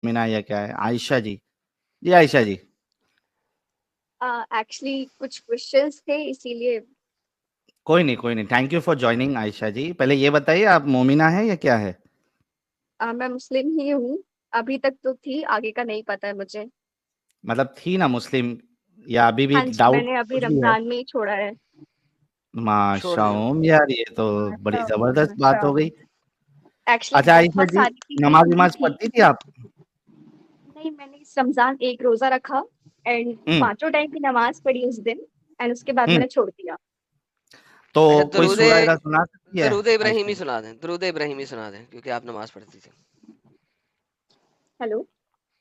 मीना या क्या है? आयशा जी। जी आयशा जी। एक्चुअली कुछ क्वेश्चंस थे इसीलिए। कोई नहीं, कोई नहीं। Thank you for joining Ayesha ji. पहले ये बताइए आप मोमिना हैं या क्या है? मैं मुस्लिम ही हूँ। अभी तक तो थी, आगे का नहीं पता है मुझे। मतलब थी ना मुस्लिम या अभी भी हाँ जी, डाउट मैंने अभी कुछ भी है? रमजान में ही छोड़ा है। छोड़ दिया। माशाओम यार, ये तो बड़ी माशाअल्लाह, ज़बरदस्त बात हो गई। माशाअल्लाह। एक्चुअली अच्छा आयशा बहुत जी, सारी चीजें हुई नमाज़-वमाज़ थी। पढ़ती थी आप? नहीं, मैंने इस रमजान एक रोजा रखा एंड हुँ, 5 टाइम की नमाज पढ़ी उस दिन एंड उसके बाद हुँ। मैंने छोड़ दिया। तो अच्छा, कोई दरूद सूरह वगैरह सुना सकती है दरूद आयशा इब्राहिमी जी? सुना दें, दरूद इब्राहिमी सुना दें क्योंकि आप नमाज पढ़ती थी। हेलो,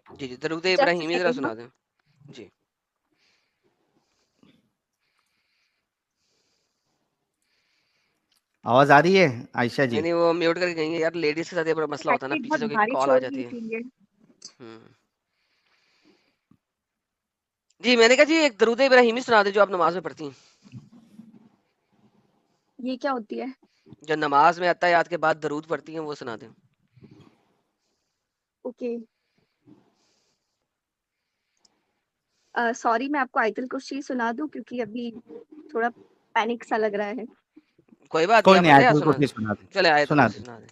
जी जी, दरूद जस्ट इब्राहिमी जरा सेकंड। हाँ सुना दें। जी। आवाज़ आ रही है आयशा नहीं जी? नहीं, वो म्यूट करके कहेंगे यार, लेडीज के साथ ये बड़ा मसला होता है ना, एक्चुअली पीछे बहुत से कोई भारी कॉल आ छोड़ दी जाती है। इसीलिए। हम्म। जी, मैंने कहा जी एक दरूद इब्राहिमी सुना दें जो आप नमाज में पढ़ती हैं। ये क्या होती है? जो नमाज में अत्तहियात के बाद दरूद पढ़ती हैं वो सुना दें। ओके। सॉरी, मैं आपको आयतुल कुर्सी सुना दूं क्योंकि अभी थोड़ा पैनिक सा लग रहा है। कोई बात नहीं, कोई आप नहीं, अत्तहियात आयतुल सुना दें। कुर्सी सुना दें, चले आयतुल सुना कुर्सी दें। सुना दें।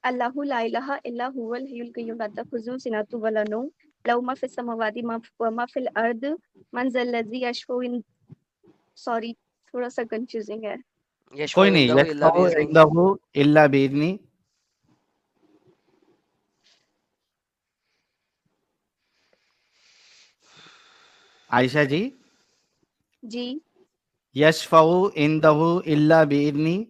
अल्लाहु ला इलाहा इल्ला हुवल हय्युल कय्यूम ला तखुज़ुहु सिनतु वला नौम लहू मा फिस समावाति व मा फिल अर्द मन ज़ल्लज़ी यशफ़उ इन सॉरी, थोड़ा सा कंफ्यूजिंग है। यशफा कोई नहीं, इंदहु इल्ला यशफ़उ बिइज़्निही। इंदहु इल्ला बिइज़्निही। आयशा जी, जी। यशफ़उ इंदहु इल्ला बिइज़्निही।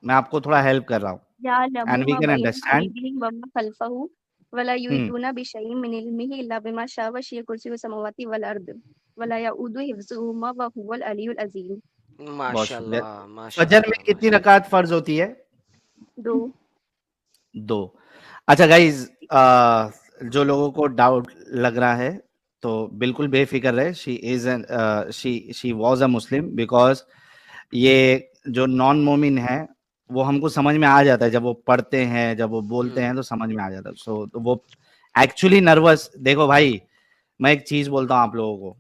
मैं आपको थोड़ा हेल्प कर रहा हूँ यअलमु एंड वी मा कैन बैन अंडरस्टैंड। अयदीहिम व मा खल्फहु वला हुँ, युहीतूना बिशैइन मिन इल्मिही इल्ला बिमा शाअ वसिअ कुर्सियुहु समावाति वल अर्द वला यऊदुहु हिफ्ज़ुहुमा व हुवल अलियुल अज़ीम। बहुत शुक्रिया। माशाल्लाह, फजर में माशाल्लाह, कितनी माशाल्लाह। रकात फर्ज होती है? 2। 2। अच्छा गाइस, जो लोगों को डाउट लग रहा है तो बिल्कुल बेफिक्र रहे। She is an she was a Muslim because ये जो नॉन मोमिन है वो हमको समझ में आ जाता है, जब वो पढ़ते हैं, जब वो बोलते हैं तो समझ में आ जाता है। सो तो वो एक्चुअली नर्वस। देखो भाई, मैं एक चीज बोलता हूँ आप लोगों को,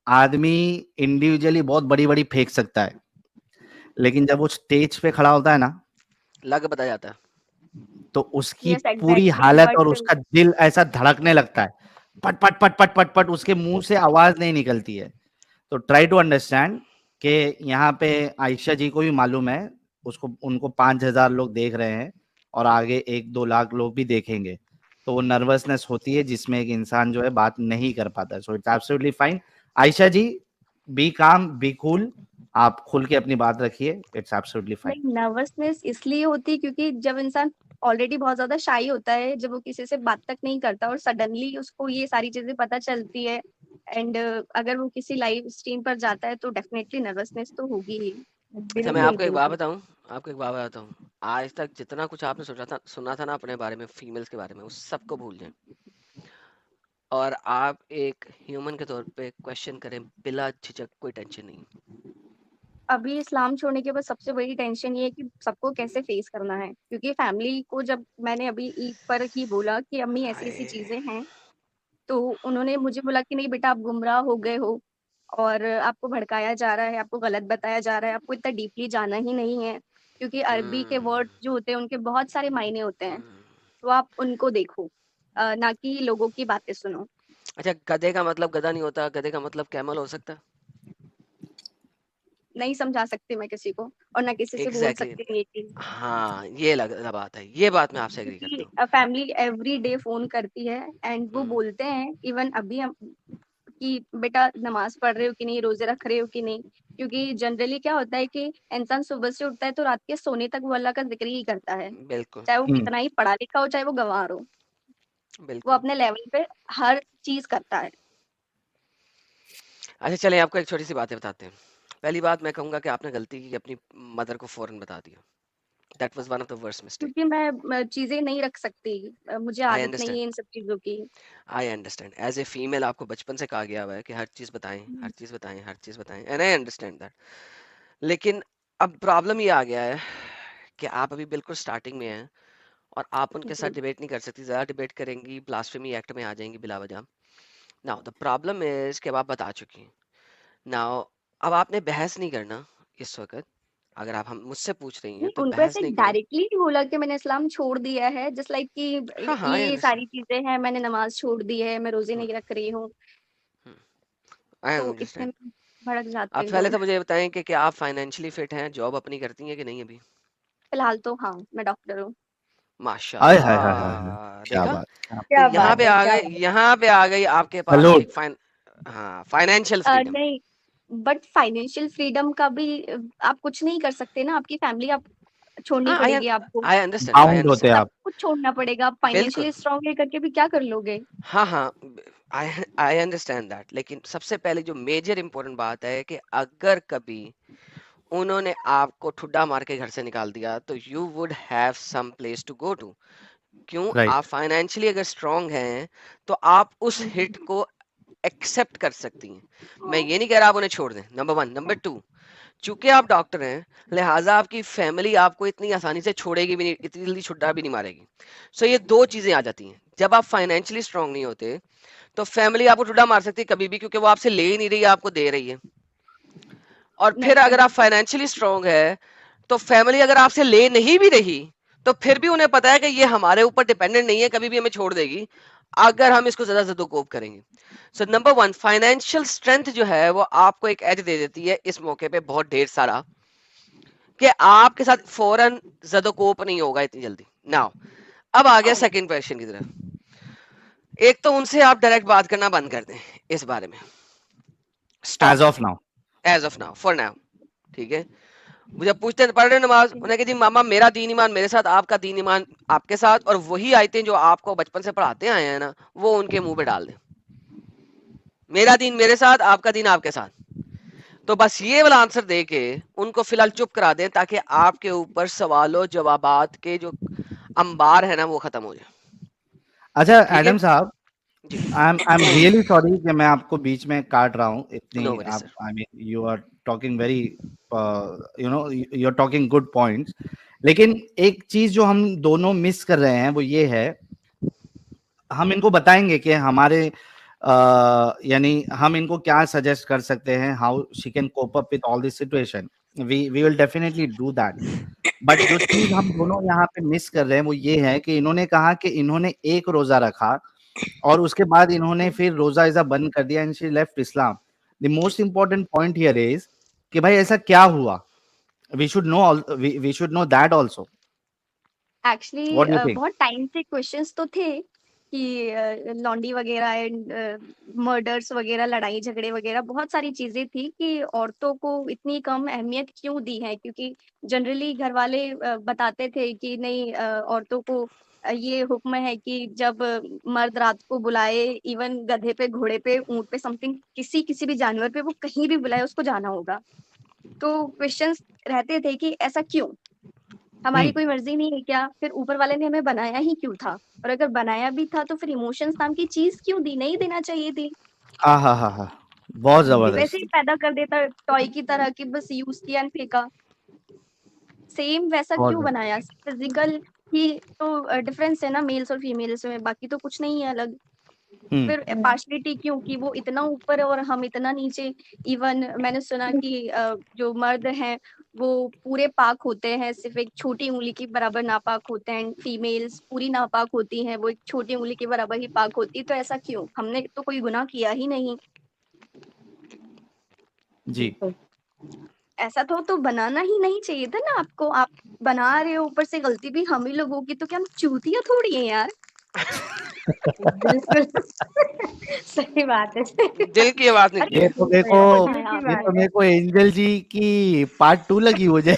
आदमी इंडिविजुअली बहुत बड़ी बड़ी फेंक सकता है, लेकिन जब वो स्टेज पे खड़ा होता है ना, लग बता जाता है। तो उसकी यस पूरी एग्जैक्टली हालत और बट उसका दिल ऐसा धड़कने लगता है, पट पट पट पट पट पट, उसके मुंह से आवाज नहीं निकलती है। तो ट्राई टू अंडरस्टैंड कि यहाँ पे आयशा जी को भी मालूम है, उसको उनको 5,000 लोग देख रहे हैं और आगे 1-2 लाख लोग भी देखेंगे। तो वो नर्वसनेस होती है जिसमें एक इंसान जो है बात नहीं कर पाता है। So it's absolutely fine. Ayesha ji, be calm, be cool. आप खुल के अपनी बात रखिए, इट्स एब्सोल्युटली फाइन। नहीं, नर्वसनेस इसलिए होती है क्योंकि जब इंसान ऑलरेडी बहुत ज्यादा शाई होता है, जब वो किसी से बात तक नहीं करता और सडनली उसको ये सारी चीजें पता चलती है एंड अगर वो किसी लाइव स्ट्रीम पर जाता है तो डेफिनेटली नर्वसनेस तो होगी ही। अच्छा, मैं बिल्कुल नहीं आपको एक बात दूंगी। बताऊं, आपको एक बात बताता हूँ। आज तक जितना कुछ आपने सुना था ना अपने बारे में, फीमेल्स के बारे में, उस सबको भूल जाएं और आप एक ह्यूमन के तौर पे क्वेश्चन करें बिला झिझक, कोई टेंशन नहीं। अभी इस्लाम छोड़ने के बाद सबसे बड़ी टेंशन ये है कि सबको कैसे फेस करना है, क्योंकि फैमिली को जब मैंने अभी ईद पर ही बोला कि अम्मी ऐसी ऐसी हाय। चीजें हैं, तो उन्होंने मुझे बोला कि नहीं बेटा, आप गुमराह हो गए हो और आपको भड़काया जा रहा है, आपको गलत बताया जा रहा है, आपको इतना डीपली जाना ही नहीं है, क्योंकि अरबी के हम्म, वर्ड जो होते हैं उनके बहुत सारे मायने होते हैं, हम्म। तो आप उनको देखो, ना कि लोगों की बातें सुनो। अच्छा, गधे का मतलब गधा नहीं होता, गधे का मतलब कैमल हो सकता है। नहीं समझा सकती मैं किसी को और ना किसी से बोल एग्जैक्टली सकती हूँ ये चीज, हाँ, ये लग बात है, ये बात मैं आपसे एग्री करता क्योंकि हूँ। फैमिली एवरी डे फोन करती है एंड वो हम्म, बोलते हैं इवन अभी हम कि बेटा नमाज पढ़ रहे हो कि नहीं, रोजे रख रहे हो कि नहीं, क्योंकि जनरली क्या होता है कि इंसान सुबह से उठता है तो रात के सोने तक वो अल्लाह का जिक्र ही करता है, बिल्कुल, चाहे वो हुँ, कितना ही पढ़ा लिखा हो, चाहे वो गंवार हो, वो बिल्कुल। अपने लेवल पे हर चीज करता है। अच्छा, चलें आपको एक छोटी सी बातें बताते हैं। पहली बात मैं कहूंगा कि आपने गलती की कि अपनी मदर को फौरन बता दिया। That was one of the worst mistake. क्योंकि मैं चीजें नहीं रख सकती, मुझे आई आदत नहीं अंडरस्टैंड, है इन सब चीजों की। I understand. As a female आपको बचपन से कहा गया हुआ है कि हर चीज बताएं, हर चीज बताएं, हर चीज बताएं, एंड आई अंडरस्टैंड दैट। लेकिन अब प्रॉब्लम ये आ गया है कि आप अभी बिल्कुल स्टार्टिंग में हैं और आप उनके साथ डिबेट नहीं कर सकती, ज़्यादा डिबेट करेंगी ब्लास्फेमी एक्ट में आ जाएंगी बिला वजह। नाउ द प्रॉब्लम इज कि अब आप बता चुकी हैं। नाउ अब आपने बहस नहीं करना इस वक्त, अगर आप हम मुझसे पूछ रही हैं नहीं, तो उनको बहस ऐसे नहीं करना। डायरेक्टली नहीं बोला कि मैंने इस्लाम छोड़ दिया है, जस्ट लाइक हाँ कि हाँ, आई ये अंडरस्टैंड। सारी चीजें हैं, मैंने नमाज छोड़ दी है, मैं रोजे नहीं रख रही हूँ, आई तो इतने अंडरस्टैंड। में भड़क जाते आप हैं पहले लोग। तो मुझे बताएं कि क्या आप फाइनेंशियली फिट हैं, जॉब अपनी करती हैं कि नहीं अभी? फिलहाल तो हाँ, मैं डॉक्टर हूँ। हाय हाय हाय हाय हाय, माशाल्लाह, क्या देखा? बात, क्या तो क्या यहाँ बात पे है, आ क्या गई, बात है। यहाँ पे आ गई आपके पास सलूट। एक हाँ, फाइनेंशियल फ्रीडम। नहीं, बट फाइनेंशियल फ्रीडम का भी आप कुछ नहीं कर सकते ना, आपकी फैमिली आप छोड़नी हाँ, पड़ेगी आपको, आई अंडरस्टैंड, आई बाउंड होते अंडरस्टैंड। हैं सब आप। कुछ छोड़ना पड़ेगा। आप बिल्कुल, फाइनेंशियली स्ट्रांग रह करके भी क्या कर लोगे? हाँ हाँ, आई आई अंडरस्टैंड दैट, लेकिन सबसे पहले जो मेजर इंपॉर्टेंट बात है कि अगर कभी उन्होंने आपको ठुड्डा मार के घर से निकाल दिया तो you would have some place to go to. क्यों? आप राइट। फाइनेंशियली अगर स्ट्रांग हैं तो आप उस हिट को एक्सेप्ट कर सकती हैं। मैं ये नहीं कह रहा आप उन्हें छोड़ दें, नंबर वन। नंबर टू, चूंकि आप डॉक्टर हैं, लिहाजा आपकी फैमिली आपको इतनी आसानी से छोड़ेगी भी नहीं, इतनी जल्दी छुट्टा भी नहीं मारेगी। सो ये दो चीजें आ जाती हैं। जब आप फाइनेंशियली स्ट्रांग नहीं होते तो फैमिली आपको ठुड्डा मार सकती है कभी भी, क्योंकि वो आपसे ले ही नहीं रही है, आपको दे रही है। और फिर नहीं, अगर आप फाइनेंशियली स्ट्रांग है तो फैमिली अगर आपसे ले नहीं भी रही तो फिर भी उन्हें पता है कि ये हमारे ऊपर डिपेंडेंट नहीं है, कभी भी हमें छोड़ देगी अगर हम इसको ज्यादा जदोकोब करेंगे। So number one, financial strength जो है वो आपको एक एज दे देती है इस मौके पे बहुत ढेर सारा, कि आपके साथ फौरन जदोकोब नहीं होगा इतनी जल्दी। नाउ अब आ गया सेकंड क्वेश्चन की तरफ। एक तो उनसे आप डायरेक्ट बात करना बंद कर दें इस बारे में, stop as of now. As of now, for now, ठीक है? मुझे पूछते हैं पढ़ रहे हो नमाज, उन्हें कहा जी मामा मेरा दीन ईमान मेरे साथ, आपका दीन ईमान आपके साथ, और वही आयतें जो आपको बचपन से पढ़ाते आए हैं ना वो उनके मुंह पे डाल दें। मेरा दीन मेरे साथ, आपका दीन आपके साथ। तो बस ये वाला आंसर दे के उनको फिलहाल चुप करा दें ताकि आपके ऊपर सवालों जवाबात के जो अंबार है ना वो खत्म हो जाए। अच्छा ठीक है एडम साहब, ji? I am really sorry कि मैं आपको बीच में काट रहा हूँ इतनी। नो वरीज आप sir. I mean you are talking very you know you are talking good points, लेकिन एक चीज जो हम दोनों मिस कर रहे हैं वो ये है, हम इनको बताएंगे कि हमारे यानी हम इनको क्या सजेस्ट कर सकते हैं, how she can cope up with all this situation. We will definitely do that. But जो चीज हम दोनों यहाँ पे मिस कर रहे हैं वो ये है कि इन्होंने कहा कि इन्होंने एक रोजा रखा और उसके बाद इन्होंने फिर रोजा ऐसा बंद कर दिया and she left Islam. The most important point here is कि भाई ऐसा क्या हुआ, we should know, we should know that also. Actually what do you think? बहुत टाइम से क्वेश्चंस तो थे कि लॉन्डी वगैरह एंड मर्डर्स वगैरह, लड़ाई झगड़े वगैरह, बहुत सारी चीजें थी कि औरतों को इतनी कम अहमियत क्यों दी है, क्योंकि जनरली घर वाले बताते थे कि नहीं, औरतों को ये हुक्म है कि जब मर्द रात को बुलाए, इवन गधे पे, घोड़े पे, ऊंट पे, समथिंग, किसी किसी भी जानवर पे, वो कहीं भी बुलाए उसको जाना होगा। तो क्वेश्चंस रहते थे कि ऐसा क्यों, हमारी कोई मर्जी नहीं है क्या? फिर ऊपर वाले ने हमें बनाया ही क्यों था? और अगर बनाया भी था तो फिर इमोशंस नाम की चीज क्यों दी? नहीं देना चाहिए थी। हाँ हाँ हाँ हाँ, बहुत वैसे जबरदस्त। ही पैदा कर देता टॉय की तरह कि बस यूज किया एंड फेंका। सेम वैसा बहुत क्यों बनाया? फिजिकल ही तो डिफरेंस है ना मेल्स और फीमेल्स में, बाकी तो कुछ नहीं है अलग। फिर पार्शलिटी क्यों कि वो इतना ऊपर और हम इतना नीचे? इवन मैंने सुना कि जो मर्द हैं वो पूरे पाक होते हैं, सिर्फ एक छोटी उंगली की बराबर नापाक होते हैं, फीमेल्स पूरी नापाक होती हैं, वो एक छोटी उंगली के बराबर ही पाक होती। तो ऐसा क्यों? हमने तो कोई गुनाह किया ही नहीं। जी। ऐसा तो बनाना ही नहीं चाहिए था ना आपको। आप बना रहे हो, ऊपर से गलती भी हम ही लोगों की, तो क्या हम चूतिया थोड़ी हैं यार? बिल्कुल सही बात है। दिल की आवाज अरे निकली। ये तो मेरे को बिल्कुल है की यार। ये बात तो है। मेरे को एंजल जी की पार्ट 2 लगी मुझे।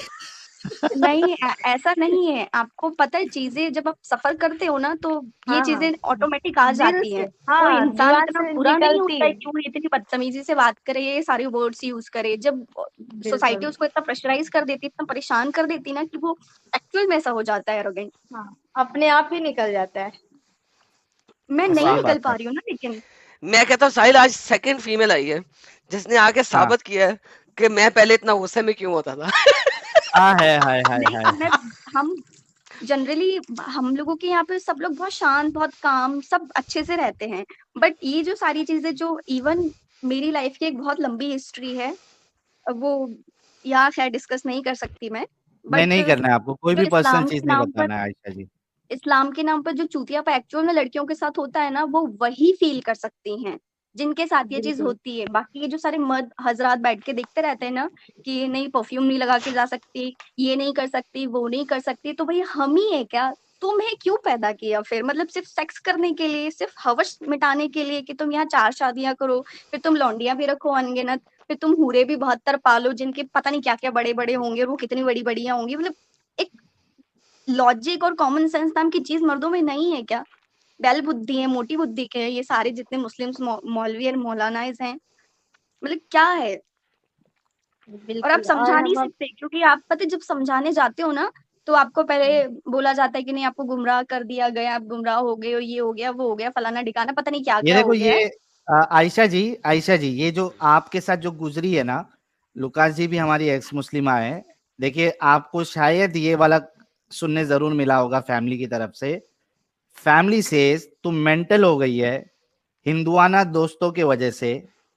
नहीं, ऐसा नहीं है। आपको पता है, चीजें जब आप सफर करते हो ना तो ये हाँ हाँ, चीजें ऑटोमेटिक आ दिल जाती से, हैं। कोई हाँ इंसान जुबान इतना से बुरा नहीं निकलती होता है है। कि वो इतनी बदतमीजी से बात करे, ये सारे वर्ड्स यूज करे। जब सोसाइटी बिल्कुल, उसको इतना प्रेशराइज कर देती, इतना परेशान कर देती ना, कि वो एक्चुअल में ऐसा हो जाता है एरोगेंट। हाँ अपने आप ही निकल जाता है। मैं नहीं सही वाह, निकल बात पा है। रही हूँ ना, लेकिन मैं कहता हूँ साहिल आज सेकंड फीमेल आई है जिसने आके हाँ साबित किया है कि मैं पहले इतना गुस्से में क्यों होता था। हाँ, है हाय हाय नहीं, हाय। मैं हम जनरली हम लोगों के यहाँ पे सब लोग बहुत शांत, बहुत काम, सब अच्छे से रहते हैं। बट ये जो सारी चीज़ें जो इवन मेरी लाइफ की एक बहुत लंबी हिस्ट्री है, वो यहाँ खैर डिस्कस नहीं कर सकती मैं। नहीं, बट नहीं करना है आपको, कोई जो भी पर्सनल चीज़ नहीं बताना है आयशा जी। इस्लाम के नाम पर जो चूतियापा एक्चुअल में लड़कियों के साथ होता है ना, वो वही फ़ील कर सकती हैं, जिनके साथ ये चीज़ बिल्कुल। होती है। बाकी ये जो सारे मर्द हज़रात बैठ के देखते रहते हैं ना कि नहीं परफ्यूम नहीं लगा के जा सकती, ये नहीं कर सकती, वो नहीं कर सकती, तो भई हम ही हैं क्या? तुम्हें क्यों पैदा किया फिर? मतलब सिर्फ़ सेक्स करने के लिए, सिर्फ़ हवस मिटाने के लिए कि तुम यहाँ 4 शादियाँ करो, फिर तुम लौंडियाँ भी रखो अनगिनत, फिर तुम हूरें भी 72 पालो जिनके पता नहीं क्या-क्या बड़े-बड़े होंगे और वो कितनी बड़ी-बढ़िया होंगी। मतलब एक लॉजिक और कॉमन सेंस नाम की चीज़ मर्दों में नहीं है क्या? बैल बुद्धि है, मोटी बुद्धि के हैं ये सारे जितने मुस्लिम्स मौलवी और मौलानाइज़ हैं, मतलब क्या है? और आप बिल्कुल और समझा नहीं हम अब सकते क्योंकि आप पता है जब समझाने जाते हो ना, तो आपको पहले बोला जाता है कि नहीं आपको गुमराह कर दिया गया, आप गुमराह हो गए हो, ये हो गया, वो हो गया, फलाना-ढिकाना पता नहीं ये क्या-क्या देखो हो गया है। ये आयशा जी ये जो आपके साथ जो गुजरी है ना, लुकास जी भी हमारी एक्स मुस्लिमा है। देखिए आपको शायद ये वाला सुनने ज़रूर मिला होगा फैमिली की तरफ से। फैमिली सेज तुम मेंटल हो गई है, हिंदुआना दोस्तों की वजह से,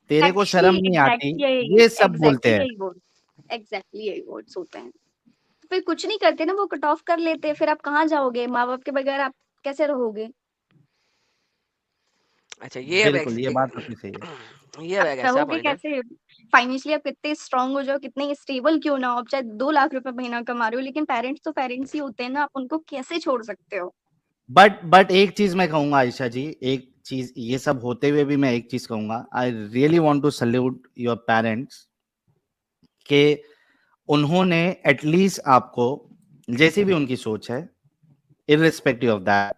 तेरे को शर्म नहीं आती, ये सब बोलते हैं। एग्ज़ैक्टली यही वर्ड्स होते हैं। तो फिर कुछ नहीं करते ना वो कट ऑफ कर लेते हैं, फिर आप कहाँ जाओगे? माँ-बाप के बगैर आप कैसे रहोगे? अच्छा, ये अब बिल्कुल, ये बात आपकी सही है। ये अब आप एक ऐसा रहोगे पॉइंट है। कैसे? फाइनेंशियली आप कितने स्ट्रॉन्ग हो जाओ, कितने स्टेबल क्यों ना हो, आप चाहे 2 लाख रुपए महीना कमा रहे हो, लेकिन पेरेंट्स तो पेरेंट्स ही होते हैं ना, आप उनको कैसे छोड़ सकते हो? बट एक चीज मैं कहूंगा आयशा जी, एक चीज ये सब होते हुए भी मैं एक चीज कहूंगा, I really want to salute your parents कि उन्होंने एटलीस्ट आपको, जैसी भी उनकी सोच है, irrespective of that,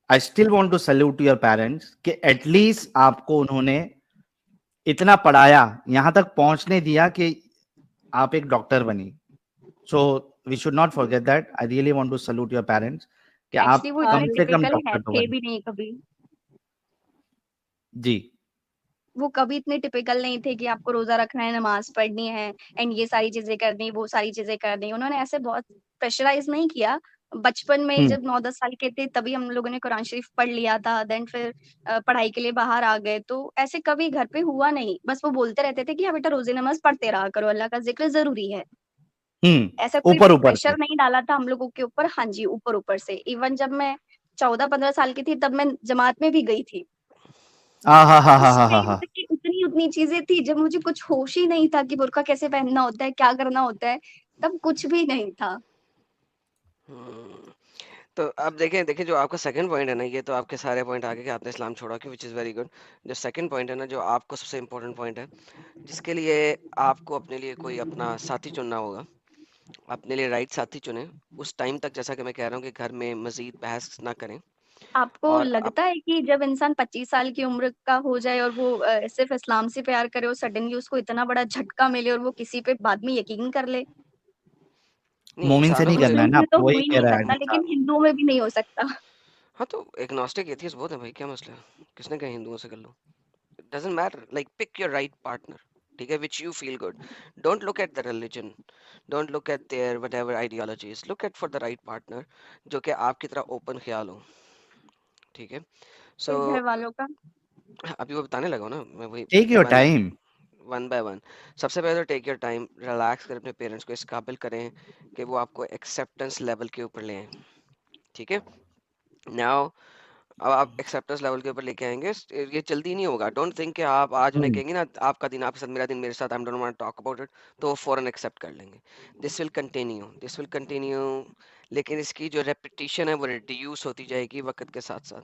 I still want to salute your parents कि एटलीस्ट आपको उन्होंने इतना पढ़ाया, यहां तक पहुंचने दिया कि आप एक डॉक्टर बनी। So we should not forget that. I really want to salute your parents कि एक्चुअली आप वो कम इतने से कम टिपिकल है डॉक्टर तो थे बने। भी नहीं कभी। जी। वो कभी इतने टिपिकल नहीं थे कि आपको रोज़ा रखना है, नमाज़ पढ़नी है एंड ये सारी चीज़ें करनी, वो सारी चीज़ें करनी। उन्होंने ऐसे बहुत प्रेशराइज़ नहीं किया। बचपन में हम्म। जब 9-10 साल के थे तभी हम लोगों ने कुरान शरीफ पढ़ लिया था, देन फिर पढ़ाई के लिए बाहर आ गए, तो ऐसे कभी घर पे हुआ नहीं। बस वो बोलते रहते थे कि हाँ बेटा रोज़े नमाज़ पढ़ते रहा करो, अल्लाह का ज़िक्र ज़रूरी है। ऐसा कोई ऊपर ऊपर से। प्रेशर नहीं डाला था हम लोगों के ऊपर। हाँ जी, ऊपर-ऊपर से। इवन जब मैं 14-15 साल की थी तब मैं जमात में भी गई थी। आ हा हा हा उस हा हा टाइम हा। तक की उतनी चीज़ें थी जब मुझे कुछ होश ही नहीं था कि बुर्का कैसे पहनना होता है, क्या करना होता है, तब कुछ भी नहीं था। हम्म, तो अब देखें देखें जो आपका सेकंड पॉइंट है ना, ये तो आपके सारे पॉइंट आगे कि आपने इस्लाम छोड़ा कि विच इज़ वेरी गुड। जो सेकंड पॉइंट है ना, जो आपको सबसे इम्पोर्टेंट पॉइंट है, जिसके लिए आपको अपने लिए कोई अपना साथी चुनना होगा, अपने लिए राइट साथी चुने उस टाइम तक, जैसा कि मैं कह रहा हूँ कि घर में मजीद बहस ना करें। आपको और आप लगता है कि जब इंसान 25 साल की उम्र का हो जाए और वो सिर्फ़ इस्लाम से प्यार करे और सडनली उसको इतना बड़ा झटका मिले और वो किसी पे बाद में यकीन कर ले? नहीं, मोमिन से इंसानों नहीं को तो करना है मुस्लिम्स ना, में तो आपको हो वही ही कह नहीं रहा है सकता, इंसान। लेकिन हिंदुओं में भी नहीं हो सकता। हाँ, तो एग्नोस्टिक एथियस्ट बहुत है भाई, क्या मसला है? किसने कहा हिंदुओं से कर लो? Doesn't matter, like pick your right partner, ठीक है, which you feel good. Don't look at the religion, don't look at their whatever ideologies, look at for the right partner जो कि आपकी तरह ओपन ख्याल हो, ठीक है। सो फिर घर वालों का अभी वो बताने लगा हूं ना मैं, वही take your one time. One by one. सबसे पहले तो टेक योर टाइम, रिलैक्स करें, अपने पेरेंट्स को इस काबिल करें कि वो आपको एक्सेप्टेंस लेवल के ऊपर ले आए, ठीक है। नाउ अब आप एक्सेप्टेंस लेवल के ऊपर लेके आएंगे, ये जल्दी नहीं होगा। डोंट थिंक कि आप आज उन्हें कहेंगे ना आपका दिन आपके साथ, मेरा दिन मेरे साथ, I don't want to talk about it, तो वो फौरन एक्सेप्ट कर लेंगे। दिस विल कंटिन्यू, लेकिन इसकी जो रेपिटेशन है वो रिड्यूस होती जाएगी वक्त के साथ साथ।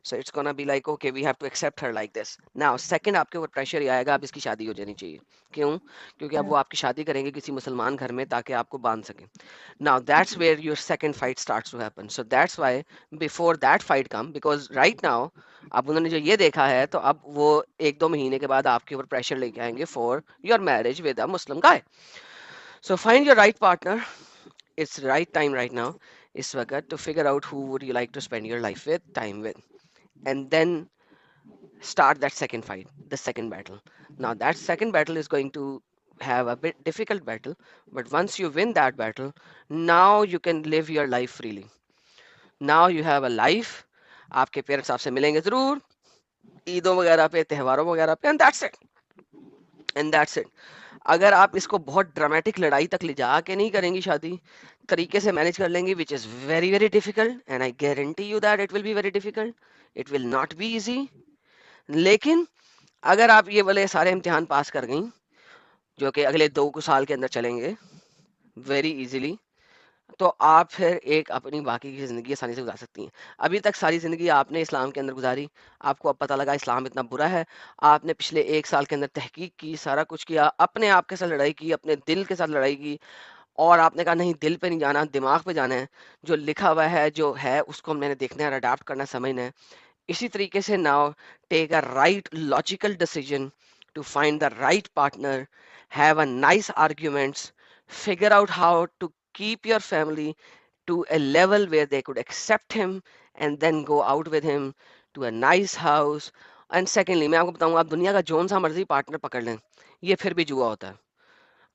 So it's gonna be like okay we have to accept her like this. Now second आपके ऊपर प्रेशर ये आएगा, अब इसकी शादी हो जानी चाहिए। क्यों? क्योंकि अब वो आपकी शादी करेंगे किसी मुसलमान घर में ताकि आपको बांध सके। Now that's where your second fight starts to happen. So that's why before that fight come, because right now अब उन्होंने जो ये देखा है, तो अब वो 1-2 महीने के बाद आपके ऊपर प्रेशर लेके आएंगे for your marriage with a Muslim guy. So find your right partner. It's right time right now इस वक्त to figure out who would you like to spend your life with, time with, and then start that second fight, the second battle. Now that second battle is going to have a bit difficult battle, but once you win that battle, now you can live your life freely. Now you have a life. आपके parents आपसे मिलेंगे जरूर ईदों वगैरह पे, त्योहारों वगैरह पे, and that's it, and that's it. अगर आप इसको बहुत ड्रामेटिक लड़ाई तक ले जाके नहीं करेंगी शादी, तरीके से मैनेज कर लेंगी, which is very very difficult, and I guarantee you that it will be very difficult, it will not be easy. लेकिन अगर आप ये वाले सारे इम्तिहान पास कर गई, जो कि अगले 2 साल के अंदर चलेंगे वेरी इजीली, तो आप फिर एक अपनी बाकी की ज़िंदगी आसानी से गुजार सकती हैं। अभी तक सारी ज़िंदगी आपने इस्लाम के अंदर गुजारी, आपको अब पता लगा इस्लाम इतना बुरा है, आपने पिछले 1 साल के अंदर तहकीक की, सारा कुछ किया, अपने आप के साथ लड़ाई की, अपने दिल के साथ लड़ाई की, और आपने कहा नहीं, दिल पे नहीं जाना, दिमाग पे जाना है, जो लिखा हुआ है, जो है, उसको मैंने देखना है, अडाप्ट करना है, समझना है। इसी तरीके से now take a right logical decision to find the right partner, have a nice arguments, figure out how to keep your family to a level where they could accept him, and then go out with him to a nice house. And secondly, मैं आपको बताऊंगा, आप दुनिया का zone सा मर्जी partner पकड़ लें, ये फिर भी जुआ होता है।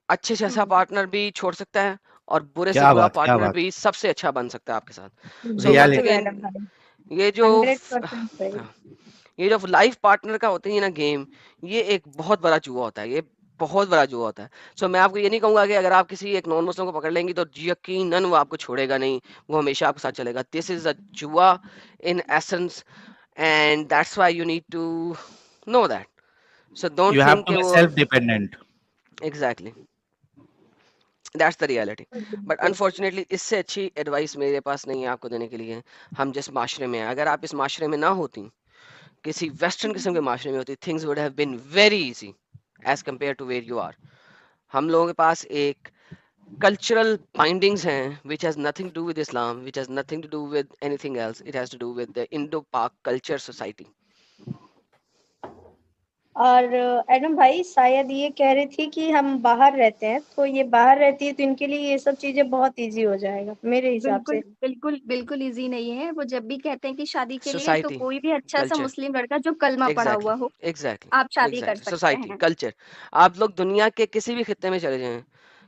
अच्छे से अच्छा पार्टनर भी छोड़ सकता है, और बुरे से क्या बुरा बात, क्या पार्टनर बात, भी सबसे अच्छा बन सकता है आपके साथ। So once reality. बिल्कुल अगेन, एडम भाई, ये जो 100% सही। ये जो लाइफ पार्टनर का होता है ना गेम, ये एक बहुत बड़ा जुआ होता है, ये बहुत बड़ा जुआ होता है। सो मैं आपको ये नहीं कहूंगा कि अगर आप किसी एक नॉन मुस्लिम को पकड़ लेंगी तो यकीनन वो आपको छोड़ेगा नहीं, वो हमेशा आपके साथ चलेगा। दिस इज अ जुआ in essence, and that's why you need to know that. So don't you have think to कि बी वो, self dependent. Exactly, that's the reality. But बिल्कुल। अनफॉर्चुनेटली इससे अच्छी एडवाइस मेरे पास नहीं है आपको देने के लिए। हम जिस माशरे में हैं, अगर आप इस माशरे में ना होती, किसी वेस्टर्न किस्म के माशरे में होती, things would have been very easy as compare to where you are. हम लोगों के पास एक कल्चरल बाइंडिंग्स हैं which has nothing to do with Islam, which has nothing to do with anything else, it has to do with the Indo-Pak culture society. और Adam भाई शायद ये कह रही थी कि हम बाहर रहते हैं, तो ये बाहर रहती है तो इनके लिए ये सब चीजें बहुत इजी हो जाएगा मेरे हिसाब बिल्कुल, से। बिल्कुल, बिल्कुल ईज़ी नहीं है। वो जब भी कहते हैं कि शादी के लिए, तो Society, कोई भी अच्छा-सा culture, मुस्लिम लड़का जो कलमा पढ़ा exactly, हुआ हो, exactly, आप शादी कर exactly, सकते society, हैं। culture। आप लोग दुनिया के किसी भी खित्ते में चले जाएं,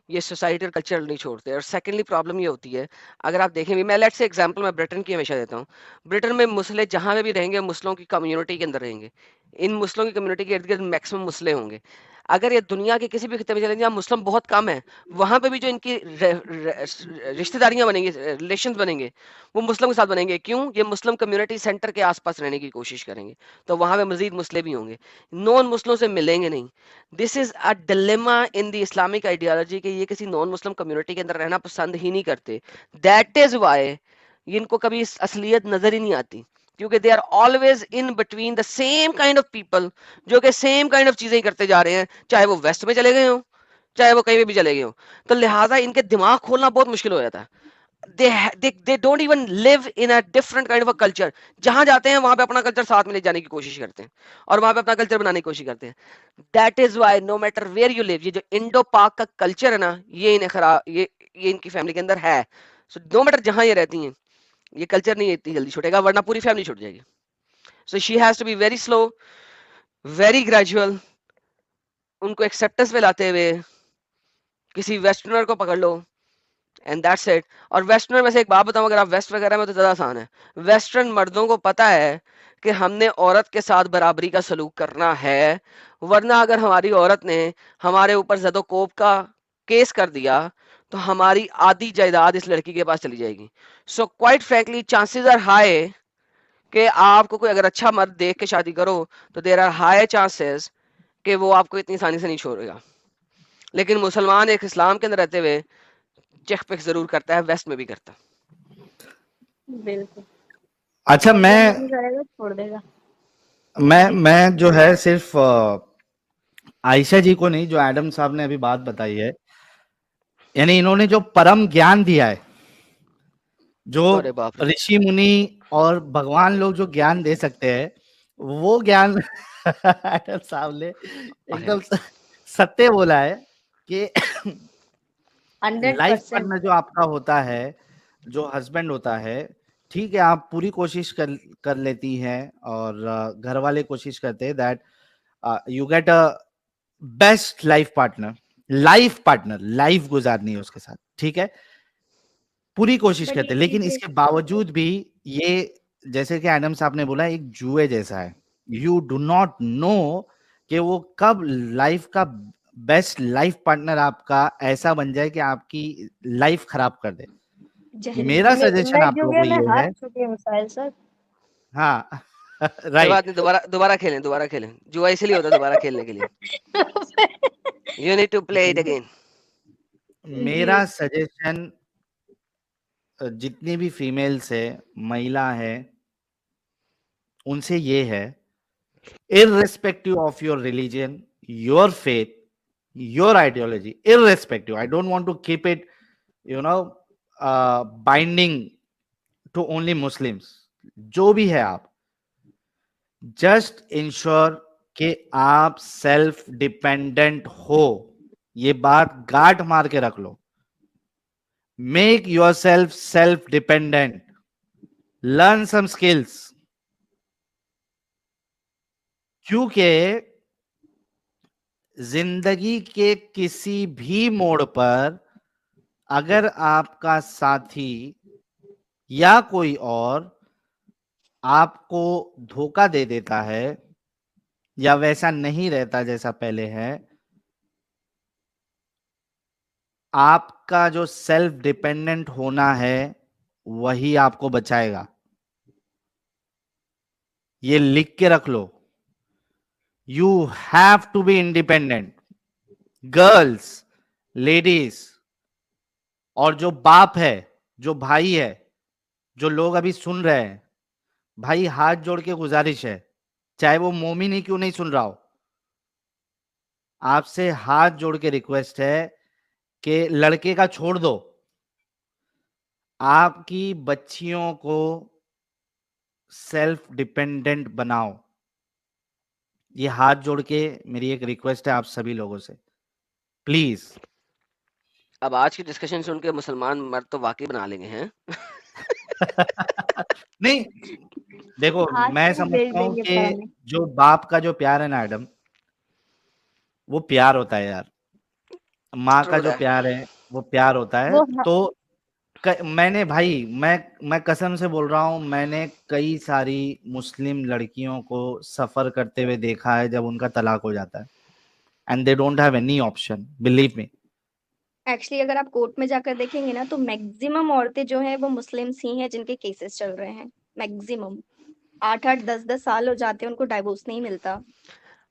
ये सोसाइटी और कल्चर नहीं छोड़ते। और सेकेंडली प्रॉब्लम ये होती है, अगर आप देखें भी, मैं लेट्स से एग्जांपल मैं ब्रिटेन की हमेशा देता हूँ। ब्रिटेन में मुस्लिम जहाँ पे भी रहेंगे, मुस्लिमों की कम्युनिटी के अंदर रहेंगे, इन मुस्लिमों की कम्युनिटी के इर्द गिर्द मैक्सिमम मुस्लिम होंगे। अगर ये दुनिया के किसी भी खित्ते में चले जहाँ मुस्लिम बहुत कम है, वहां पे भी जो इनकी रिश्तेदारियां बनेंगी, रिलेशन बनेंगे, वो मुस्लिम के साथ बनेंगे। क्यों? ये मुस्लिम कम्युनिटी सेंटर के आसपास रहने की कोशिश करेंगे, तो वहां पे मजीद मुस्लिम ही होंगे, नॉन मुस्लिम से मिलेंगे नहीं। This is a dilemma in the Islamic ideology कि ये किसी नॉन मुस्लिम कम्युनिटी के अंदर रहना पसंद ही नहीं करते। दैट इज वाई इनको कभी इस असलियत नजर ही नहीं आती, क्योंकि they are always in between the same kind of people, जो कि सेम काइंड ऑफ चीजें ही करते जा रहे हैं, चाहे वो वेस्ट में चले गए हो, चाहे वो कहीं भी चले गए हो। तो लिहाजा इनके दिमाग खोलना बहुत मुश्किल हो जाता है। they don't even live in a different kind of a culture। जहां जाते हैं वहां पे अपना कल्चर साथ में ले जाने की कोशिश करते हैं, और वहां पे अपना कल्चर बनाने की कोशिश करते हैं। That is why no matter where you live, ये जो इंडो पाक का कल्चर है ना, ये इन्हें खराब, ये इनकी फैमिली के अंदर है। सो नो मैटर जहां ये रहती हैं, ये कल्चर नहीं इतनी जल्दी छूटेगा, वरना पूरी फैमिली छूट जाएगी। So she has to be very slow, very gradual, उनको एक्सेप्टेंस पे लाते हुए किसी वेस्टर्नर को पकड़ लो, एंड दैट्स इट। और वेस्टर्न में से एक बात बताऊं, अगर आप वेस्ट वगैरह में, तो ज्यादा आसान है। वेस्टर्न मर्दों को पता है कि हमने औरत के साथ बराबरी का सलूक करना है, वरना अगर हमारी औरत ने हमारे ऊपर ज़दोकोप का केस कर दिया, तो हमारी आधी जायदाद इस लड़की के पास चली जाएगी। So quite frankly chances are high कि आपको कोई अगर अच्छा मर्द देख के शादी करो, तो देर आर हाई चांसेस कि वो आपको इतनी आसानी से नहीं छोड़ेगा। लेकिन मुसलमान एक इस्लाम के अंदर रहते हुए चेक पिक जरूर करता है, वेस्ट में भी करता है। बिल्कुल। अच्छा, अगर नहीं करेगा छोड़ देगा। मैं जो है सिर्फ आयशा जी को नहीं, जो एडम साहब ने अभी बात बताई है, यानी इन्होंने जो परम ज्ञान दिया है, जो अरे बाप रे, ऋषि मुनि और भगवान लोग जो ज्ञान दे सकते हैं, वो ज्ञान एडम साहब ने अरे एकदम सत्य बोला है कि लाइफ 100%। पार्टनर जो आपका होता है, जो हस्बैंड होता है, ठीक है, आप पूरी कोशिश कर लेती हैं, और घर वाले कोशिश करते हैं that you get a best life partner, life partner, life गुजारनी है उसके साथ, ठीक है, पूरी कोशिश बट करते ये हैं, लेकिन चीजें इसके बावजूद भी ये, जैसे कि एडम साहब ने बोला, एक जुए जैसा है। यू डू नॉट नो कि वो कब लाइफ का बेस्ट लाइफ पार्टनर आपका ऐसा बन जाए कि आपकी लाइफ खराब कर दे। जहरीला। मेरा सजेशन मैं आप लोगों जुए को में ये हार है, चुकी हूँ साहिल सर। हाँ कोई राइट, बात नहीं, दोबारा दोबारा खेलें, दोबारा खेलें। जुआ इसलिए होता है दोबारा खेलने के लिए। You need to play it again. मेरा जी। सजेशन जितनी भी फीमेल्स है, महिला है, उनसे ये है, irrespective of your religion, your faith, your ideology, irrespective. I don't want to keep it, binding to only Muslims. जो भी है आप, जस्ट इंश्योर कि आप सेल्फ डिपेंडेंट हो। ये बात गांठ मार के रख लो। Make yourself dependent, learn some skills, क्योंकि जिंदगी के किसी भी मोड़ पर अगर आपका साथी या कोई और आपको धोखा दे देता है या वैसा नहीं रहता जैसा पहले है, आपका जो सेल्फ डिपेंडेंट होना है वही आपको बचाएगा। ये लिख के रख लो। You have to be independent, girls, ladies, और जो बाप है, जो भाई है, जो लोग अभी सुन रहे हैं, भाई हाथ जोड़ के गुजारिश है, चाहे वो मोमिन ही क्यों नहीं सुन रहा हो, आपसे हाथ जोड़ के रिक्वेस्ट है कि लड़के का छोड़ दो, आपकी बच्चियों को सेल्फ डिपेंडेंट बनाओ। ये हाथ जोड़ के मेरी एक रिक्वेस्ट है आप सभी लोगों से, प्लीज। अब आज की डिस्कशन सुन के मुसलमान मर्द तो वाकई बना लेंगे हैं। नहीं, देखो आज मैं तो भेज समझता हूँ देंगे कि पढ़ने। जो बाप का जो प्यार है ना एडम, वो प्यार होता है यार। माँ का ट्रू जो दैट। प्यार है वो प्यार होता है। वो तो मैंने भाई, मैं कसम से बोल रहा हूँ, मैंने कई सारी मुस्लिम लड़कियों को सफर करते हुए देखा है जब उनका तलाक हो जाता है, and they don't have any option, believe me. Actually अगर आप कोर्ट में जाकर देखेंगे ना तो मैक्सिमम औरतें जो हैं वो मुस्लिम्स ही हैं जिनके केसेस चल रहे हैं। मैक्सिमम 8-8 10-10 साल हो जाते हैं उनको डाइवोर्स नहीं मिलता, वो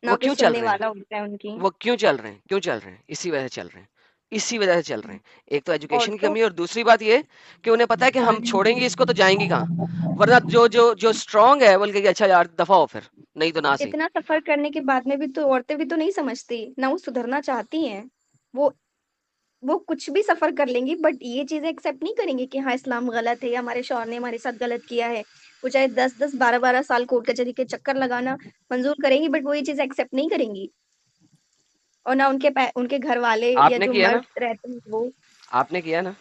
ना कोई क्यों चल सुनने रहे हैं? वाला होता है उनकी। वो क्यों चल रहे हैं? क्यों चल रहे हैं? इसी वजह से चल रहे हैं। इसी वजह से चल रहे हैं। एक तो एजुकेशन की ऑल्सो कमी, और दूसरी बात ये कि उन्हें पता है कि हम छोड़ेंगे इसको तो जाएंगी कहाँ? वरना जो जो जो स्ट्रांग है बोल के कि अच्छा यार दफा हो फिर, नहीं तो ना सही। इतना सफर करने के बाद में भी तो औरतें भी तो नहीं समझती, ना वो सुधरना चाहती हैं। वो कुछ भी सफर कर लेंगी बट ये चीजें एक्सेप्ट नहीं करेंगी कि हाँ इस्लाम गलत है या हमारे शौहर ने हमारे साथ गलत किया है। वो चाहे 10-10 12-12 साल कोर्ट कचहरी के चक्कर लगाना मंजूर करेंगी बट वो ये चीज एक्सेप्ट नहीं करेंगी। और ना उनके घर वाले या आपने जो किया ना? मर्द रहते हैं वो। आपने किया ना?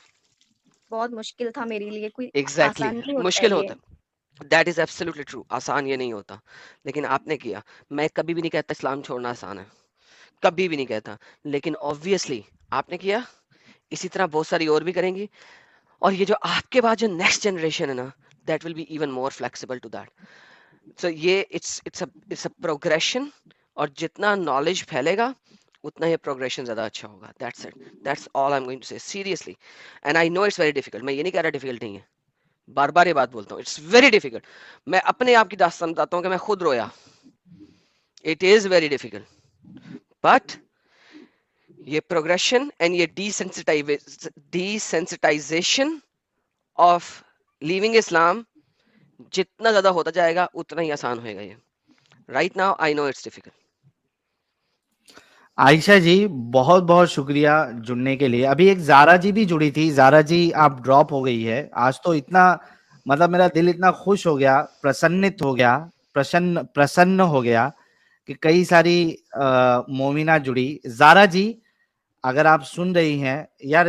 बहुत मुश्किल था मेरे लिए, कोई एग्जैक्टली आसान नहीं होता है मुश्किल ये। होता है। That is absolutely true. आसान ये नहीं होता, लेकिन आपने किया। मैं कभी भी नहीं कहता इस्लाम छोड़ना आसान है, कभी भी नहीं कहता, लेकिन ऑब्वियसली आपने किया, इसी तरह बहुत सारी और भी करेंगी। और ये जो आपके बाद जो नेक्स्ट जनरेशन है ना, that will be even more flexible to that. So ये इट्स अ प्रोग्रेशन, और जितना नॉलेज फैलेगा उतना ये प्रोग्रेशन ज्यादा अच्छा होगा। That's it, that's all I am going to say seriously. And I know it's very difficult, मैं ये नहीं कह रहा डिफिकल्ट नहीं है, बार बार ये बात बोलता हूँ, इट्स वेरी डिफिकल्ट। मैं अपने आप की दास्तान बताता हूँ कि मैं खुद रोया। It is very difficult, but ये प्रोग्रेशन एंड ये डिसेंसिटाइजेशन ऑफ लीविंग इस्लाम जितना ज्यादा होता जाएगा उतना ही आसान होएगा ये। Right now I know it's difficult. Ayesha ji बहुत बहुत शुक्रिया जुड़ने के लिए। अभी एक जारा जी भी जुड़ी थी। जारा जी आप ड्रॉप हो गई है आज, तो इतना मतलब मेरा दिल इतना खुश हो गया, प्रसन्नित हो गया, प्रसन्न हो गया कि कई सारी मोमिना जुड़ी। जारा जी अगर आप सुन रही हैं यार,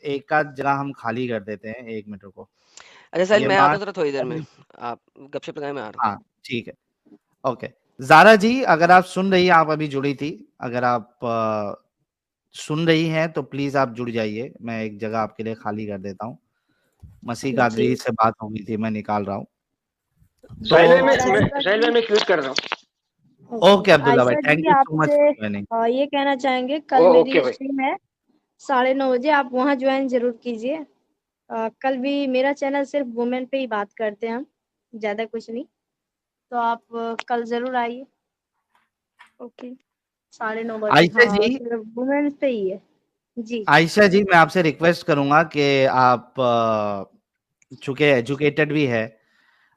एक आध जगह हम खाली कर देते हैं, 1 मिनट रुको। अच्छा साहिल, ये मैं आता माँ, हूँ जरा थोड़ी देर में, आप गपशप लगाए, मैं आ रहा हूँ। हाँ ठीक है, ओके। जारा जी अगर आप सुन रही हैं, आप अभी जुड़ी थी, अगर आप सुन रही हैं तो प्लीज आप जुड़ जाइए, मैं एक जगह आपके लिए खाली कर देता हूँ। मसीह कादरी जी से बात हो गई थी, मैं निकाल रहा हूँ। साहिल भाई तो मैं आयशा साहिल भाई जी मैं क्विट कर रहा हूँ। ओके अब्दुल्ला भाई, Ayesha thank ji you so much आपसे फॉर ज्वाइनिंग। ये कहना चाहेंगे, कल ओके मेरी भाई। स्ट्रीम है 9:30 बजे, आप वहाँ ज्वाइन जरूर कीजिए। कल भी मेरा चैनल सिर्फ वुमेन पे ही बात करते हैं हम, ज्यादा कुछ नहीं, तो आप कल जरूर आइए। ओके 9:30 बजे, आयशा हाँ जी, सिर्फ वुमेन पे ही है जी। आयशा जी मैं आपसे रिक्वेस्ट करूंगा कि आप चूंकि एजुकेटेड भी है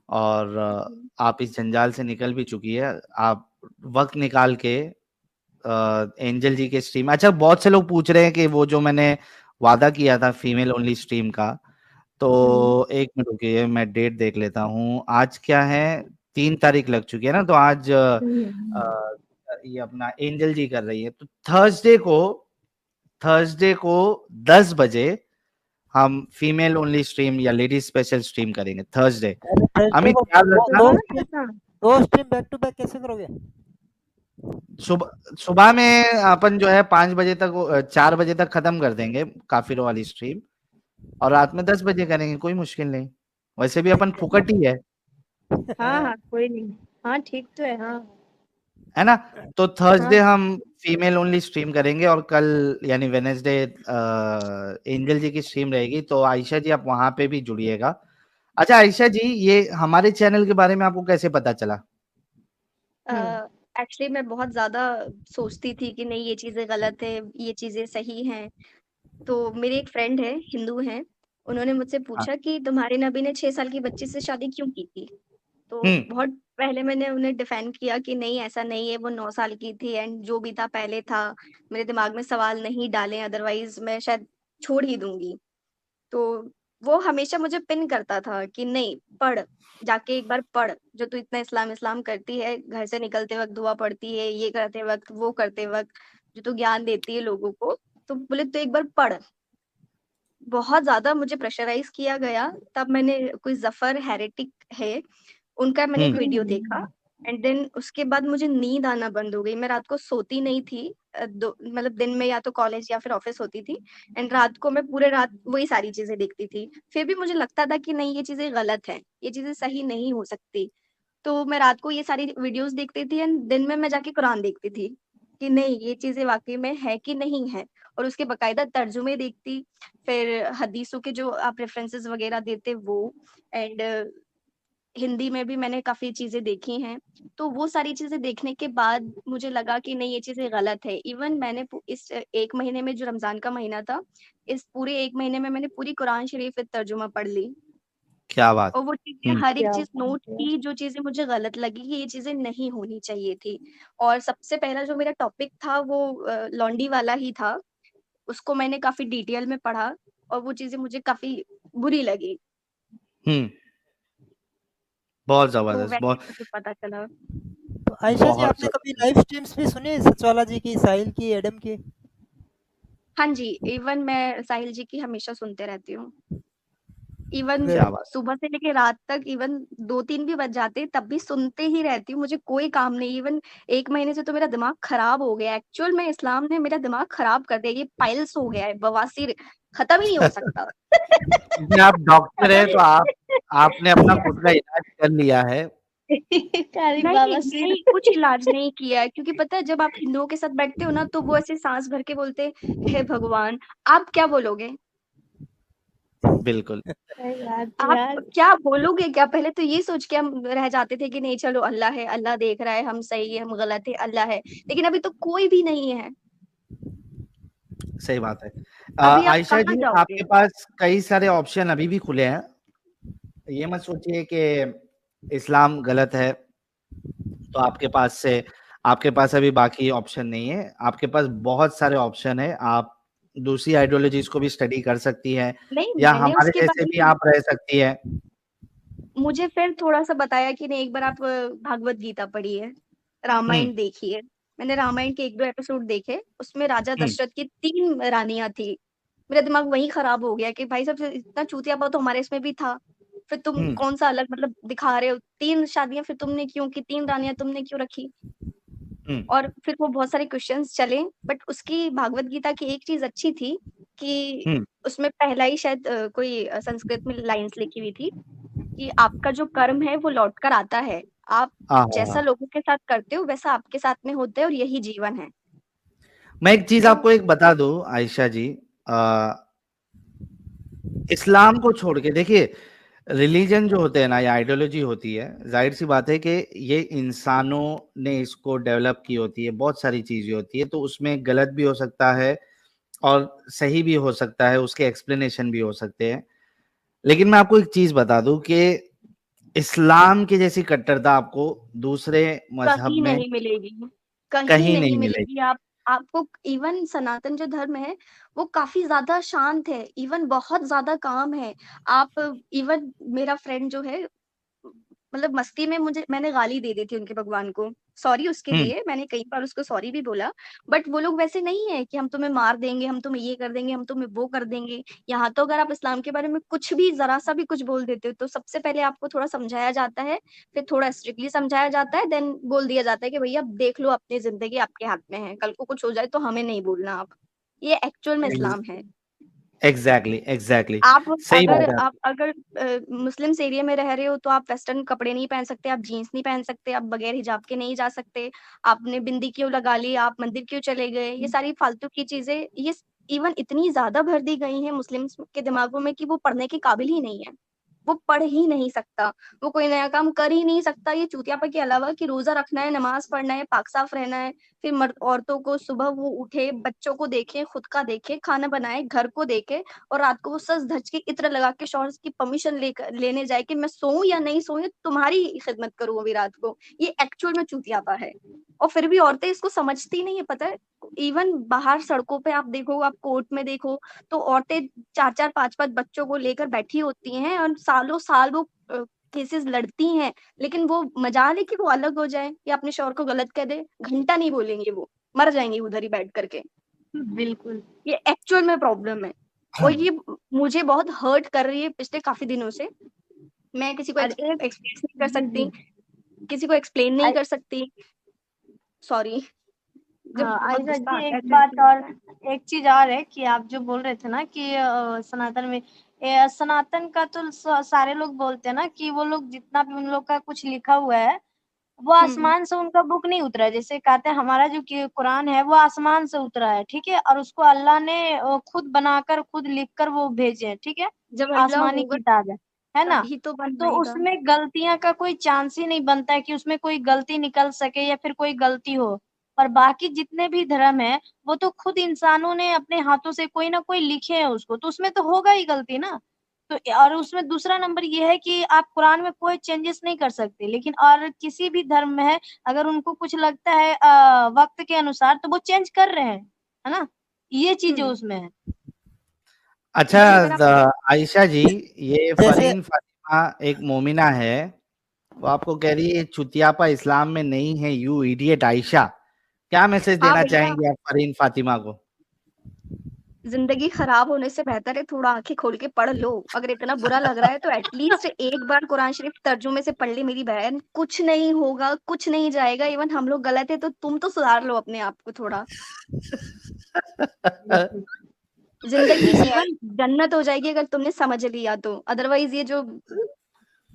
और आप इस जंजाल से निकल भी चुकी है, आप वक्त निकाल के एंजल जी के स्ट्रीम, अच्छा बहुत से लोग पूछ रहे हैं कि वो जो मैंने वादा किया था फीमेल ओनली स्ट्रीम का, तो एक मिनट रुकिए मैं डेट देख लेता हूँ। आज क्या है, 3 तारीख लग चुकी है ना, तो आज ये अपना एंजल जी कर रही है, तो थर्सडे को 10 बजे हम फीमेल ओनली स्ट्रीम या लेडीज स्पेशल स्ट्रीम करेंगे थर्सडे। अरे थर्सडे अमित को याद रखना, दो स्ट्रीम बैक टू बैक कैसे करोगे? सुबह में अपन जो है 5 बजे तक 4 बजे तक खत्म कर देंगे काफिरों वाली स्ट्रीम, और रात में 10 बजे करेंगे, कोई मुश्किल नहीं, वैसे भी अपन फुकट ही है हाँ कोई नहीं, हाँ ठीक तो है, हाँ है ना। तो थर्सडे हाँ हम फीमेल ओनली स्ट्रीम करेंगे, और कल यानी वेनेसडे एंजल जी की स्ट्रीम रहेगी, तो आयशा जी आप वहां पे भी जुड़िएगा। अच्छा आयशा जी, ये हमारे चैनल के बारे में आपको कैसे पता चला? एक्चुअली मैं बहुत ज़्यादा सोचती थी कि नहीं ये चीज़ें गलत है, ये चीज़ें सही हैं। तो मेरी एक फ्रेंड है, हिंदू हैं, उन्होंने मुझसे हाँ। पूछा कि तुम्हारे नबी ने 6 साल की बच्ची से शादी क्यों की थी? तो हम्म। बहुत पहले मैंने उन्हें डिफेंड किया कि नहीं ऐसा नहीं है, वो 9 साल की थी एंड जो भी था पहले था। मेरे दिमाग में सवाल नहीं डाले, अदरवाइज़ मैं शायद छोड़ ही दूँगी। तो वो हमेशा मुझे पिन करता था कि नहीं पढ़, जाके एक बार पढ़, जो तू इतना इस्लाम करती है, घर से निकलते वक़्त दुआ पढ़ती है, ये करते वक़्त, वो करते वक़्त, जो तू ज्ञान देती है लोगों को, तो बोले तू एक बार पढ़। बहुत ज़्यादा मुझे प्रेशराइज़ किया गया, तब मैंने कोई ज़फ़र हेरेटिक है, उनका मैंने एक वीडियो देखा एंड देन उसके बाद मुझे नींद आना बंद हो गई। मैं रात को सोती नहीं थी, दो मतलब दिन में या तो कॉलेज या फिर ऑफ़िस होती थी एंड रात को मैं पूरे रात वही सारी चीज़ें देखती थी। फिर भी मुझे लगता था कि नहीं ये चीज़ें गलत हैं, ये चीज़ें सही नहीं हो सकती। तो मैं रात को ये सारी वीडियोज़ देखती थी एंड दिन में मैं जाके कुरान देखती थी, कि नहीं ये चीज़ें वाक़ई में है कि नहीं है, और उसके बाकायदा तर्जुमे देखती, फिर हदीसों के जो आप रेफ़रेंसेस वग़ैरह देते वो एंड हिंदी में भी मैंने काफ़ी चीज़ें देखी हैं। तो वो सारी चीज़ें देखने के बाद मुझे लगा कि नहीं ये चीज़ें गलत है। इवन मैंने पु इस 1 महीने में जो रमज़ान का महीना था, इस पूरे 1 महीने में मैंने पूरी कुरान शरीफ विद तर्जुमा पढ़ ली। क्या बात। और वो चीज़ें हर एक क्या चीज़ बात नोट है। की, जो चीज़ें मुझे गलत लगी कि ये चीज़ें नहीं होनी चाहिए थी। और सबसे पहला जो मेरा टॉपिक था वो लॉन्डी वाला ही था। उसको मैंने काफ़ी डिटेल में पढ़ा और वो चीज़ें मुझे काफ़ी बुरी लगी। बहुत तो जबरदस्त, वैसे बहुत मुझे पता चला। तो आयशा जी बहुत आपने कभी जबरदस्त। लाइव स्ट्रीम्स भी सुने सचवाला जी की, साहिल की, एडम की? हाँ जी, इवन मैं साहिल जी की हमेशा सुनते रहती हूँ। इवन वेरी क्या बात। सुबह से लेके रात तक इवन 2-3 भी बज जाते तब भी सुनते ही रहती हूँ, मुझे कोई काम नहीं। इवन 1 महीने से तो मेरा दिमाग खराब हो गया है। एक्चुअल में इस्लाम ने मेरा दिमाग खराब कर दिया, ये पाइल्स हो गया है, बवासीर खत्म ही नहीं हो सकता। क्योंकि आप डॉक्टर हैं तो आपने अपना खुद का इलाज कर लिया है। कारी नहीं, बवासीर। नहीं कुछ इलाज नहीं किया है क्योंकि पता है जब आप हिंदुओं के साथ बैठते हो ना तो वो ऐसे साँस भर के बोलते हैं, हे भगवान! आप क्या बोलोगे? बिल्कुल। सही बात है आप यार। क्या बोलोगे क्या? पहले तो ये सोच के हम रह जाते थे कि नहीं चलो अल्लाह है, अल्लाह देख रहा है, हम सही है, हम गलत है, अल्लाह है। लेकिन अभी तो कोई भी नहीं है। सही बात है। अभी आप आयशा कहाँ जी जाओगे? आपके पास कई सारे ऑप्शन अभी भी खुले हैं, ये मत सोचिए कि इस्लाम गलत है तो आपके पास अभी बाकी ऑप्शन नहीं है, आपके पास बहुत सारे ऑप्शन है। आप दूसरी आइडियोलॉजीज को भी स्टडी कर सकती हैं, नहीं, या मैंने हमारे उसके जैसे बारे भी में आप रह सकती है। मुझे फिर थोड़ा-सा बताया कि नहीं एक बार आप भागवत गीता पढ़िए, हम्म। रामायण देखिए। मैंने रामायण के 1-2 एपिसोड देखे, उसमें राजा हम्म। दशरथ की 3 रानियाँ थी। मेरा दिमाग वहीं खराब हो गया कि भाई साहब इतना चूतियापा तो हमारे इसमें भी था। फिर तुम कौन-सा अलग मतलब दिखा रहे हो? 3 शादियाँ फिर तुमने क्यों की? 3 रानियाँ तुमने क्यों रखी? और फिर वो बहुत सारे क्वेश्चंस चले, बट उसकी भागवत गीता की एक चीज अच्छी थी कि उसमें पहला ही शायद कोई संस्कृत में लाइंस लिखी हुई थी कि आपका जो कर्म है वो लौट कर आता है, आप जैसा लोगों के साथ करते हो वैसा आपके साथ में होता है और यही जीवन है। मैं एक चीज आपको एक बता दूं आयशा जी, इस्लाम को छोड़ के देखिए, रिलीजन जो होते हैं ना, या आइडियोलॉजी होती है, जाहिर सी बात है कि ये इंसानों ने इसको डेवलप की होती है, बहुत सारी चीजें होती है, तो उसमें गलत भी हो सकता है और सही भी हो सकता है, उसके एक्सप्लेनेशन भी हो सकते हैं। लेकिन मैं आपको एक चीज बता दूं कि इस्लाम की जैसी कट्टरता आपको दूसरे मजहब कहीं में नहीं मिलेगी, कहीं कहीं नहीं नहीं मिलेगी। मिलेगी। आपको इवन सनातन जो धर्म है वो काफी ज्यादा शांत है, इवन बहुत ज्यादा काम है। आप इवन मेरा फ्रेंड जो है, मतलब मस्ती में मैंने गाली दे दी थी उनके भगवान को, सॉरी उसके लिए, मैंने कई बार उसको सॉरी भी बोला। बट वो लोग वैसे नहीं है कि हम तुम्हें मार देंगे, हम तुम्हें ये कर देंगे, हम तुम्हें वो कर देंगे। यहाँ तो अगर आप इस्लाम के बारे में कुछ भी जरा सा भी कुछ बोल देते हो तो सबसे पहले आपको थोड़ा समझाया जाता है, फिर थोड़ा स्ट्रिक्टली समझाया जाता है, देन बोल दिया जाता है कि भैया देख लो, अपनी जिंदगी आपके हाथ में है, कल को कुछ हो जाए तो हमें नहीं बोलना आप। ये एक्चुअल में इस्लाम है। एग्जैक्टली सही बात है। आप अगर मुस्लिम्स एरिया में रह रहे हो तो आप वेस्टर्न कपड़े नहीं पहन सकते, आप जीन्स नहीं पहन सकते, आप बगैर हिजाब के नहीं जा सकते, आपने बिंदी क्यों लगा ली, आप मंदिर क्यों चले गए, ये सारी फालतू की चीजें, ये इवन इतनी ज्यादा भर दी गई हैं मुस्लिम्स के दिमागों में कि वो पढ़ने के काबिल ही नहीं है, वो पढ़ ही नहीं सकता, वो कोई नया काम कर ही नहीं सकता। ये चूतियापा के अलावा कि रोजा रखना है, नमाज पढ़ना है, पाक साफ रहना है, फिर मर्द औरतों को सुबह वो उठे, बच्चों को देखे, खुद का देखे, खाना बनाए, घर को देखे, और रात को वो सज धज के इत्र लगा के शौहर की परमिशन लेने जाए कि मैं सोऊं या नहीं सोऊं, तुम्हारी खिदमत करूं अभी रात को। ये एक्चुअल में चूतियापा है, और फिर भी औरतें इसको समझती नहीं है। पता है, इवन बाहर सड़कों पे आप देखो, आप कोर्ट में देखो, तो औरतें 4-4 5-5 बच्चों को लेकर बैठी होती हैं और सालों साल वो केसेस लड़ती हैं, लेकिन वो मजाल है कि वो अलग हो जाए या अपने शौहर को गलत कह दे, घंटा नहीं बोलेंगे, वो मर जाएंगे उधर ही बैठ करके। बिल्कुल। ये एक्चुअल में प्रॉब्लम है, और ये मुझे बहुत हर्ट कर रही है पिछले काफी दिनों से। मैं किसी को और एक एक्सप्रेस नहीं कर जी, सकती, जी। किसी को एक्सप्लेन नहीं आई कर सकती, सॉरी। जब हाँ, बहुत आयशा गुस्सा जी, आता है एक तो बात ऐसे और, होता है। एक चीज और है कि आप जो बोल रहे थे ना कि सनातन में, सनातन का तो सारे लोग बोलते हैं ना कि वो लोग जितना भी उन लोग का कुछ लिखा हुआ है वो आसमान से उनका बुक नहीं उतरा है। जैसे कहते हैं हमारा जो कुरान है वो आसमान से उतरा है, ठीक है, और उसको अल्लाह ने खुद बनाकर खुद लिखकर वो भेजे हैं, ठीक है, जब अल्लाह आसमानी होगा किताब है ना। तभी तो बन तो पाएगा। उसमें गलतियां का कोई चांस ही नहीं बनता है कि उसमें कोई गलती निकल सके या फिर कोई गलती हो। और बाकी जितने भी धर्म है वो तो खुद इंसानों ने अपने हाथों से कोई ना कोई लिखे हैं उसको, तो उसमें तो होगा ही गलती ना। तो और उसमें दूसरा नंबर ये है कि आप कुरान में कोई चेंजेस नहीं कर सकते, लेकिन और किसी भी धर्म में है अगर उनको कुछ लगता है वक्त के अनुसार तो वो चेंज कर रहे हैं, है ना, ये चीजें उसमें है। अच्छा, ये अगर आप आयशा जी, ये जैसे फरीन फातिमा एक मोमिना है, वो आपको कह रही है चुतियापा इस्लाम में नहीं है, यू इडियट आयशा। क्या मैसेज हाँ देना भैया, चाहेंगे आप फरीन फातिमा को? जिंदगी खराब होने से बेहतर है थोड़ा आंखें खोल के पढ़ लो। अगर इतना बुरा लग रहा है तो एटलीस्ट एक बार कुरान शरीफ तर्जुमे से पढ़ ली मेरी बहन, कुछ नहीं होगा, कुछ नहीं जाएगा। इवन हम लोग गलत है तो तुम तो सुधार लो अपने आप को थोड़ा। बिल्कुल। जिंदगी जैसे इवन जन्नत हो जाएगी अगर तुमने समझ लिया तो, अदरवाइज ये जो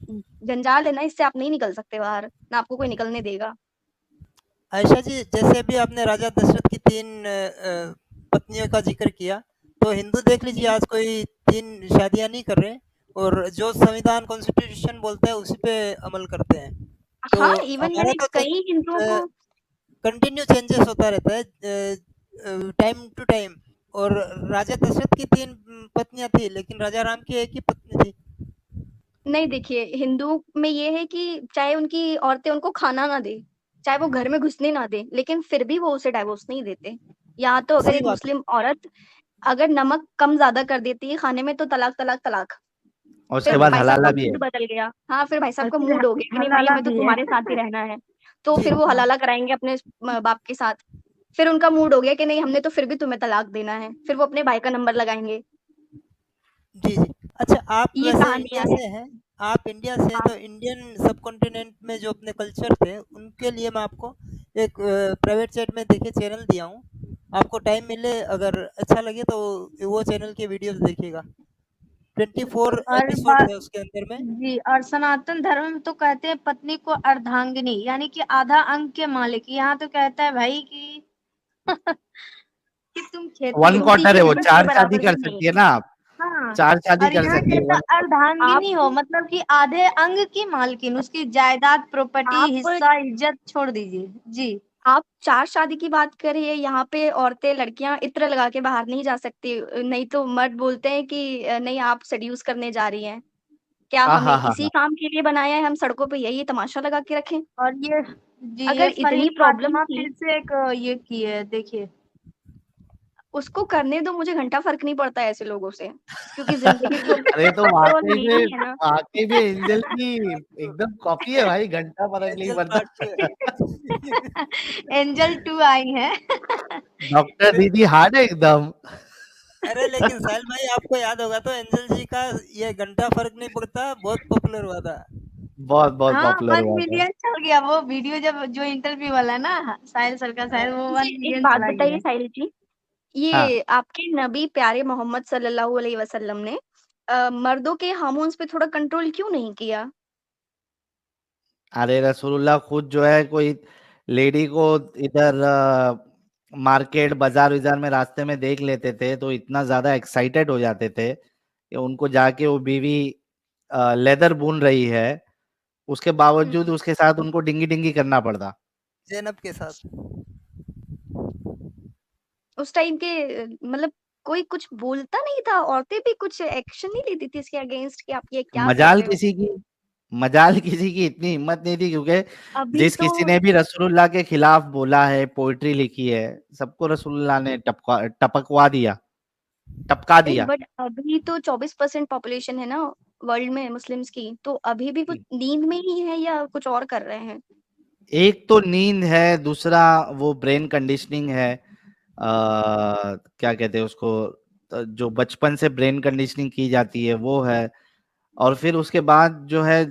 जंजाल है ना, इससे आप नहीं निकल सकते बाहर, ना आपको कोई निकलने देगा। आयशा जी, जैसे अभी आपने राजा दशरथ की 3 पत्नियों का जिक्र किया, तो हिंदू देख लीजिए आज कोई 3 शादियां नहीं कर रहे, और जो संविधान कॉन्स्टिट्यूशन बोलता है उसी पे अमल करते हैं। तो हाँ, इवन हमारा मैंने तो कई हिंदुओं को कंटिन्यू चेंजेस होता रहता है टाइम टू टाइम। और राजा दशरथ की 3 पत्नियां थी, लेकिन राजा राम की एक ही पत्नी थी। नहीं, देखिए हिंदू में ये है कि चाहे उनकी औरतें उनको खाना ना दे, चाहे वो घर में घुसने ना दे, लेकिन फिर भी वो उसे डाइवोर्स नहीं देते। यहाँ तो अगर सही एक बात है। मुस्लिम औरत अगर नमक कम ज्यादा कर देती है खाने में तो तलाक तलाक तलाक। और फिर उसके बाद भाई साहब का हलाला भी है। मूड बदल गया, हाँ फिर भाई साहब और का फिर मूड हो गया कि नहीं भाई हलाला हमें तो भी है। तुम्हारे साथ ही रहना है, तो जी, फिर वो हाँ, हलाला कराएंगे अपने बाप के साथ। फिर उनका मूड हो गया कि नहीं हमने तो फिर भी तुम्हें तलाक देना है, फिर वो अपने भाई का नंबर लगाएंगे। जी, जी। अच्छा, आप ये वैसे इंडिया कहानियां हैं। से हैं, आप इंडिया से हैं, हाँ, तो इंडियन सबकॉन्टिनेंट में जो अपने कल्चर थे, उनके लिए मैं आपको एक प्राइवेट चैट में देखिए चैनल दिया हूँ, आपको टाइम मिले अगर अच्छा लगे तो वो चैनल की वीडियोस देखिएगा। 24 और एपिसोड है उसके अंदर में। जी, और सनातन धर्म में तो कहते हैं पत्नी को अर्धांगिनी यानी कि आधा अंग के मालिक। यहाँ तो कहता है भाई कि कि तुम खेती वन गिनती क्वार्टर के है वो, नंबर के 4 शादी बराबर कर भी नहीं सकती है है। ना आप, हाँ, 4 शादी और कर यहाँ सकती है, कहता वन अर्धांगिनी हो आप मतलब कि आधे अंग की मालकिन, उसकी जायदाद, प्रॉपर्टी, आप हिस्सा, इज्जत छोड़ दीजिए। जी। आप 4 शादी की बात करिए, यहाँ पे औरतें, लड़कियाँ इत्र लगा के बाहर नहीं जा सकती। नहीं तो मर्द बोलते हैं कि नहीं आप सेड्यूस करने जा रही हैं। क्या हमें इसी आहाहा! काम के लिए बनाया है, हम सड़कों पे यही तमाशा लगा के रखें? और ये जी, ये अगर इतनी फरहीन प्रॉब्लम फातिमा थी, फिर से एक ये की है, देखिए। उसको करने दो, मुझे घंटा फ़र्क नहीं पड़ता ऐसे लोगों से। क्योंकि ज़िंदगी तो अरे तो केवल मेरी है ना। वाक़ई में एंजल की एकदम कॉपी है भाई, घंटा फ़र्क नहीं एंजल पड़ता। पार्ट 2 है। एंजल 2 आई है। डॉक्टर दीदी हार्ड है एकदम। अरे लेकिन साहिल भाई आपको याद होगा तो एंजल जी का ये घंटा फर्क नहीं पड़ता बहुत पॉपुलर हुआ था। बहुत हाँ, पॉपुलर 1 हुआ था। मिलियन चल गया वो वीडियो, जब जो इंटरव्यू वाला ना साहिल सर का, शायद वो 1 मुझे एक मिलियन बात चला गया बताइए है। साहिल जी, हाँ, ये आपके नबी प्यारे मोहम्मद सल्लल्लाहु अलैहि वसल्लम ने मर्दों के हार्मोन्स पे थोड़ा कंट्रोल क्यों नहीं किया? अरे रसूलुल्लाह खुद जो है कोई लेडी को इधर मार्केट बाजार-विजार में रास्ते में देख लेते थे तो इतना ज़्यादा एक्साइटेड हो जाते थे कि उनको जाके वो बीवी लेदर बुन रही है, उसके बावजूद हुँ। उसके साथ उनको डिंगी-डिंगी करना पड़ता। ज़ैनब के साथ। उस टाइम के मतलब कोई कुछ बोलता नहीं था, औरतें भी कुछ एक्शन नहीं लेती थी इसके अगेंस्ट कि आप ये क्या कर मजाल रहे हो? किसी की मजाल किसी की इतनी हिम्मत नहीं थी क्योंकि अभी जिस तो किसी ने भी रसूलुल्लाह के खिलाफ बोला है, पोएट्री लिखी है, सबको रसूलुल्लाह ने टपकवा दिया, टपका नहीं, दिया। बट अभी तो 24% पॉपुलेशन है ना वर्ल्ड में मुस्लिम्स की, तो अभी भी कुछ नींद में ही है या कुछ और कर रहे हैं? एक तो नींद है, दूसरा वो ब्रेन कंडीशनिंग है, क्या कहते हैं उसको, जो बचपन से ब्रेन कंडीशनिंग की जाती है वो है, और फिर उसके बाद जो है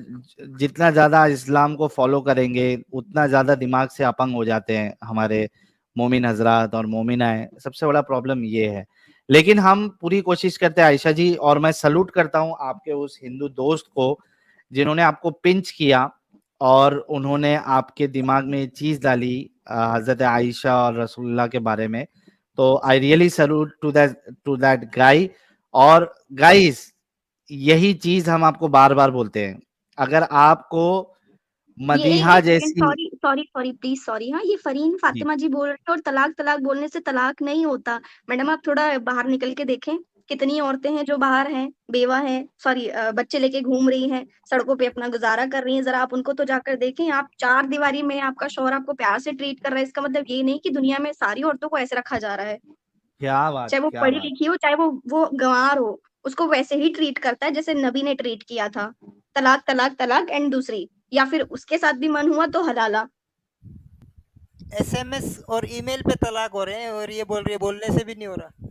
जितना ज्यादा इस्लाम को फॉलो करेंगे उतना ज्यादा दिमाग से अपंग हो जाते हैं हमारे मोमिन हजरात और मोमिनाएं, सबसे बड़ा प्रॉब्लम ये है। लेकिन हम पूरी कोशिश करते हैं आयशा जी, और मैं सलूट करता हूं आपके उस हिंदू दोस्त को जिन्होंने आपको पिंच किया और उन्होंने आपके दिमाग में ये चीज डाली हजरत आयशा और रसूलुल्लाह के बारे में। तो I really salute to that guy. और गाइस, यही चीज हम आपको बार बार बोलते हैं, अगर आपको ये मदीहा एक सेकंड, जैसी sorry sorry sorry please sorry, हाँ ये फरहीन जी, फातिमा जी बोल रहे हैं और तलाक तलाक बोलने से तलाक नहीं होता। मैडम आप थोड़ा बाहर निकल के देखें, कितनी औरतें हैं जो बाहर हैं, बेवा हैं, सॉरी बच्चे लेके घूम रही हैं, सड़कों पे अपना गुजारा कर रही हैं, जरा आप उनको तो जाकर देखें। आप चार दीवारी में आपका शौहर आपको प्यार से ट्रीट कर रहा है, इसका मतलब ये नहीं कि दुनिया में सारी औरतों को ऐसे रखा जा रहा है। चाहे वो क्या पढ़ी बात। लिखी हो, चाहे वो गंवार हो, उसको वैसे ही ट्रीट करता है जैसे नबी ने ट्रीट किया था। तलाक तलाक तलाक एंड दूसरी, या फिर उसके साथ भी मन हुआ तो हलाला। एसएमएस और ईमेल पे तलाक हो रहे हैं और ये बोल रही है बोलने से भी नहीं हो रहा।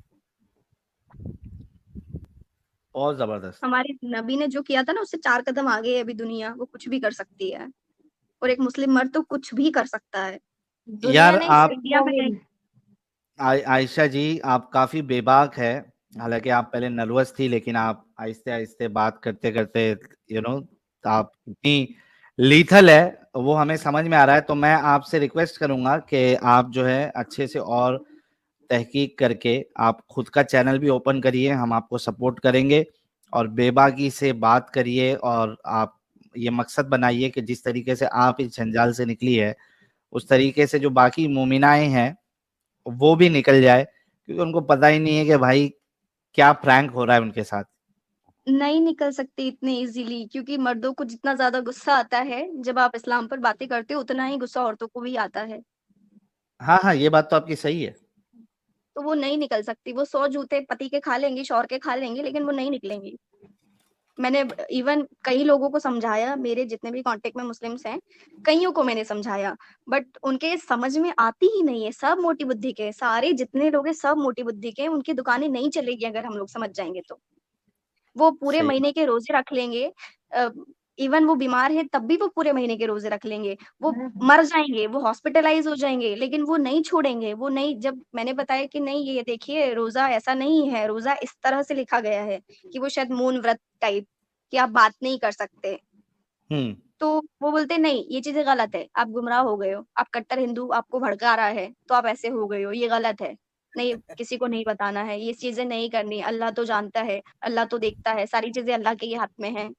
बहुत जबरदस्त। हमारे नबी ने जो किया था ना, उससे 4 कदम आगे है अभी दुनिया, वो कुछ भी कर सकती है और एक मुस्लिम मर्द तो कुछ भी कर सकता है। दुनिया यार नहीं, आप सिर्फ इंडिया में नहीं। मोमिन। आयशा जी आप काफी बेबाक है, हालांकि आप पहले नर्वस थी लेकिन आप आहिस्ते आहिस्ते बात करते करते यू नो आप इतनी लीथल है वो हमें समझ में आ रहा है। तो मैं आपसे रिक्वेस्ट करूंगा कि आप जो है अच्छे से और तहकीक करके आप खुद का चैनल भी ओपन करिए, हम आपको सपोर्ट करेंगे, और बेबाकी से बात करिए, और आप ये मकसद बनाइए कि जिस तरीके से आप इस जंजाल से निकली है उस तरीके से जो बाकी मोमिनाएं हैं वो भी निकल जाए, क्योंकि उनको पता ही नहीं है कि भाई क्या प्रैंक हो रहा है उनके साथ। नहीं निकल सकती इतने इजीली, क्योंकि मर्दों को जितना ज्यादा गुस्सा आता है जब आप इस्लाम पर बातें करते हो, उतना ही गुस्सा औरतों को भी आता है। हाँ हाँ, ये बात तो आपकी सही है। तो वो नहीं निकल सकती, वो 100 जूते पति के खा लेंगी, शौहर के खा लेंगी, लेकिन वो नहीं निकलेंगी। मैंने इवन कई लोगों को समझाया, मेरे जितने भी कांटेक्ट में मुस्लिम्स हैं, कईयों को मैंने समझाया, बट उनके समझ में आती ही नहीं है। सब मोटी बुद्धि के, सारे जितने लोग हैं सब मोटी बुद्धि के, उनकी दुकानें नहीं चलेगी अगर हम लोग समझ जाएंगे तो। वो पूरे सही महीने के रोजे रख लेंगे, इवन वो बीमार है तब भी वो पूरे महीने के रोजे रख लेंगे। वो मर जाएंगे, वो हॉस्पिटलाइज हो जाएंगे, लेकिन वो नहीं छोड़ेंगे। वो नहीं, जब मैंने बताया कि नहीं ये देखिए रोजा ऐसा नहीं है, रोजा इस तरह से लिखा गया है कि वो शायद मौन व्रत टाइप कि आप बात नहीं कर सकते, हम्म। तो वो बोलते नहीं ये चीजें गलत है, आप गुमराह हो गए हो, आप कट्टर हिंदू आपको भड़का रहा है तो आप ऐसे हो गए हो, ये गलत है। नहीं, किसी को नहीं बताना है, ये चीजें नहीं करनी, अल्लाह तो जानता है, अल्लाह तो देखता है, सारी चीजें अल्लाह के ही हाथ में है।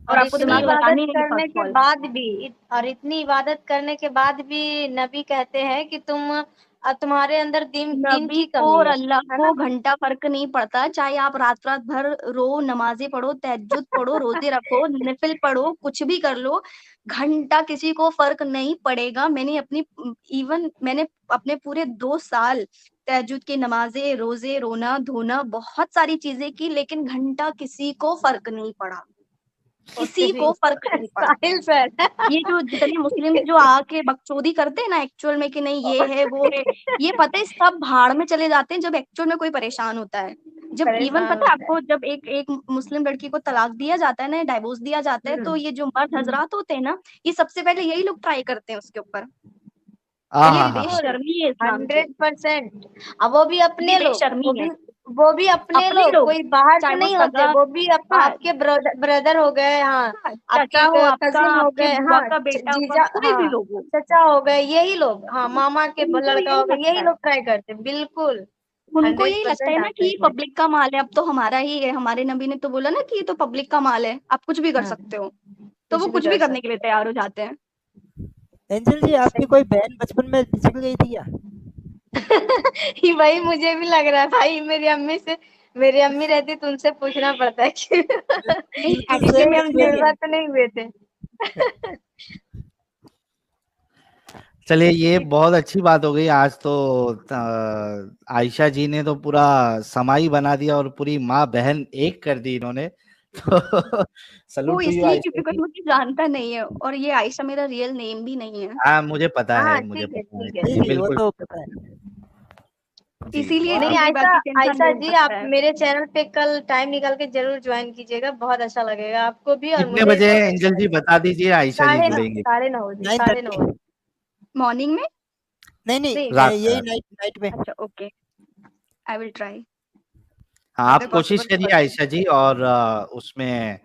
और और आपको इतनी दिमाग इबादत लगानी है करने फर्स्ट के ऑल। बाद भी और इतनी इबादत करने के बाद भी नबी कहते हैं कि तुम्हारे अंदर दीन नबी की को कमी और है अल्लाह है को ना? घंटा फर्क नहीं पड़ता, चाहे आप रात रात भर रो, नमाजें पढ़ो, तहज्जुद पढ़ो, रोजे रखो, नफिल पढ़ो, कुछ भी कर लो, घंटा किसी को फर्क नहीं पड़ेगा। मैंने अपने पूरे 2 साल तहज्जुद की नमाजें, रोजे, रोना धोना, बहुत सारी चीजें की, लेकिन घंटा किसी को फर्क नहीं पड़ा, किसी को फर्क नहीं पड़ा। साहिल सर ये जो जितने मुस्लिम जो आके बकचोदी करते हैं ना एक्चुअल में कि नहीं ये है वो है, ये पता है सब भाड़ में चले जाते हैं जब एक्चुअल में कोई परेशान होता है। जब इवन परेशान पता है होता है। आपको, जब एक मुस्लिम लड़की को तलाक दिया जाता है ना, डाइवोर्स दिया जाता है, तो ये जो मर्द हजरात होते हैं ना, ये सबसे पहले यही लोग ट्राई करते हैं उसके ऊपर। हाँ ये हाँ हाँ। बेशर्मी है इस्लाम की, 100%। अब वो भी ये अपने लोग, बेशर्मी है। वो भी अपने अपने लोग, लोग, कोई बाहर चाहे से वो नहीं होते, सगा, वो भी हाँ, आपके ब्रदर हो गए, हाँ, हाँ, आपके चाचा हो आपका, कजिन हो आपके गए, बुआ हाँ, का बेटा हुआ, जीजा, कोई भी हाँ, लोग हो, चचा हो गए, यही लोग, हाँ, मामा के उनको लड़का यही हो गए, लगता यही है, लोग ट्राई करते हैं, बिल्कुल उनको यही लगता 100% है ना आप कि सही ये कह रहे पब्लिक का माल है, अब तो हमारा ही है। हमारे नबी ने तो बोला ना कि ये तो पब्लिक का माल है, आप कुछ भी कर हैं। सकते हो, तो कुछ वो भी कुछ कर भी करने के लिए सकते तैयार हो जाते हैं। एंजल जी, आपकी सही कोई बहन बचपन में बिछड़ गई थी क्या? ये भाई मुझे भी लग रहा है भाई, मेरी अम्मी रहती तो उनसे पूछना पड़ता है कि नहीं, बिल्कुल एक्चुअली सेम कहीं में हम एक्सपीरियंस। जुड़वा तो नहीं हुए थे। चलिए ये बहुत अच्छी बात हो गई आज तो। आयशा जी ने तो पूरा समाई बना दिया और पूरी माँ बहन एक कर दी इन्होंने। तो वो सलूट टू यू इसलिए आयशा क्योंकि कोई जी। मुझे जानता नहीं है, और ये आयशा मेरा रियल नेम भी नहीं है, हाँ मुझे पता हाँ है, मुझे ठीक है, पता है ठीक है, जी जी, जी, ठीक वो बिल्कुल तो पता है। जी। इसीलिए नहीं, इतनी आयशा बातें कि इंसान आयशा बोल जी आप सकता है। मेरे चैनल पे कल टाइम निकाल के जरूर ज्वाइन कीजिएगा, बहुत अच्छा लगेगा आपको भी और कितने मुझे भी बजे बहुत अच्छा एंजल जी लगेगा। बता दीजिए, आयशा जी 9:30 जुड़ेंगे 9:30 बजे, 9:30। 9:30 बजे। मॉर्निंग में? नहीं नहीं, नहीं, रात यही का? नाइट नाइट में। अच्छा, ओके, आई विल ट्राई, हाँ आप अगर कोशिश पॉसिबल करिए होगा तो। आयशा जी, और उसमें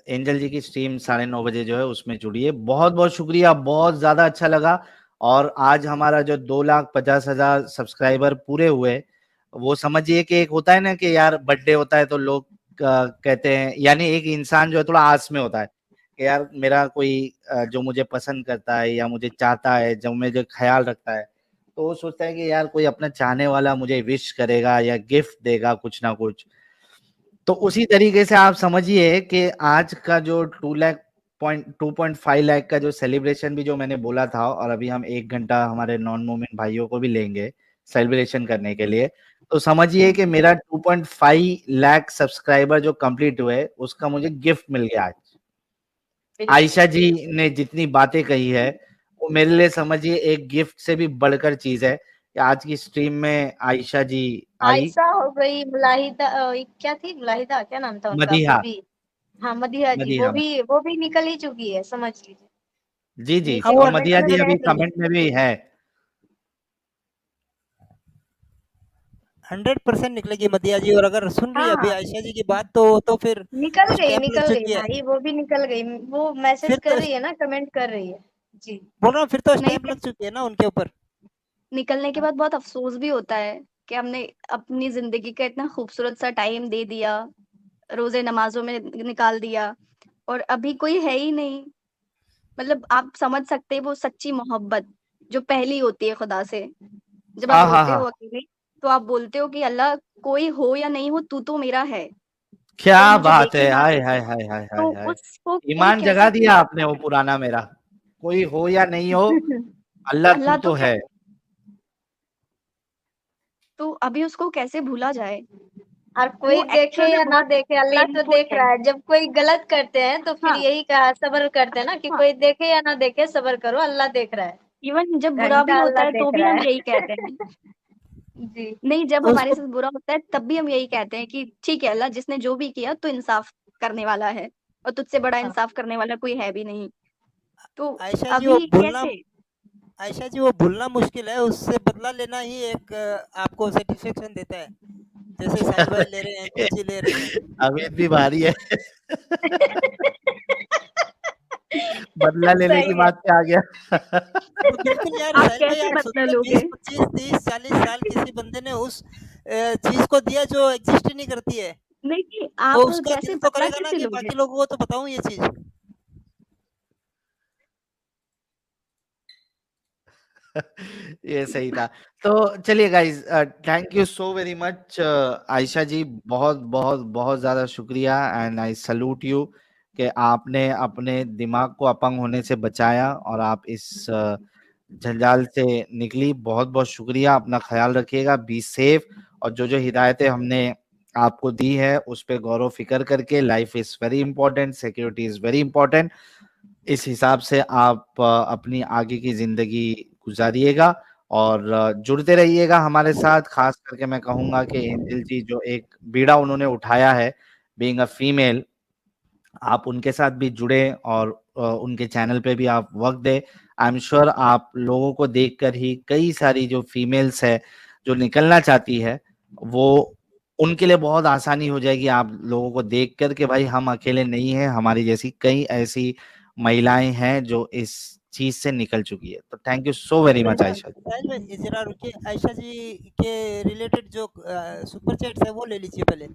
एंजल जी की स्ट्रीम 9:30 बजे जो है उसमें जुड़िए। बहुत बहुत शुक्रिया, बहुत ज्यादा अच्छा लगा। और आज हमारा जो 2,50,000 सब्सक्राइबर पूरे हुए, वो समझिए कि एक होता है ना कि यार बर्थडे होता है तो लोग कहते हैं, यानी एक इंसान जो है थोड़ा आस में होता है कि यार मेरा कोई जो मुझे पसंद करता है या मुझे चाहता है, जो मुझे ख्याल रखता है, तो वो सोचता है कि यार कोई अपना चाहने वाला मुझे विश करेगा या गिफ्ट देगा कुछ ना कुछ। तो उसी तरीके से आप समझिए कि आज का जो 2.5 लाख का जो सेलिब्रेशन भी जो मैंने बोला था, और अभी हम 1 घंटा हमारे नॉन मोमेंट भाइयों को भी लेंगे सेलिब्रेशन करने के लिए, तो समझिए कि मेरा 2.5 लाख सब्सक्राइबर जो कंप्लीट हुए उसका मुझे गिफ्ट मिल गया आज। आयशा जी ने जितनी बातें कही है वो मेरे लिए समझिए एक गिफ्ट से भी बढ़कर चीज है कि आज की स्ट्रीम में आयशा जी आई। आयशा हो गई, मुलाहिदा, क्या थी, मुलाहिदा क्या नाम था उनका, वो मदीहा, भी, हाँ, मदीहा जी, मदीहा। वो भी निकल ही चुकी है, समझ लीजिए। जी जी, हाँ, नीचे वो और कमेंट मदिया में जी रह अभी रही है। कमेंट में भी है। 100% निकलेगी मदिया जी, और अगर सुन रही है अभी हाँ, आयशा जी की बात तो फिर निकल गई, स्कैम लग चुकी है। भाई, वो भी निकल गई, वो मैसेज फिर कर तो रही है ना, कमेंट कर रही है जी। बोल रहा हूँ, फिर तो नहीं, स्टैम्प लग चुकी है ना उनके ऊपर। निकलने के बाद बहुत अफसोस भी होता है कि हमने अपनी जिंदगी का इतना खूबसूरत सा टाइम दे दिया, रोजे नमाजों में निकाल दिया, और अभी कोई है ही नहीं। मतलब आप समझ सकते हैं वो सच्ची मोहब्बत जो पहली होती है खुदा से। जब आप हाँ हाँ रोते हाँ, हो अकेले, तो आप बोलते हो कि अल्लाह कोई हो या नहीं हो, तू तो मेरा है, और क्या मुझे बात है, देखेगा हाय भी। हाय हाय हाय हाय तो हाय। उसको कोई ईमान कैसे जगा दिया भूला आपने वो पुराना मेरा, कोई हो या नहीं हो, अल्लाह तू अल्लाह तो तो क्या, है। तो अभी उसको कैसे भूला जाए। और वो कोई देखे एक्चुअल में या ना बहुत देखे, अल्लाह तो पेनफुल देख है। रहा है। जब कोई गलत करते हैं तो फिर हाँ, यही कहा, सब्र करते हैं ना, कि हाँ, कोई देखे या ना देखे, सब्र करो, अल्लाह देख रहा है, इवन जब बुरा भी घंटा होता अल्लाह है तो देख भी रहा हम है। यही कहते हैं। जी। नहीं, जब हमारे उसको साथ बुरा होता है तब भी हम यही कहते हैं कि ठीक है अल्लाह, जिसने जो भी किया तो इंसाफ करने वाला है और तुझसे बड़ा हाँ। इंसाफ करने वाला कोई है भी नहीं। तो आयशा जी वो अभी भूलना कैसे? आयशा जी वो भूलना मुश्किल है, उससे बदला लेना ही एक आपको सेटिस्फेक्शन देता है, जैसे साहिल भाई ले रहे हैं, कुछ ले रही हैं। अमित भी भारी है। बदला लेने की सही है। बात पे आ गया। तो बिल्कुल यार आप साहिल भाई, कैसे आप बदला सोचो लोगे? 20, 25, 30, 40 साल किसी बंदे ने उस चीज को दिया जो एग्जिस्ट ही नहीं करती है, नहीं, तो आप उसका कैसे दिल तो बदला करेगा ना कैसे कि लोगे? बाकी लोगों को तो बताऊं ये चीज। ये सही था। तो चलिए guys, thank you so very much Ayesha ji, बहुत बहुत बहुत ज्यादा शुक्रिया एंड आई सल्यूट यू कि आपने अपने दिमाग को अपंग होने से बचाया और आप इस जंजाल से निकली। बहुत बहुत शुक्रिया। अपना ख्याल रखिएगा, बी सेफ, और जो जो हिदायतें हमने आपको दी है उस पर गौर फिक्र करके, life is very important, security is very important, इस हिसाब से आप अपनी आगे की जिंदगी गुजारिएगा और जुड़ते रहिएगा हमारे साथ। खास करके मैं कहूंगा कि एंजल जी जो एक बीड़ा उन्होंने उठाया है बीइंग अ फीमेल, आप उनके साथ भी जुड़े और उनके चैनल पे भी आप वक्त दें। आई एम श्योर आप लोगों को देखकर ही कई सारी जो फीमेल्स है जो निकलना चाहती है, वो उनके लिए बहुत आसानी हो जाएगी आप लोगों को देखकर कि भाई हम अकेले नहीं हैं, हमारी जैसी कई ऐसी महिलाएं हैं जो इस चीज से निकल चुकी है। तो thank you so very much Ayesha ji. Sahil भाई जरा रुकिए, आयशा जी के रिलेटेड जो सुपर चैट्स है वो ले लीजिए पहले।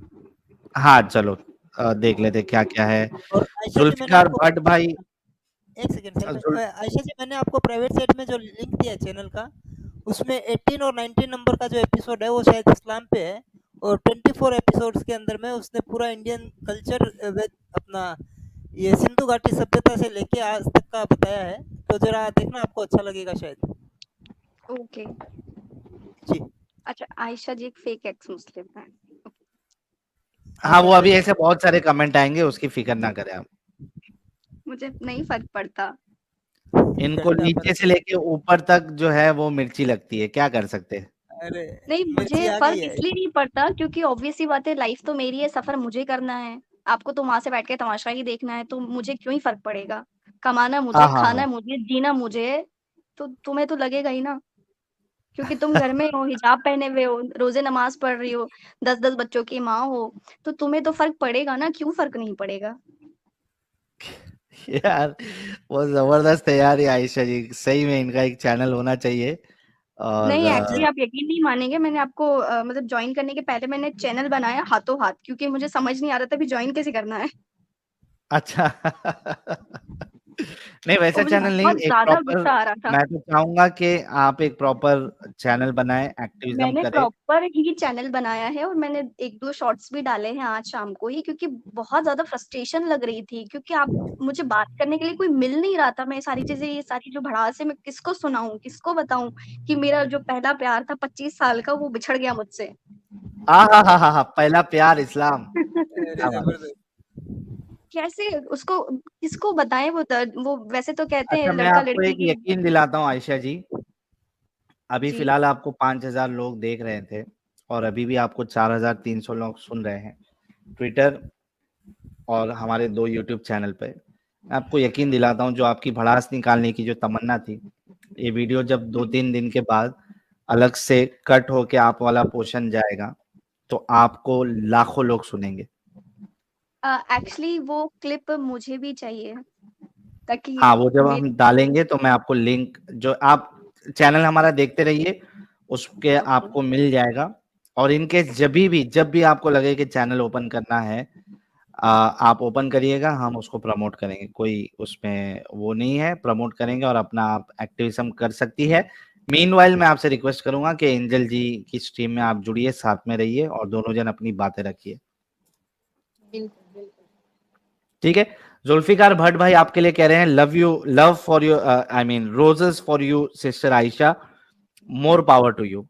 हाँ चलो, देख लेते क्या क्या है। और आयशा जी मैंने जुल्फिकार आपको भट्ट भाई, एक सेकंड साहिल जुल भाई, आयशा जी मैंने आपको प्राइवेट चैट में जो लिंक दिया है चैनल का, उसमें 18 और 19 नंबर का जो एपिसोड है वो शायद इस्लाम पे है, और 24 एपिसोड्स के अंदर में उसने पूरा इंडियन कल्चर अपना ये सिंधु घाटी सभ्यता से लेके आज तक का बताया है, तो जरा देखना, आपको अच्छा लगेगा शायद। ओके। जी अच्छा, आयशा जी एक फेक एक्स मुस्लिम है। हाँ, वो साहिल अभी भाई, ऐसे बहुत सारे कमेंट आएंगे, उसकी फिक्र ना करें आप। मुझे नहीं फर्क पड़ता। इनको क्या नीचे फर्क से लेके ऊपर तक जो है वो मिर्ची लगती है, क्या कर सकते हैं। अरे नहीं, मिर्ची मुझे आ गई फर्क है। इसलिए नहीं पड़ता क्योंकि ऑब्वियस सी बात है, लाइफ तो मेरी है, सफर मुझे करना है। आपको तो वहां से बैठ के तमाशा ही देखना है, तो मुझे क्यों ही फर्क पड़ेगा? कमाना हाँ मुझे, हाँ खाना हाँ। मुझे, जीना मुझे है, तो तुम्हें तो लगेगा ही ना। क्योंकि तुम घर में हो, हिजाब पहने हुए हो, रोजे नमाज पढ़ रही हो, 10-10 बच्चों की माँ हो, तो तुम्हें तो फर्क पड़ेगा ना। क्यों फर्क नहीं पड़ेगा? यार वो जबरदस्त है यार, ये आयशा जी, सही में इनका एक चैनल होना चाहिए। और नहीं, मुझे एक्चुअली आप यकीन नहीं मानेंगे, मैंने आपको मतलब ज्वाइन करने के पहले मैंने चैनल बनाया हाथों हाथ, क्योंकि मुझे समझ नहीं आ रहा था कि ज्वाइन कैसे करना है। अच्छा। नहीं वैसा और मुझे चैनल नहीं, बहुत एक ज्यादा प्रॉपर, गुस्सा आ रहा था। मैं तो चाहूंगा कि आप एक प्रॉपर चैनल बनाएं, एक्टिविज्म मैंने करें। प्रॉपर ही चैनल बनाया है और मैंने 1-2 शॉर्ट्स भी डाले हैं आज शाम को ही, क्योंकि बहुत ज़्यादा फ्रस्ट्रेशन लग रही थी, क्योंकि आप मुझे बात करने के लिए कोई मिल नहीं रहा था। मैं सारी चीज़ें, ये सारी जो भड़ास है, मैं किसको सुनाऊँ, किसको बताऊँ कि मेरा जो पहला प्यार था 25 साल का, वो बिछड़ गया मुझसे। हाँ, पहला प्यार इस्लाम, अरे क्या बात है। जबरदस्त। कैसे उसको, किसको बताएँ वो दर्द? वो वैसे तो कहते हैं अच्छा मैं आपको लड़का-लड़की एक की। यकीन दिलाता हूँ आयशा जी, अभी जी। फिलहाल आपको 5000 लोग देख रहे थे और अभी भी आपको 4300 लोग सुन रहे हैं ट्विटर और हमारे 2 यूट्यूब चैनल पे। मैं आपको यकीन दिलाता हूँ, जो आपकी भड़ास निकालने की जो तमन्ना थी, ये वीडियो जब 2-3 दिन के बाद अलग से कट होके आप वाला पोर्शन जाएगा तो आपको लाखों लोग सुनेंगे। एक्चुअली वो क्लिप मुझे भी चाहिए, ताकि हाँ, वो जब हम मेरी डालेंगे तो मैं आपको लिंक, जो आप चैनल हमारा देखते रहिए, उसके ओके। आपको मिल जाएगा। और इनके जब भी आपको लगे कि चैनल ओपन करना है, आप ओपन करिएगा, हम उसको प्रमोट करेंगे, कोई उसमें वो नहीं है, प्रमोट करेंगे और अपना आप एक्टिविज्म कर सकती है। मीनवाइल मैं आपसे रिक्वेस्ट करूंगा कि एंजल जी की स्ट्रीम में आप जुड़िए, साथ में रहिए और दोनों जन अपनी बातें रखिए, बिल्कुल बिल्कुल। ठीक है। जुल्फिकार भट्ट भाई आपके लिए कह रहे हैं, love you, love for you, I mean roses for you sister Ayesha, more power to you.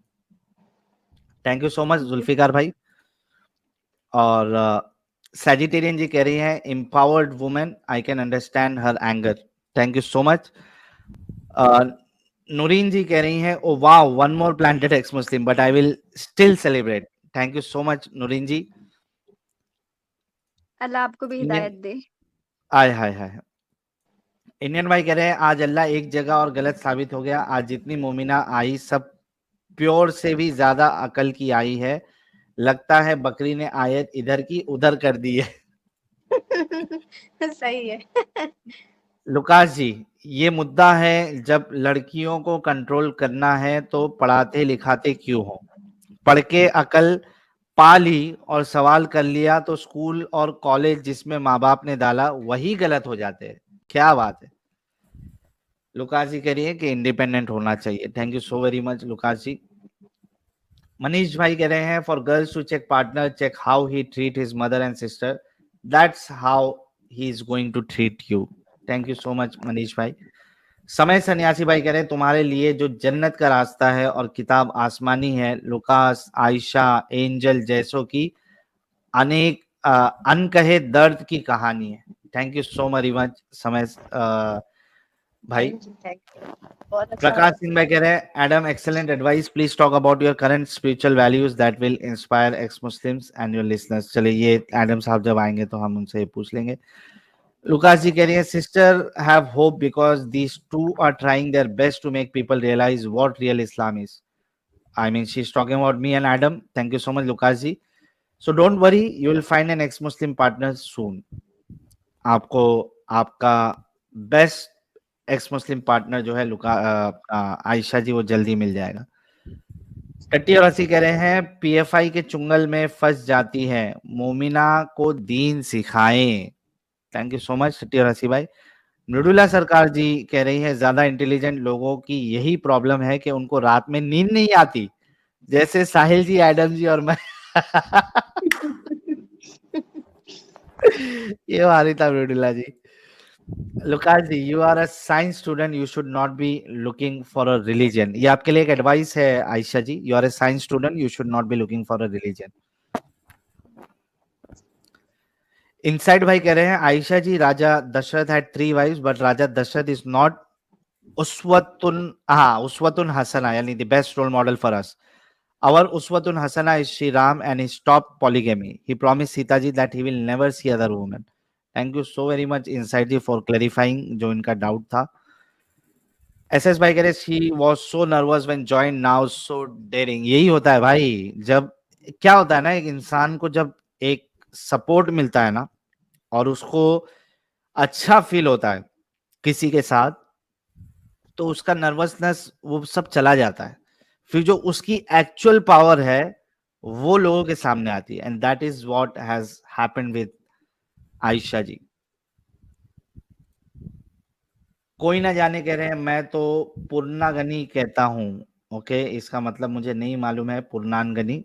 Thank you so much Zulfikar भाई। और सैजिटेरियन जी कह रही हैं, empowered women, I can understand her anger. Thank you so much. Nureen ji कह रही हैं, oh वाह, one more planted ex Muslim but I will still celebrate. Thank you so much Nureen ji. अल्लाह आपको भी इंडियन हिदायत दे। आय हाय हाय। इंडियन भाई कह रहे हैं आज अल्लाह एक जगह और गलत साबित हो गया। आज जितनी मोमिना आई सब प्योर से भी ज्यादा अकल की आई है। लगता है बकरी ने आयत इधर की उधर कर दी है। सही है। लुकास जी, ये मुद्दा है, जब लड़कियों को कंट्रोल करना है तो पढ़ाते लिखाते क्यों हो? पढ़ के अकल पा ली और सवाल कर लिया तो स्कूल और कॉलेज जिसमें माँ बाप ने डाला वही गलत हो जाते हैं। क्या बात है। लुकास जी कह रही है कि इंडिपेंडेंट होना चाहिए। Thank you so very much Lucas ji. Manish भाई कह रहे हैं for girls to check partner, check how he treat his mother and sister, that's how he is going to treat you. Thank you so much Manish भाई। समय सन्यासी भाई कह रहे हैं तुम्हारे लिए जो जन्नत का रास्ता है और किताब आसमानी है, लुकास, आयशा, एंजल जैसों की अनेक अनकहे दर्द की कहानी है। Thank you so very much समय भाई। बहुत अच्छा प्रकाश सिंह भाई कह रहे हैं Adam excellent advice, please talk about your current spiritual values that will inspire x Muslims and your listeners. चलिए ये एडम साहब जब आएंगे तो हम उनसे पूछ लेंगे। लुकास जी कह रही है sister have hope because these two are trying their best to make people realize what real Islam is. I mean she is talking about me and Adam. Thank you so much Lucas ji. So don't worry, you will find an ex Muslim partner soon. आपको आपका best x Muslim partner जो है आयशा जी वो जल्दी मिल जाएगा। टट्टी और हसी कह रहे हैं पीएफआई के चुंगल में फंस जाती है, मोमिना को दीन सिखाएं। थैंक यू सो मच टट्टी और हसी भाई। मृदुला सरकार जी कह रही है ज्यादा इंटेलिजेंट लोगों की यही प्रॉब्लम है कि उनको रात में नींद नहीं आती, जैसे साहिल जी, एडम जी और मैं। ये हमारी था Mridula ji. Lucas ji, you are a science student, you should not be looking for a religion. ये आपके लिए एक एडवाइस है Ayesha ji, you are a science student, you should not be looking for a religion. Inside भाई कह रहे हैं आयशा जी, राजा दशरथ हैड 3 वाइफ्स बट राजा Dasharath is not uswatun hasana, yani the best role model for us. Our uswatun hasana is Shri Ram and he stopped polygamy. He promised Sita ji that he will never see other women. Thank you so very much Inside ji for clarifying जो इनका doubt था। SS भाई कह रहे she was so nervous when joined, now so daring। यही होता है भाई, जब क्या होता है ना, एक इंसान को जब एक सपोर्ट मिलता है ना और उसको अच्छा फील होता है किसी के साथ, तो उसका नर्वसनेस वो सब चला जाता है। फिर जो उसकी एक्चुअल पावर है वो लोगों के सामने आती है and that is what has happened with Ayesha ji. कोई ना जाने कह रहे हैं मैं तो पूर्णागनी कहता हूं। ओके, इसका मतलब मुझे नहीं मालूम है पूर्णांगनी।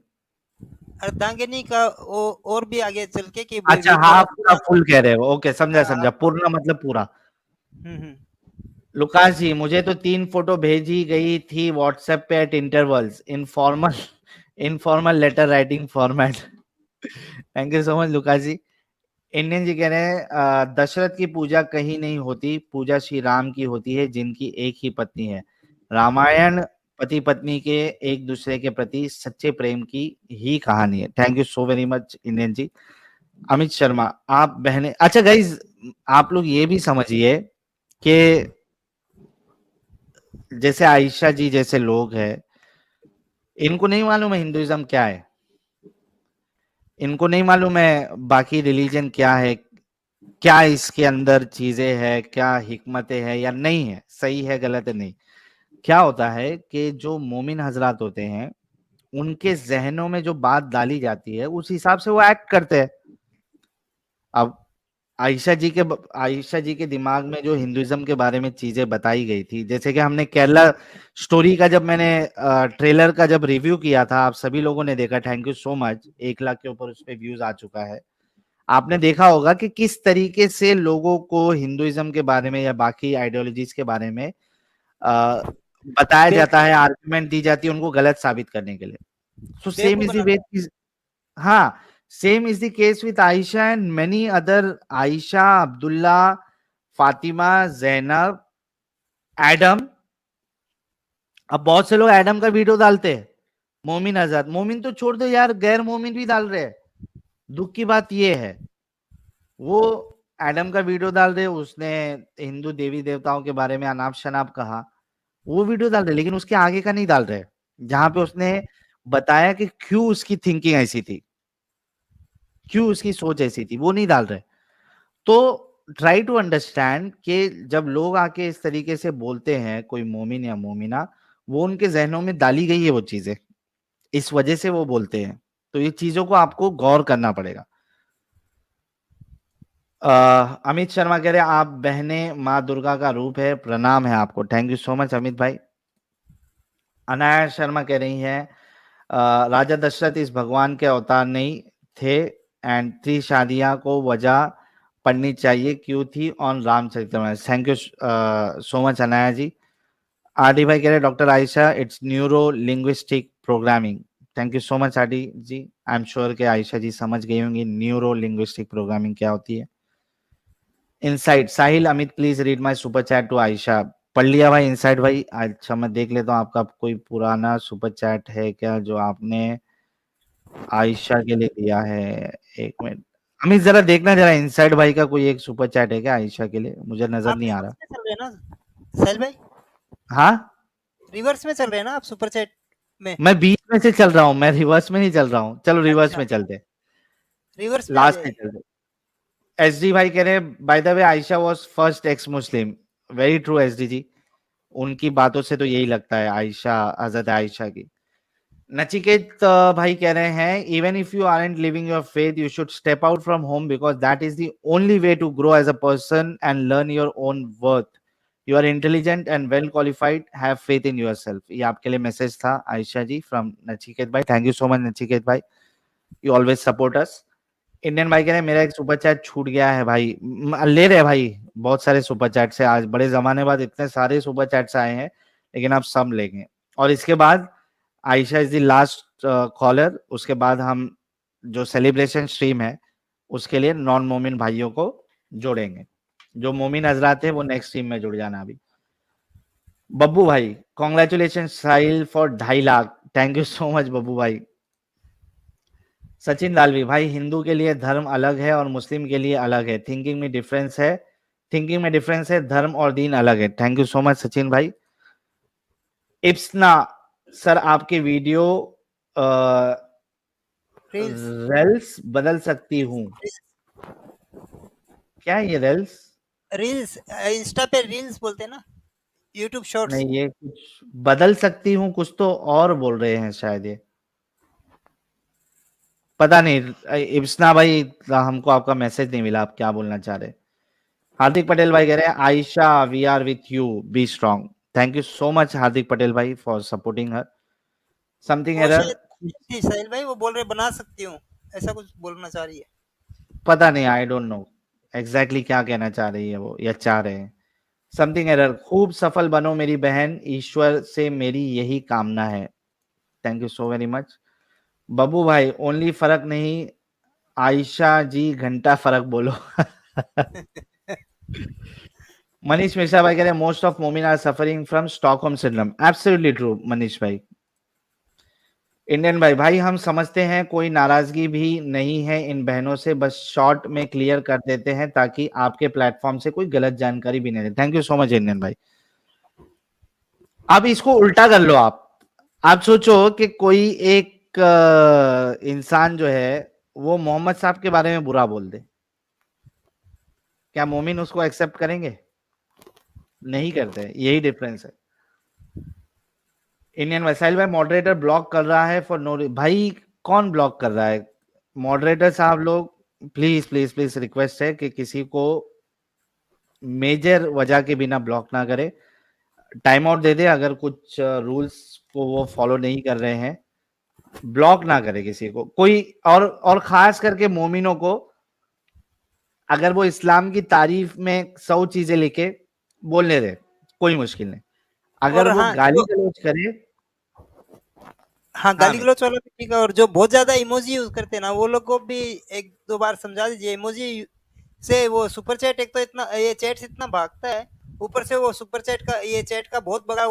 अर्धांगिनी का और भी आगे चल के कि अच्छा हाँ, पूरा फुल कह रहे हो। ओके, समझा समझा, पूर्ण मतलब पूरा। लुकास जी, मुझे तो 3 फोटो भेजी गई थी व्हाट्सएप पे at intervals, informal letter writing format. Thank you so much Lucas ji. Indian ji कह रहे हैं दशरथ की पूजा कहीं नहीं होती, पूजा श्री राम की होती है जिनकी एक ही पत्नी है। रामायण पति पत्नी के एक दूसरे के प्रति सच्चे प्रेम की ही कहानी है। Thank you so very much Indian ji. Amit Sharma, आप बहने, अच्छा गाइज आप लोग ये भी समझिए कि जैसे आयशा जी जैसे लोग हैं, इनको नहीं मालूम है हिंदुइज्म क्या है, इनको नहीं मालूम है बाकी रिलीजन क्या है, क्या इसके अंदर चीजें है, क्या हिकमतें है या नहीं है, सही है गलत है नहीं। क्या होता है कि जो मोमिन हजरात होते हैं उनके जहनों में जो बात डाली जाती है उस हिसाब से वो एक्ट करते हैं। अब आयशा जी के दिमाग में जो हिंदुइज्म के बारे में चीजें बताई गई थी, जैसे कि हमने केरला स्टोरी का जब मैंने ट्रेलर का जब रिव्यू किया था, आप सभी लोगों ने देखा, thank you so much. 1 lakh के ऊपर उस पर व्यूज आ चुका है। आपने देखा होगा कि किस तरीके से लोगों को हिंदुइज्म के बारे में या बाकी आइडियोलॉजीज के बारे में बताया जाता है, आर्गुमेंट दी जाती है उनको गलत साबित करने के लिए। So same is the way, हाँ, same is the case with Aisha and many other, Aisha, Abdullah, Fatima, Zainab, Adam. अब बहुत से लोग एडम का वीडियो डालते हैं, मोमिन आजाद, मोमिन तो छोड़ दो यार, गैर मोमिन भी डाल रहे हैं। दुख की बात यह है वो एडम का वीडियो डाल रहे, उसने हिंदू देवी देवताओं के बारे में अनाप शनाप कहा, वो वीडियो डाल रहे, लेकिन उसके आगे का नहीं डाल रहे, जहां पे उसने बताया कि क्यों उसकी थिंकिंग ऐसी थी, क्यों उसकी सोच ऐसी थी, वो नहीं डाल रहे। तो ट्राई टू अंडरस्टैंड कि जब लोग आके इस तरीके से बोलते हैं, कोई मोमिन या मोमिना, वो उनके जहनों में डाली गई है वो चीजें, इस वजह से वो बोलते हैं। तो ये चीजों को आपको गौर करना पड़ेगा। अमित शर्मा कह रहे हैं आप बहने माँ दुर्गा का रूप है, प्रणाम है आपको। Thank you so much Amit भाई। अनाया शर्मा कह रही हैं राजा दशरथ इस भगवान के अवतार नहीं थे एंड 3 शादियां को वजह पढ़नी चाहिए क्यों थी on Ramcharitmanas. Thank you so much Anaya ji. RD भाई कह रहे doctor Ayesha it's neuro linguistic programming. Thank you so much RD ji. I am sure कि आयशा जी समझ गई होंगी न्यूरो लिंग्विस्टिक प्रोग्रामिंग क्या होती है। Inside Sahil Amit please read my super chat to Ayesha. पढ़ लिया भाई इनसाइड भाई। अच्छा मैं देख लेता हूँ आपका कोई पुराना सुपर चैट है क्या जो आपने आयशा के लिए दिया है। एक मिनट अमित जरा देखना, जरा इनसाइड भाई का कोई एक सुपर चैट है क्या आयशा के लिए, मुझे नजर आप नहीं आ रिवर्स रहा। में चल रहे हैं ना साहिल भाई, हाँ रिवर्स में चल रहे हैं ना आप सुपर चैट में? मैं बीच में से चल रहा हूँ, मैं रिवर्स में नहीं चल रहा हूँ। चलो रिवर्स अच्छा में चलते, रिवर्स में आ लास्ट में जाइए। चलते। एसडी भाई कह रहे हैं by the way Ayesha was first ex Muslim. Very true SD ji, उनकी बातों से तो यही लगता है आयशा, हजरत आयशा की। नचिकेत भाई कह रहे हैं even if you aren't leaving your faith you should step out from home because that is the only way to grow as a person and learn your own worth. You are intelligent and well qualified, have faith in yourself. ये आपके लिए message था आयशा जी from Nachiket भाई। Thank you so much Nachiket भाई, you always support us. Indian भाई कह रहे हैं मेरा एक सुपर चैट छूट गया है भाई। ले रहे भाई, बहुत सारे सुपर चैट से आज बड़े जमाने बाद इतने सारे सुपर चैट्स आए हैं, लेकिन आप सब लेंगे। और इसके बाद Ayesha is the last caller, उसके बाद हम जो सेलिब्रेशन स्ट्रीम है उसके लिए नॉन मोमिन भाइयों को जोड़ेंगे। जो मोमिन हजरात है वो नेक्स्ट स्ट्रीम में जुड़ जाना। अभी बब्बू भाई congratulation Sahil for 2.5 lakh. Thank you so much Babbu भाई। सचिन दालवी भाई हिंदू के लिए धर्म अलग है और मुस्लिम के लिए अलग है, थिंकिंग में डिफरेंस है, थिंकिंग में डिफरेंस है, धर्म और दीन अलग है। Thank you so much Sachin भाई। इप्सना सर आपके वीडियो रेल्स बदल सकती हूँ क्या? ये रेल्स रील्स इंस्टा पे रील्स बोलते हैं ना, यूट्यूब शॉर्ट्स। नहीं, ये कुछ बदल सकती हूँ कुछ तो और बोल रहे हैं शायद, ये पता नहीं। इप्सना भाई हमको आपका मैसेज नहीं मिला, आप क्या बोलना चाह रहे हैं। हार्दिक पटेल भाई कह रहे हैं Ayesha we are with you, be strong. Thank you so much Hardik Patel भाई फॉर सपोर्टिंग हर। समथिंग वो एरर, शायद साहिल भाई वो बोल रहे बना सकती हूँ, ऐसा कुछ बोलना चाह रही है। पता नहीं, आई डोंट नो एग्जैक्टली क्या कहना चाह रही है वो या चाह रहे हैं। समथिंग एरर, खूब सफल बनो मेरी बहन, ईश्वर से मेरी यही कामना है। Thank you so very much Babbu भाई। ओनली फर्क नहीं आयशा जी, घंटा फर्क बोलो। मनीष मिश्रा भाई कह रहे हैं मोस्ट ऑफ मोमिन are suffering from Stockholm syndrome. Absolutely true Manish भाई। इंडियन भाई हम समझते हैं, कोई नाराजगी भी नहीं है इन बहनों से, बस शॉर्ट में क्लियर कर देते हैं ताकि आपके प्लेटफॉर्म से कोई गलत जानकारी भी नहीं दे। Thank you so much Indian भाई। अब इसको उल्टा कर लो, आप सोचो कि कोई एक इंसान जो है वो मोहम्मद साहब के बारे में बुरा बोल दे, क्या मोमिन उसको एक्सेप्ट करेंगे? नहीं करते, यही डिफरेंस है। इंडियन वैसाइल भाई मॉडरेटर ब्लॉक कर रहा है फॉर नो भाई, कौन ब्लॉक कर रहा है? मॉडरेटर साहब लोग प्लीज प्लीज प्लीज रिक्वेस्ट है कि किसी को मेजर वजह के बिना ब्लॉक ना करे, टाइम आउट दे दे अगर कुछ रूल्स को वो फॉलो नहीं कर रहे हैं, ब्लॉक ना करे किसी को कोई। और खास करके मोमिनों को, अगर वो इस्लाम की तारीफ में 100 चीजें लिखे बोलने दे, कोई मुश्किल नहीं। अगर और वो हाँ, गाली गलौज करे, हाँ गाली गलौज वाला भी ठीक है। और जो बहुत ज्यादा इमोजी यूज करते हैं ना, वो लोग को भी 1-2 बार समझा दीजिए। इमोजी से वो सुपर चैट एक तो इतना, ये चैट से इतना भागता है, ऊपर से वो सुपर चैट का, ये चैट का बहुत बड़ा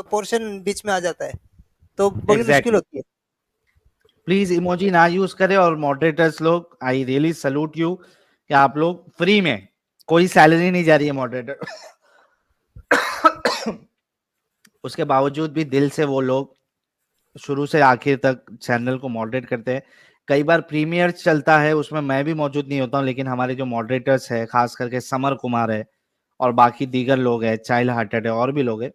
पोर्शन बीच में आ जाता है, तो बड़ी मुश्किल होती है। प्लीज इमोजी ना यूज करे। और मॉडरेटर्स लोग आई रियली सल्यूट यू कि आप लोग फ्री में, कोई सैलरी नहीं जा रही है मॉडरेटर, उसके बावजूद भी दिल से वो लोग शुरू से आखिर तक चैनल को मॉडरेट करते हैं। कई बार प्रीमियर चलता है, उसमें मैं भी मौजूद नहीं होता हूँ, लेकिन हमारे जो मॉडरेटर्स है, खास करके समर कुमार है और बाकी दीगर लोग हैं, चाइल्ड हार्टेड है और भी लोग हैं,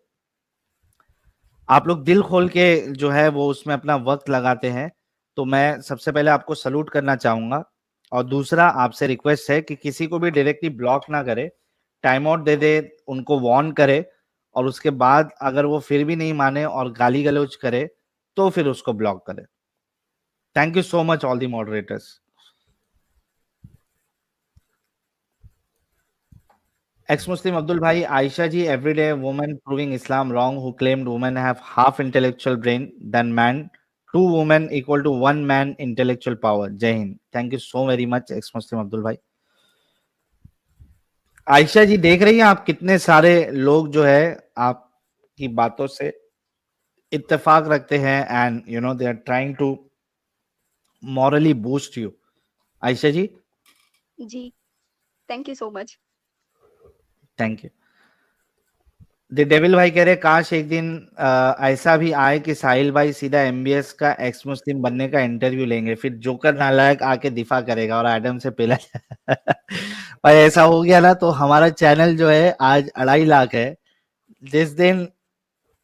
आप लोग दिल खोल के जो है वो उसमें अपना वक्त लगाते हैं। तो मैं सबसे पहले आपको सलूट करना चाहूंगा, और दूसरा आपसे रिक्वेस्ट है कि किसी को भी डायरेक्टली ब्लॉक ना करे, टाइम आउट दे दे, उनको वार्न करे, और उसके बाद अगर वो फिर भी नहीं माने और गाली गलौज करे तो फिर उसको ब्लॉक करे। Thank you so much all the moderators. Ex-Muslim Abdul Bhai, Aisha ji, everyday woman proving Islam wrong who claimed women have half intellectual brain than man. 2 women equal to 1 man intellectual power. Jai Hind. Thank you so very much, Ex-Muslim Abdul Bhai. Ayesha ji, देख रही हैं आप कितने सारे लोग जो है आपकी बातों से इत्तेफाक रखते हैं, and you know they are trying to morally boost you. Ayesha ji, ji, thank you so much. Thank you. The devil भाई कह रहे काश एक दिन ऐसा भी आए कि साहिल भाई सीधा एमबीएस का एक्स मुस्लिम बनने का इंटरव्यू लेंगे, फिर जोकर नालायक आके दिफा करेगा और एडम से पहला भाई ऐसा हो गया ना तो हमारा चैनल जो है आज 2.5 लाख है। जिस दिन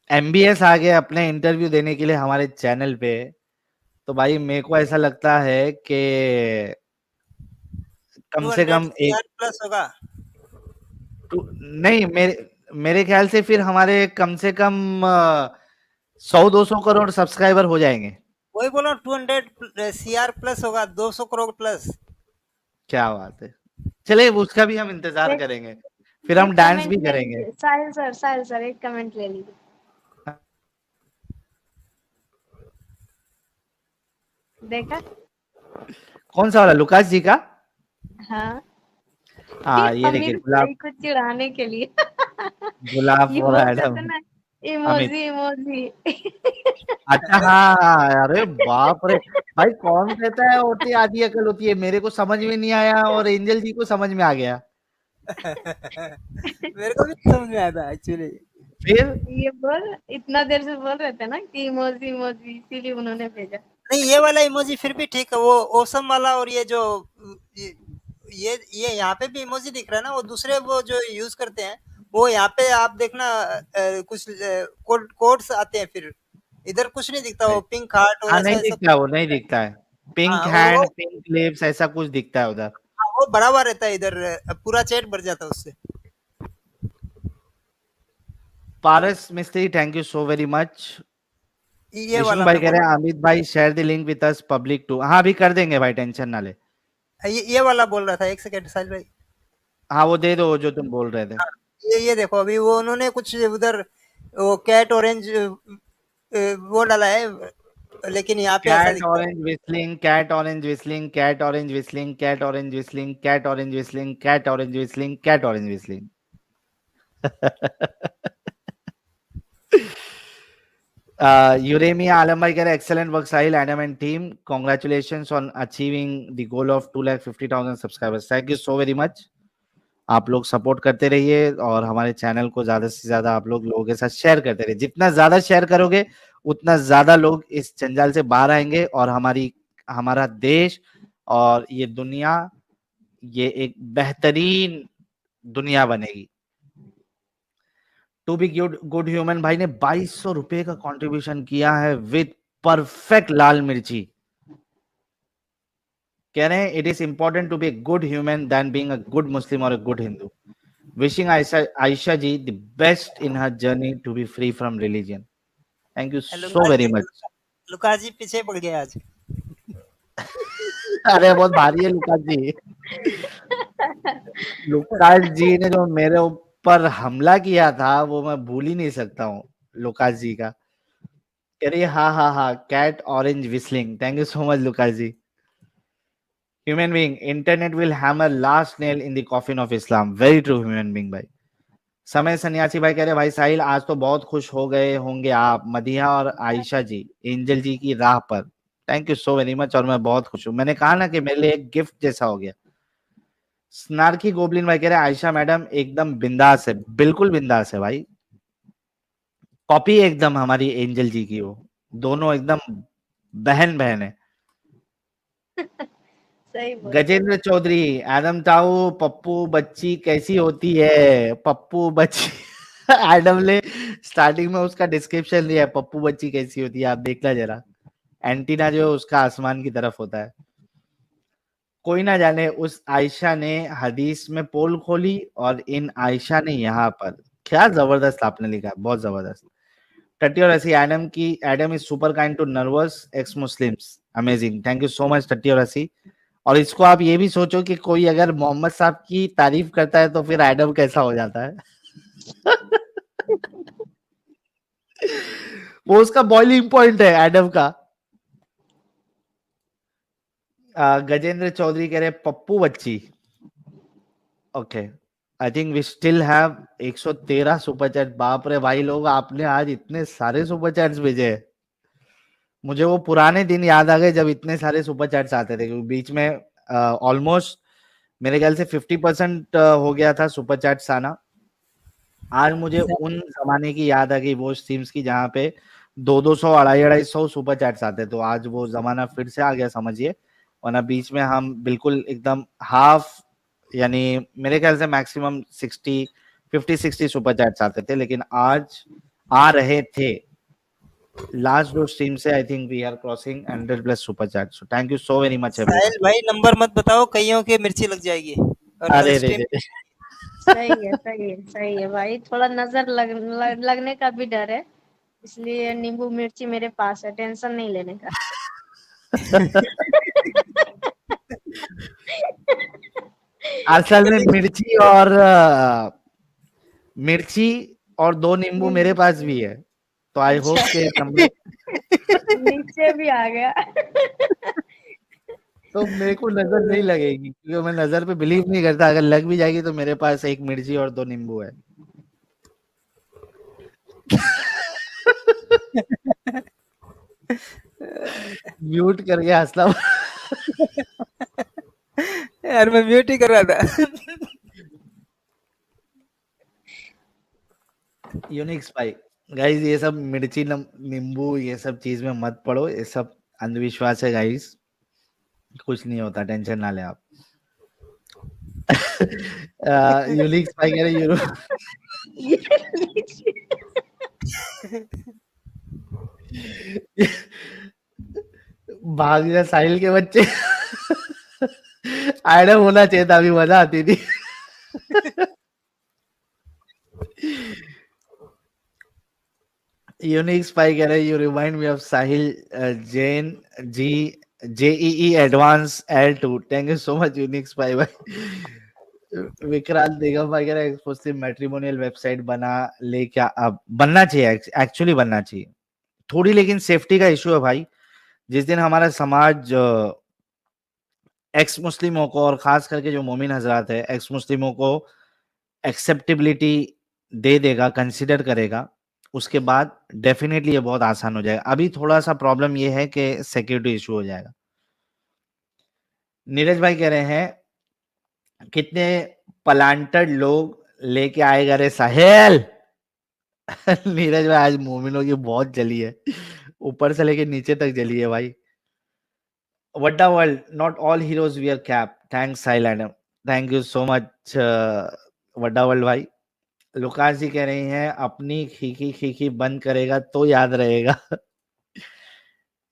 एमबीएस आ गए अपने इंटरव्यू देने के लिए हमारे चैनल पे, तो भाई मेरे को ऐसा लगता है कि कम से कम 200 एक प्लस होगा। नहीं, मेरे ख्याल से फिर हमारे कम से कम 100-200 करोड़ सब्सक्राइबर हो जाएंगे। वही बोला 200 सीआर प्लस होगा, 200 करोड़ प्लस। क्या बात है, चलिए उसका भी हम इंतजार करेंगे, फिर हम डांस भी करेंगे। साहिल सर एक कमेंट ले लीजिए। देखा कौन सा वाला, लुकास जी का? हाँ हाँ ये देखिए, गुलाब को चिढ़ाने के लिए गुलाब ये और बोलते एडम थे ना, इमोजी अच्छा हाँ, अरे बाप रे भाई, कौन कहता है होती आधी अकल होती है, मेरे को समझ में नहीं आया और एंजल जी को समझ में आ गया। मेरे को भी समझ में आया था एक्चुअली। फिर ये बोल इतना देर से बोल रहे थे ना कि इमोजी इसीलिए उन्होंने भेजा। नहीं, ये वाला इमोजी फिर भी ठीक है, वो ओसम वाला, और ये जो ये यहाँ पे भी इमोजी दिख रहा है ना, वो दूसरे वो जो यूज करते हैं वो यहाँ पे आप देखना कुछ कोड्स आते हैं, फिर इधर कुछ नहीं दिखता, वो पिंक हार्ट और हाँ ऐसा नहीं ऐसा। दिखता, वो नहीं दिखता है, पिंक हाँ, हैंड, पिंक लिप्स, ऐसा कुछ दिखता है उधर। हाँ, वो बराबर रहता है इधर, पूरा चैट भर जाता है उससे। Paras Mistry, thank you so very much. ये वाला भाई कह रहे हैं अमित भाई share the link with us public too. हाँ अभी कर देंगे भाई, टेंशन ना ले। ये वाला बोल रहा था, एक सेकंड साहिल भाई। हाँ वो दे दो जो तुम बोल रहे थे। ये देखो, अभी वो उन्होंने कुछ उधर वो कैट ऑरेंज वो डाला है, लेकिन यहाँ पे ऐसा कैट दिखता है। Orange whistling, cat orange whistling, cat orange whistling, cat orange whistling, cat orange whistling, cat orange whistling, cat orange whistling. Uremia Alam bhai keh rahe excellent work Sahil, Adam and team, congratulations on achieving the goal of 250,000 subscribers. Thank you so very much. आप लोग support करते रहिए और हमारे channel को ज्यादा से ज्यादा आप लोगों के साथ शेयर करते रहिए। जितना ज्यादा शेयर करोगे उतना ज्यादा लोग इस जंजाल से बाहर आएंगे और हमारा देश और ये दुनिया, ये एक बेहतरीन दुनिया बनेगी। टू बी गुड ह्यूमन भाई ने 2200 रुपए का कंट्रीब्यूशन किया है विद परफेक्ट लाल मिर्ची। कह रहे हैं it is important to be a good human then being a good Muslim और a good Hindu. Wishing Ayesha ji the best in her journey to be free from religion. Thank you so very much. Lucas ji पीछे पड़ गए आज। अरे बहुत भारी है Lucas जी। Lucas जी ने जो मेरे पर हमला किया था वो मैं भूल ही नहीं सकता हूँ लुकास जी का। कह रही हाँ cat orange whistling. Thank you so much Lucas ji. Human being, internet will hammer last nail in the coffin of Islam. Very true human being भाई। समय सन्यासी भाई कह रहे भाई साहिल आज तो बहुत खुश हो गए होंगे आप मदिहा और आयशा जी एंजल जी की राह पर। Thank you so very much और मैं बहुत खुश हूँ। मैंने कहा ना कि मेरे लिए एक गिफ्ट जैसा हो गया। स्नार्की गोबलिन भाई कह रहे हैं आयशा मैडम एकदम बिंदास है, बिल्कुल बिंदास है भाई, कॉपी एकदम हमारी एंजल जी की, वो दोनों एकदम बहन बहन है। सही बोल रहे हो। गजेंद्र चौधरी, एडम ताऊ पप्पू बच्ची कैसी होती है, पप्पू बच्ची एडम ने स्टार्टिंग में उसका डिस्क्रिप्शन दिया है, पप्पू बच्ची कैसी होती है, आप देखना जरा, एंटीना जो है उसका आसमान की तरफ होता है। कोई ना जाने उस आयशा ने हदीस में पोल खोली और इन आयशा ने यहाँ पर, क्या जबरदस्त आपने लिखा, बहुत जबरदस्त। टट्टी और रसी, एडम की Adam is super kind to nervous ex Muslims, amazing, thank you so much टट्टी और रसी। और इसको आप ये भी सोचो कि कोई अगर मोहम्मद साहब की तारीफ करता है तो फिर एडम कैसा हो जाता है। वो उसका बॉइलिंग पॉइंट है एडम का। गजेंद्र चौधरी कह रहे पप्पू बच्ची, okay, I think we still have 113 super chat. बाप रे भाई लोग, आपने आज इतने सारे सुपर चैट्स भेजे हैं, मुझे वो पुराने दिन याद आ गए जब इतने सारे सुपर चैट्स आते थे, क्योंकि बीच में ऑलमोस्ट मेरे ख्याल से 50% हो गया था सुपर चैट्स आना। आज मुझे उन जमाने की याद आ गई, वो स्ट्रीम्स की जहाँ पे 200 250 सुपर चैट्स आते, तो आज वो जमाना फिर से आ गया समझिए। वरना बीच में हम बिल्कुल एकदम हाफ, यानी मेरे ख्याल से मैक्सिमम 50-60 सुपर चैट्स आते थे, लेकिन आज आ रहे थे। लास्ट दो स्ट्रीम से I think we are crossing 100+ super chat, so thank you so very much everyone. Sahil भाई नंबर मत बताओ, कईयों के मिर्ची लग जाएगी। और अरे अगर रे stream- रे, सही है भाई, थोड़ा नजर लगने का भी डर है, इसलिए नींबू मिर्ची मेरे पास है, टेंशन नहीं लेने का। असल में मिर्ची और 2 नींबू मेरे पास भी है, तो आई होप के नंबर नीचे भी आ गया। तो मेरे को नजर नहीं लगेगी, क्योंकि मैं नजर पे बिलीव नहीं करता, अगर लग भी जाएगी तो मेरे पास 1 मिर्ची और 2 नींबू है। म्यूट करके हंसला। यार मैं म्यूट ही कर रहा था। यूनिक स्पाई, गाइस ये सब मिर्ची नींबू ये सब चीज में मत पड़ो, ये सब अंधविश्वास है गाइस, कुछ नहीं होता, टेंशन ना ले आप। यूनिक स्पाई कह रहे यूरो ये लीजिए। भाग जा साहिल के बच्चे। आइडम होना चाहिए था, अभी मजा आती थी। यूनिक स्पाई कह रहे you remind me of Sahil Jain ji JEE advance L2, thank you so much unique spy भाई। विक्रांत बेगम भाई कह रहे एक्सक्लूसिव मैट्रिमोनियल वेबसाइट बना ले, क्या अब बनना चाहिए, एक्चुअली बनना चाहिए थोड़ी, लेकिन सेफ्टी का इशू है भाई। जिस दिन हमारा समाज एक्स मुस्लिमों को, और खास करके जो मोमिन हजरात है, एक्स मुस्लिमों को एक्सेप्टेबिलिटी दे देगा, कंसिडर करेगा, उसके बाद डेफिनेटली ये बहुत आसान हो जाएगा। अभी थोड़ा सा प्रॉब्लम ये है कि सिक्योरिटी इशू हो जाएगा। नीरज भाई कह रहे हैं कितने प्लांटेड लोग लेके आएगा रे साहेल। नीरज भाई आज मोमिनों की बहुत जली है, ऊपर से लेके नीचे तक जली है भाई। वड्डा world, not all heroes wear cap, thanks Sahil Adam, thank you so much वड्डा वर्ल्ड भाई। लुकास जी कह रही हैं अपनी खीखी खीखी बंद करेगा तो याद रहेगा।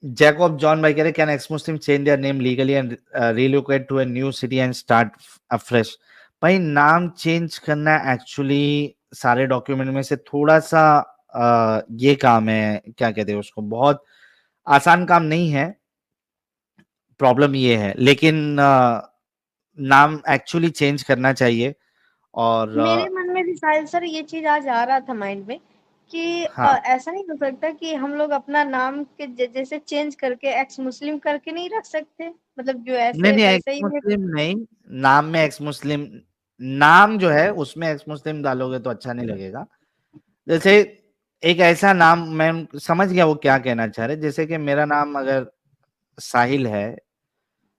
जैकब जॉन भाई कह रहे can ex Muslim change their name legally and relocate to a new city and start afresh. भाई नाम चेंज करना एक्चुअली सारे डॉक्यूमेंट में से थोड़ा सा ये काम है, क्या कहते हैं उसको, बहुत आसान काम नहीं है, प्रॉब्लम ये है, लेकिन नाम एक्चुअली चेंज करना चाहिए। और मेरे मन में भी साहिल सर ये चीज आज आ रहा था माइंड में कि हाँ, ऐसा नहीं हो सकता कि हम लोग अपना नाम के जैसे चेंज करके एक्स मुस्लिम करके नहीं रख सकते, मतलब जो नहीं ऐसे नहीं, वैसे एक्स ही मुस्लिम नहीं, नाम में एक्स मुस्लिम, नाम जो है उसमें एक्स मुस्लिम डालोगे तो अच्छा नहीं लगेगा। जैसे एक ऐसा नाम, मैं समझ गया वो क्या कहना चाह रहे, जैसे कि मेरा नाम अगर साहिल है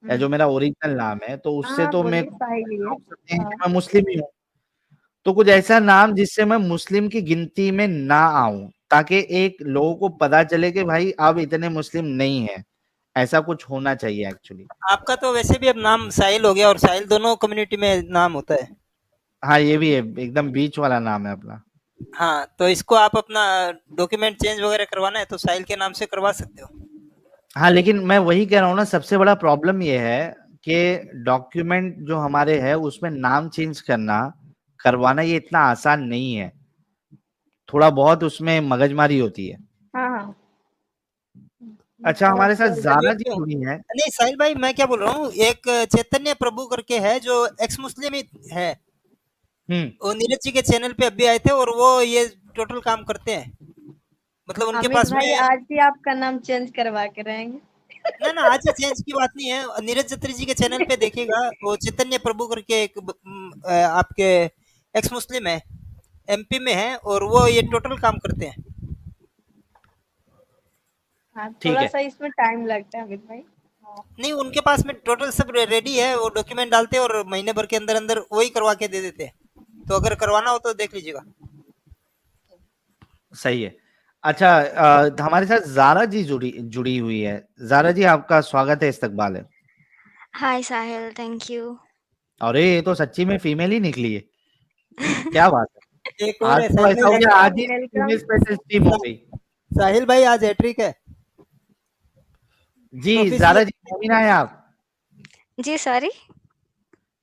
या जो मेरा ओरिजिनल नाम है, तो उससे हाँ तो बोलिए, मैं साहिल ही है। आप सकते हैं कि हाँ मैं मुस्लिम ही हूँ। तो कुछ ऐसा नाम जिससे मैं मुस्लिम की गिनती में ना आऊं, ताकि एक लोगों को पता चले कि भाई अब इतने मुस्लिम नहीं है। ऐसा कुछ होना चाहिए एक्चुअली। आपका तो वैसे भी अब नाम साहिल हो गया, और साहिल दोनों कम्युनिटी में नाम होता है। हाँ, ये भी है, एकदम बीच वाला नाम है अपना। हाँ, तो इसको आप अपना डॉक्यूमेंट चेंज वगैरह करवाना है तो साहिल के नाम से करवा सकते हो। हाँ, लेकिन मैं वही कह रहा हूँ ना, सबसे बड़ा प्रॉब्लम ये है कि डॉक्यूमेंट जो हमारे है उसमें नाम चेंज करवाना ये इतना आसान नहीं है। थोड़ा बहुत उसमें मगजमारी होती है। हाँ हाँ। अच्छा, हमारे साथ चलिए जारा जी क्यों जुड़ी है। नहीं साहिल भाई, मैं क्या बोल रहा हूँ, एक चैतन्य प्रभु करके है जो एक्स मुस्लिम ही है, वो नीरज जी के चैनल पे अभी आए थे, और वो ये टोटल काम करते हैं, मतलब उनके अमित पास में। भाई आज ही आपका नाम चेंज करवा के रहेंगे। ना ना, आज ही चेंज की बात नहीं है, नीरज जत्री जी के चैनल पे देखिएगा, वो चैतन्य प्रभु करके एक आपके एक्स मुस्लिम है, एमपी में है, और वो ये टोटल काम करते हैं। हाँ ठीक थोड़ा है। सा इसमें टाइम लगता है अमित भाई। नहीं, उनके पास में टोटल सब रेडी है, वो डॉक्यूमेंट डालते हैं और महीने भर के अंदर अंदर वही करवा के दे देते हैं, तो अगर करवाना हो तो देख लीजिएगा। सही है। अच्छा, हमारे साथ जारा जी जुड़ी हुई है। जारा जी, आपका स्वागत है, इस्तकबाल है। हाय साहिल, थैंक यू। अरे, ये तो सच्ची में फीमेल ही निकली है। क्या बात है। एक और आज है तो साहिल ऐसा हो भाई, गया, आज ही वेलकम। फीमेल स्पेशल टीम हो गई। साहिल भाई आज हैट्रिक है। जी, ट्रॉफी जारा जी, मोमिना है आप? जी सॉरी।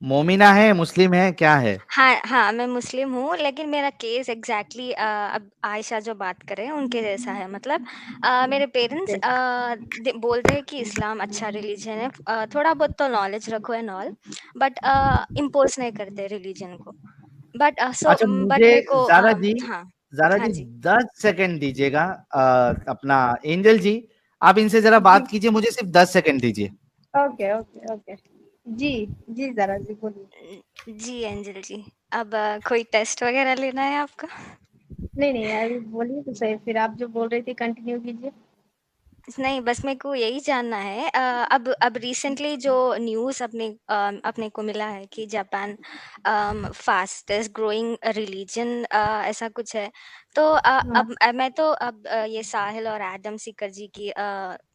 मोमिना है, मुस्लिम है, क्या है? हाँ हाँ, मैं मुस्लिम हूँ, लेकिन मेरा केस एग्जैक्टली अब आयशा जो बात कर रहे हैं उनके जैसा है। मतलब मेरे पेरेंट्स बोलते हैं कि इस्लाम अच्छा रिलीजन है, थोड़ा बहुत तो नॉलेज रखो एंड ऑल, बट इम्पोज नहीं करते रिलीजन को। बट अच्छा, बट मुझे मेरे को जारा जी, हाँ जारा हाँ जी जी 10 सेकंड दीजिएगा। अपना एंजल जी, आप इनसे जरा बात कीजिए, मुझे सिर्फ 10 सेकंड दीजिए। Okay okay okay. जी जी जरा जी बोलिए। जी एंजल जी, अब कोई टेस्ट वगैरह लेना है आपका? नहीं नहीं अभी बोलिए तो सही, फिर आप जो बोल रही थी कंटिन्यू कीजिए। नहीं, बस मेरे को यही जानना है, अब रिसेंटली जो न्यूज़ अपने को मिला है कि जापान फास्टेस्ट ग्रोइंग रिलीजन ऐसा कुछ है। तो मैं तो ये साहिल और एडम सीकर जी की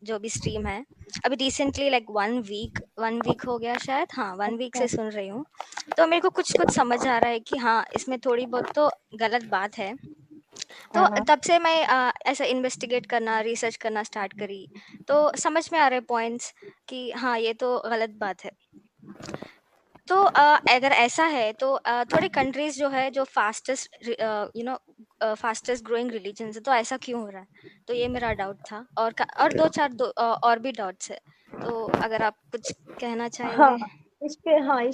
जो भी स्ट्रीम है, अभी रिसेंटली लाइक 1 वीक हो गया शायद, हाँ 1 वीक से सुन रही हूँ। तो मेरे को कुछ समझ आ रहा है कि हाँ, इसमें थोड़ी बहुत तो गलत बात है। तो तब से मैं ऐसा इन्वेस्टिगेट करना, रिसर्च करना स्टार्ट करी, तो समझ में आ रहे पॉइंट्स कि हाँ, ये तो गलत बात है। तो अगर ऐसा है तो थोड़े कंट्रीज जो है जो फास्टेस्ट ग्रोइंग रिलीजन्स है, तो ऐसा क्यों हो रहा है? तो ये मेरा डाउट था, और और भी डाउट्स है, तो अगर आप कुछ कहना चाहेंगे? हाँ इस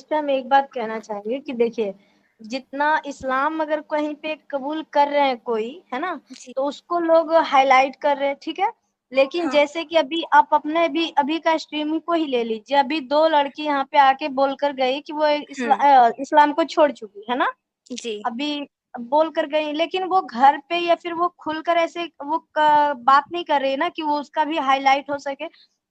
पे हम एक बात कहना चाहेंगे कि देखिए, जितना इस्लाम अगर कहीं पे कबूल कर रहे हैं कोई, है ना, जी। तो उसको लोग हाईलाइट कर रहे हैं, ठीक है। लेकिन हाँ। जैसे कि अभी आप अपने अभी का स्ट्रीमिंग को ही ले लीजिए, अभी 2 लड़की यहाँ पे आके बोलकर गई कि वो इस्लाम को छोड़ चुकी है ना। जी। अभी बोल कर गई, लेकिन वो घर पे या फिर वो खुलकर ऐसे बात नहीं कर रही ना कि वो उसका भी हाईलाइट हो सके।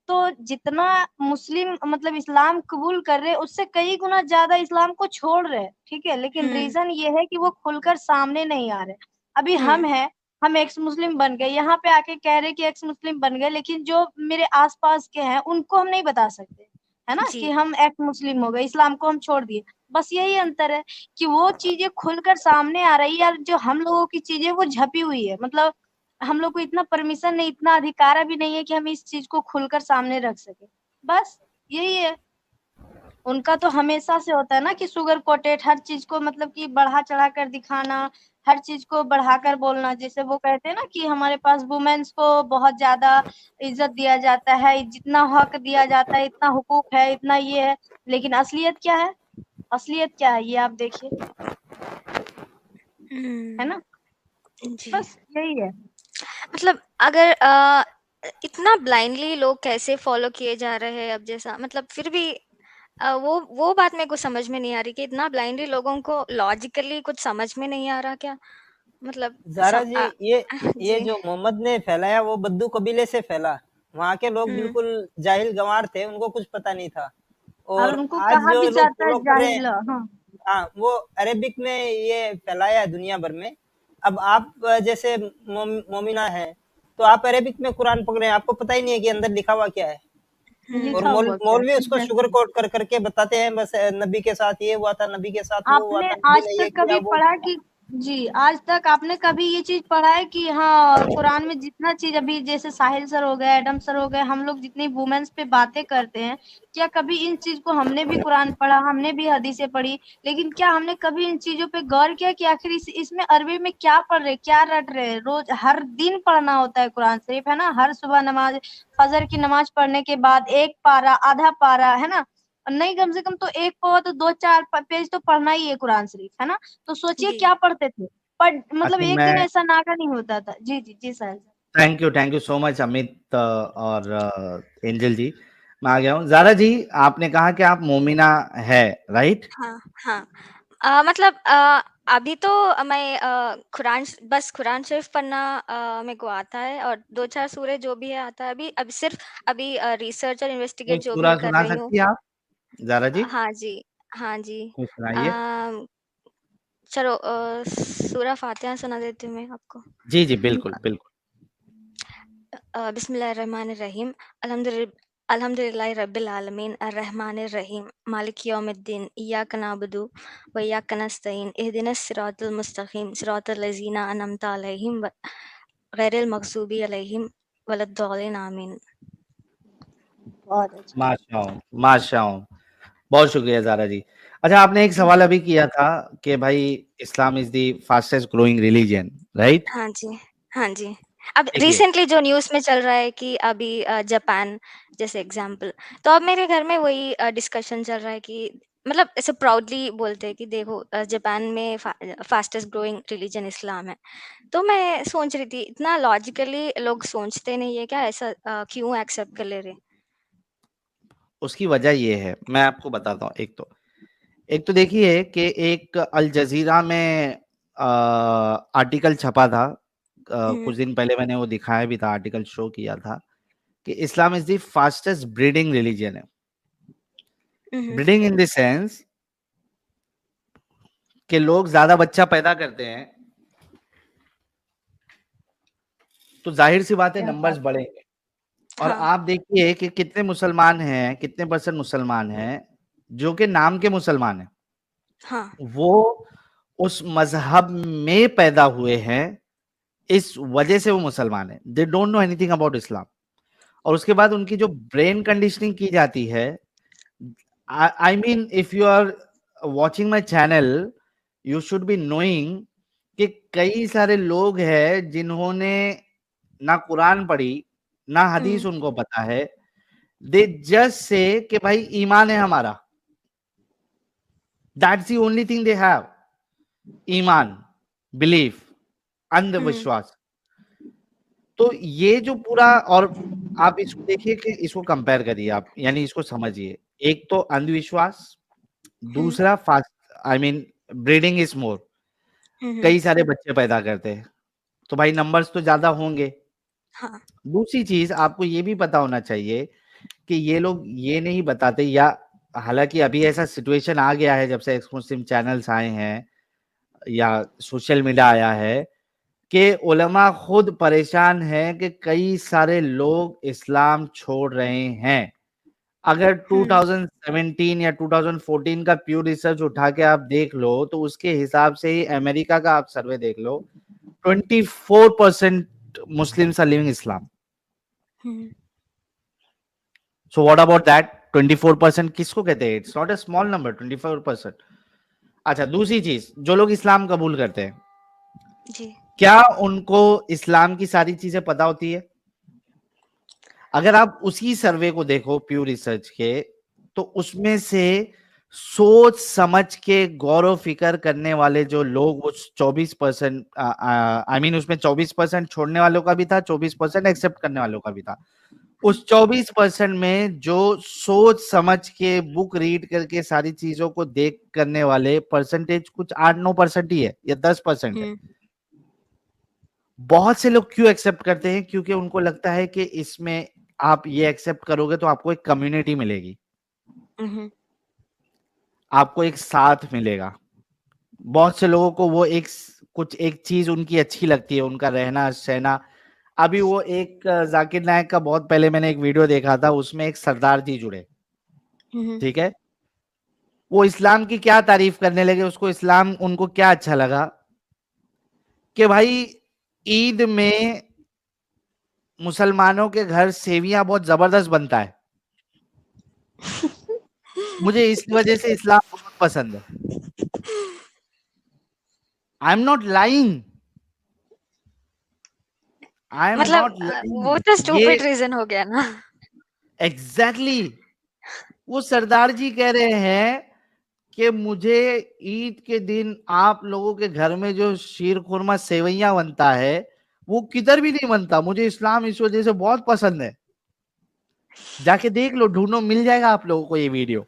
तो जितना मुस्लिम मतलब इस्लाम कबूल कर रहे, उससे कई गुना ज्यादा इस्लाम को छोड़ रहे, ठीक है। लेकिन रीजन ये है कि वो खुलकर सामने नहीं आ रहे। अभी हम एक्स मुस्लिम बन गए, यहाँ पे आके कह रहे कि एक्स मुस्लिम बन गए, लेकिन जो मेरे आसपास के हैं उनको हम नहीं बता सकते, है ना, जी। कि हम एक्स मुस्लिम हो गए, इस्लाम को हम छोड़ दिए। बस यही अंतर है कि वो चीजें खुलकर सामने आ रही है, और जो हम लोगों की चीजें वो झपी हुई है। मतलब हम लोग को इतना परमिशन नहीं, इतना अधिकार भी नहीं है कि हम इस चीज को खुलकर सामने रख सके। बस यही है। उनका तो हमेशा से होता है ना कि शुगर कोटेड हर चीज को, मतलब कि बढ़ा चढ़ा कर दिखाना, हर चीज को बढ़ाकर बोलना। जैसे वो कहते हैं ना कि हमारे पास वुमेन्स को बहुत ज्यादा इज्जत दिया जाता है, जितना हक दिया जाता है, इतना हुकूक है, इतना ये है। लेकिन असलियत क्या है? असलियत क्या है ये आप देखिए, है ना। जी। बस यही है। मतलब अगर इतना ब्लाइंडली लोग कैसे फॉलो किए जा रहे हैं अब, जैसा मतलब फिर भी वो बात मेरे को समझ में नहीं आ रही कि इतना ब्लाइंडली लोगों को लॉजिकली कुछ समझ में नहीं आ रहा क्या? मतलब जारा जी, ये जी। जो मोहम्मद ने फैलाया वो बद्दू कबीले से फैला, वहाँ के लोग हम्म बिल्कुल जाहिल गंवार थे, उनको कुछ पता नहीं था। और और उनको आज कहा जो भी लोग जाता है फॉलो कर रहे जाहिल। हैं, हाँ हाँ, वो अरेबिक में ये फैलाया है दुनिया भर में। अब आप जैसे मोमिना है, तो आप अरेबिक में कुरान पढ़ रहे हैं, आपको पता ही नहीं है कि अंदर लिखा हुआ क्या है। और लिखा हुआ क्या मौलवी है, उसको शुगर कोट कर करके बताते हैं, बस नबी के साथ ये हुआ था, नबी के साथ वो हुआ आपने था, नबी आज ने ये तक किया कभी वो पढ़ा किया। कि जी आज तक आपने कभी ये चीज पढ़ा है कि हाँ कुरान में जितना चीज अभी जैसे साहिल सर हो गए, एडम सर हो गए, हम लोग जितनी वुमेन्स पे बातें करते हैं, क्या कभी इन चीज को हमने भी कुरान पढ़ा, हमने भी हदीसें पढ़ी, लेकिन क्या हमने कभी इन चीजों पे गौर किया कि आखिर इसमें अरबी में क्या पढ़ रहे, क्या रट रहे? रोज हर दिन पढ़ना होता है कुरान शरीफ, है ना? हर सुबह नमाज, फजर की नमाज पढ़ने के बाद एक पारा, आधा पारा, है ना? नहीं कम से कम तो एक पौवा तो 2-4 पेज तो पढ़ना ही है कुरान शरीफ, है ना? तो सोचिए जी क्या पढ़ते थे। पर मतलब अच्छा, एक दिन मैं ऐसा नागा नहीं होता था। जी जी जी sir. Thank you so much Amit और एंजल जी। मैं आ गया हूँ। ज़ारा जी, आपने कहा कि आप मोमिना है, राइट? हाँ हाँ मतलब अभी तो मैं बस कुरान शरीफ पढ़ना मेरे को आता है और 2-4 सूरे जो भी है आता है। अभी सिर्फ अभी रिसर्च और कोई इन्वेस्टिगेट जो भी सूरा मैं कर सुना रही हूँ। सकती हैं आप, ज़ारा जी? हाँ जी, हाँ जी। कोई सुनाइए। अ, चलो सूरा फातिहा सुना देती हूँ मैं आपको। जी, जी, बिल्कुल, बिल्कुल। बिस्मिल्लाहिर्रहमानिर्रहीम अल्हम्दुलिल्लाहि रब्बिल आलमीन अर्रहमानिर रहीम मालिक यौमिद्दीन इय्याका नअबुदु व इय्याका नस्तईन इहदिनस सिरातल मुस्तकीम सिरातल लज़ीना अनअमता अलैहिम गैरिल मग़ज़ूबी अलैहिम वलद्दालिन आमीन। बहुत अच्छा। माशाअल्लाह। बहुत शुक्रिया ज़ारा जी। अच्छा, आपने एक सवाल अभी किया था कि भाई Islam is the fastest growing religion, right? हाँ जी, हाँ जी। अब देखिए, रिसेंटली जो न्यूज़ में चल रहा है कि अभी जापान जैसे एग्ज़ाम्पल, तो अब मेरे घर में वही डिस्कशन चल रहा है कि मतलब ऐसे प्राउडली बोलते हैं कि देखो जापान में फास्टेस्ट ग्रोइंग रिलीजन इस्लाम है। तो मैं सोच रही थी इतना लॉजिकली लोग सोचते नहीं है क्या? ऐसा क्यों एक्सेप्ट कर ले रहे? उसकी वजह ये है, मैं आपको बताता हूँ। एक तो देखिए कि एक अल जज़ीरा में आर्टिकल छपा था, हुँ, कुछ दिन पहले मैंने वो दिखाया भी था, आर्टिकल शो किया था कि Islam is the fastest breeding religion है। हुँ, ब्रीडिंग इन द सेंस कि लोग ज़्यादा बच्चा पैदा करते हैं, तो ज़ाहिर-सी बात है क्या नंबर्स बात है। बढ़ेंगे। और हाँ, आप देखिए कि कितने मुसलमान हैं, कितने परसेंट मुसलमान हैं, जो कि नाम के मुसलमान हैं। हाँ, वो उस मज़हब में पैदा हुए हैं, इस वजह से वो मुसलमान हैं। They don't know anything about Islam. और उसके बाद उनकी जो ब्रेन कंडीशनिंग की जाती है, I mean if you are watching my channel, you should be knowing कि कई सारे लोग हैं जिन्होंने ना कुरान पढ़ी, ना हदीस हुँ, उनको पता है। दे जस्ट से कि भाई ईमान है हमारा, that's the only thing they have. ईमान, बिलीफ, हुँ, अंधविश्वास। तो ये जो पूरा, और आप इसको देखिए कि इसको कंपेयर करिए आप, यानी इसको समझिए। एक तो अंधविश्वास, हुँ, दूसरा fast, I mean breeding is more, हुँ, कई सारे बच्चे पैदा करते हैं, तो भाई नंबर्स तो ज्यादा होंगे। हाँ, दूसरी चीज आपको ये भी पता होना चाहिए कि ये लोग ये नहीं बताते, या हालांकि अभी ऐसा सिचुएशन आ गया है जब से एक्स मुस्लिम चैनल्स आए हैं या सोशल मीडिया आया है, कि उलमा खुद परेशान हैं कि कई सारे लोग इस्लाम छोड़ रहे हैं। अगर हुँ, 2017 या 2014 का प्यू रिसर्च उठा के आप देख लो, तो उसके हिसाब से ही अमेरिका का आप सर्वे देख लो, 24% मुस्लिम्स आर लिविंग इस्लाम। हुँ, सो व्हाट अबाउट दैट 24% किसको कहते हैं? It's not a small number, 24%। अच्छा, दूसरी चीज, जो लोग इस्लाम कबूल करते हैं, जी, क्या उनको इस्लाम की सारी चीजें पता होती है? अगर आप उसी सर्वे को देखो प्यू रिसर्च के, तो उसमें से सोच समझ के गौर फिक्र करने वाले जो लोग, वो 24%, आई मीन उसमें 24% छोड़ने वालों का भी था, 24% एक्सेप्ट करने वालों का भी था। उस 24% में जो सोच समझ के बुक रीड करके सारी चीजों को देख करने वाले परसेंटेज कुछ 8-9% ही है, या 10% है। हुँ, बहुत से लोग क्यों एक्सेप्ट करते हैं? क्योंकि उनको लगता है कि इसमें आप ये एक्सेप्ट करोगे तो आपको एक कम्युनिटी मिलेगी, आपको एक साथ मिलेगा। बहुत से लोगों को वो कुछ एक चीज उनकी अच्छी लगती है, उनका रहना सहना। अभी वो एक जाकिर नायक का बहुत पहले मैंने एक वीडियो देखा था, उसमें एक सरदार जी जुड़े, ठीक है, वो इस्लाम की क्या तारीफ करने लगे, उसको इस्लाम उनको क्या अच्छा लगा कि भाई ईद में मुसलमानों के घर सेवियां बहुत जबरदस्त बनता है, मुझे इस वजह से इस्लाम बहुत पसंद है। I am not lying, I am मतलब नॉट वो लाइंग। तो ये स्टूपिड रीजन हो गया ना। एग्जैक्टली वो सरदार जी कह रहे हैं कि मुझे ईद के दिन आप लोगों के घर में जो शीर खुरमा सेवैयां बनता है वो किधर भी नहीं बनता, मुझे इस्लाम इस वजह से बहुत पसंद है। जाके देख लो, ढूंढो, मिल जाएगा आप लोगों को ये वीडियो।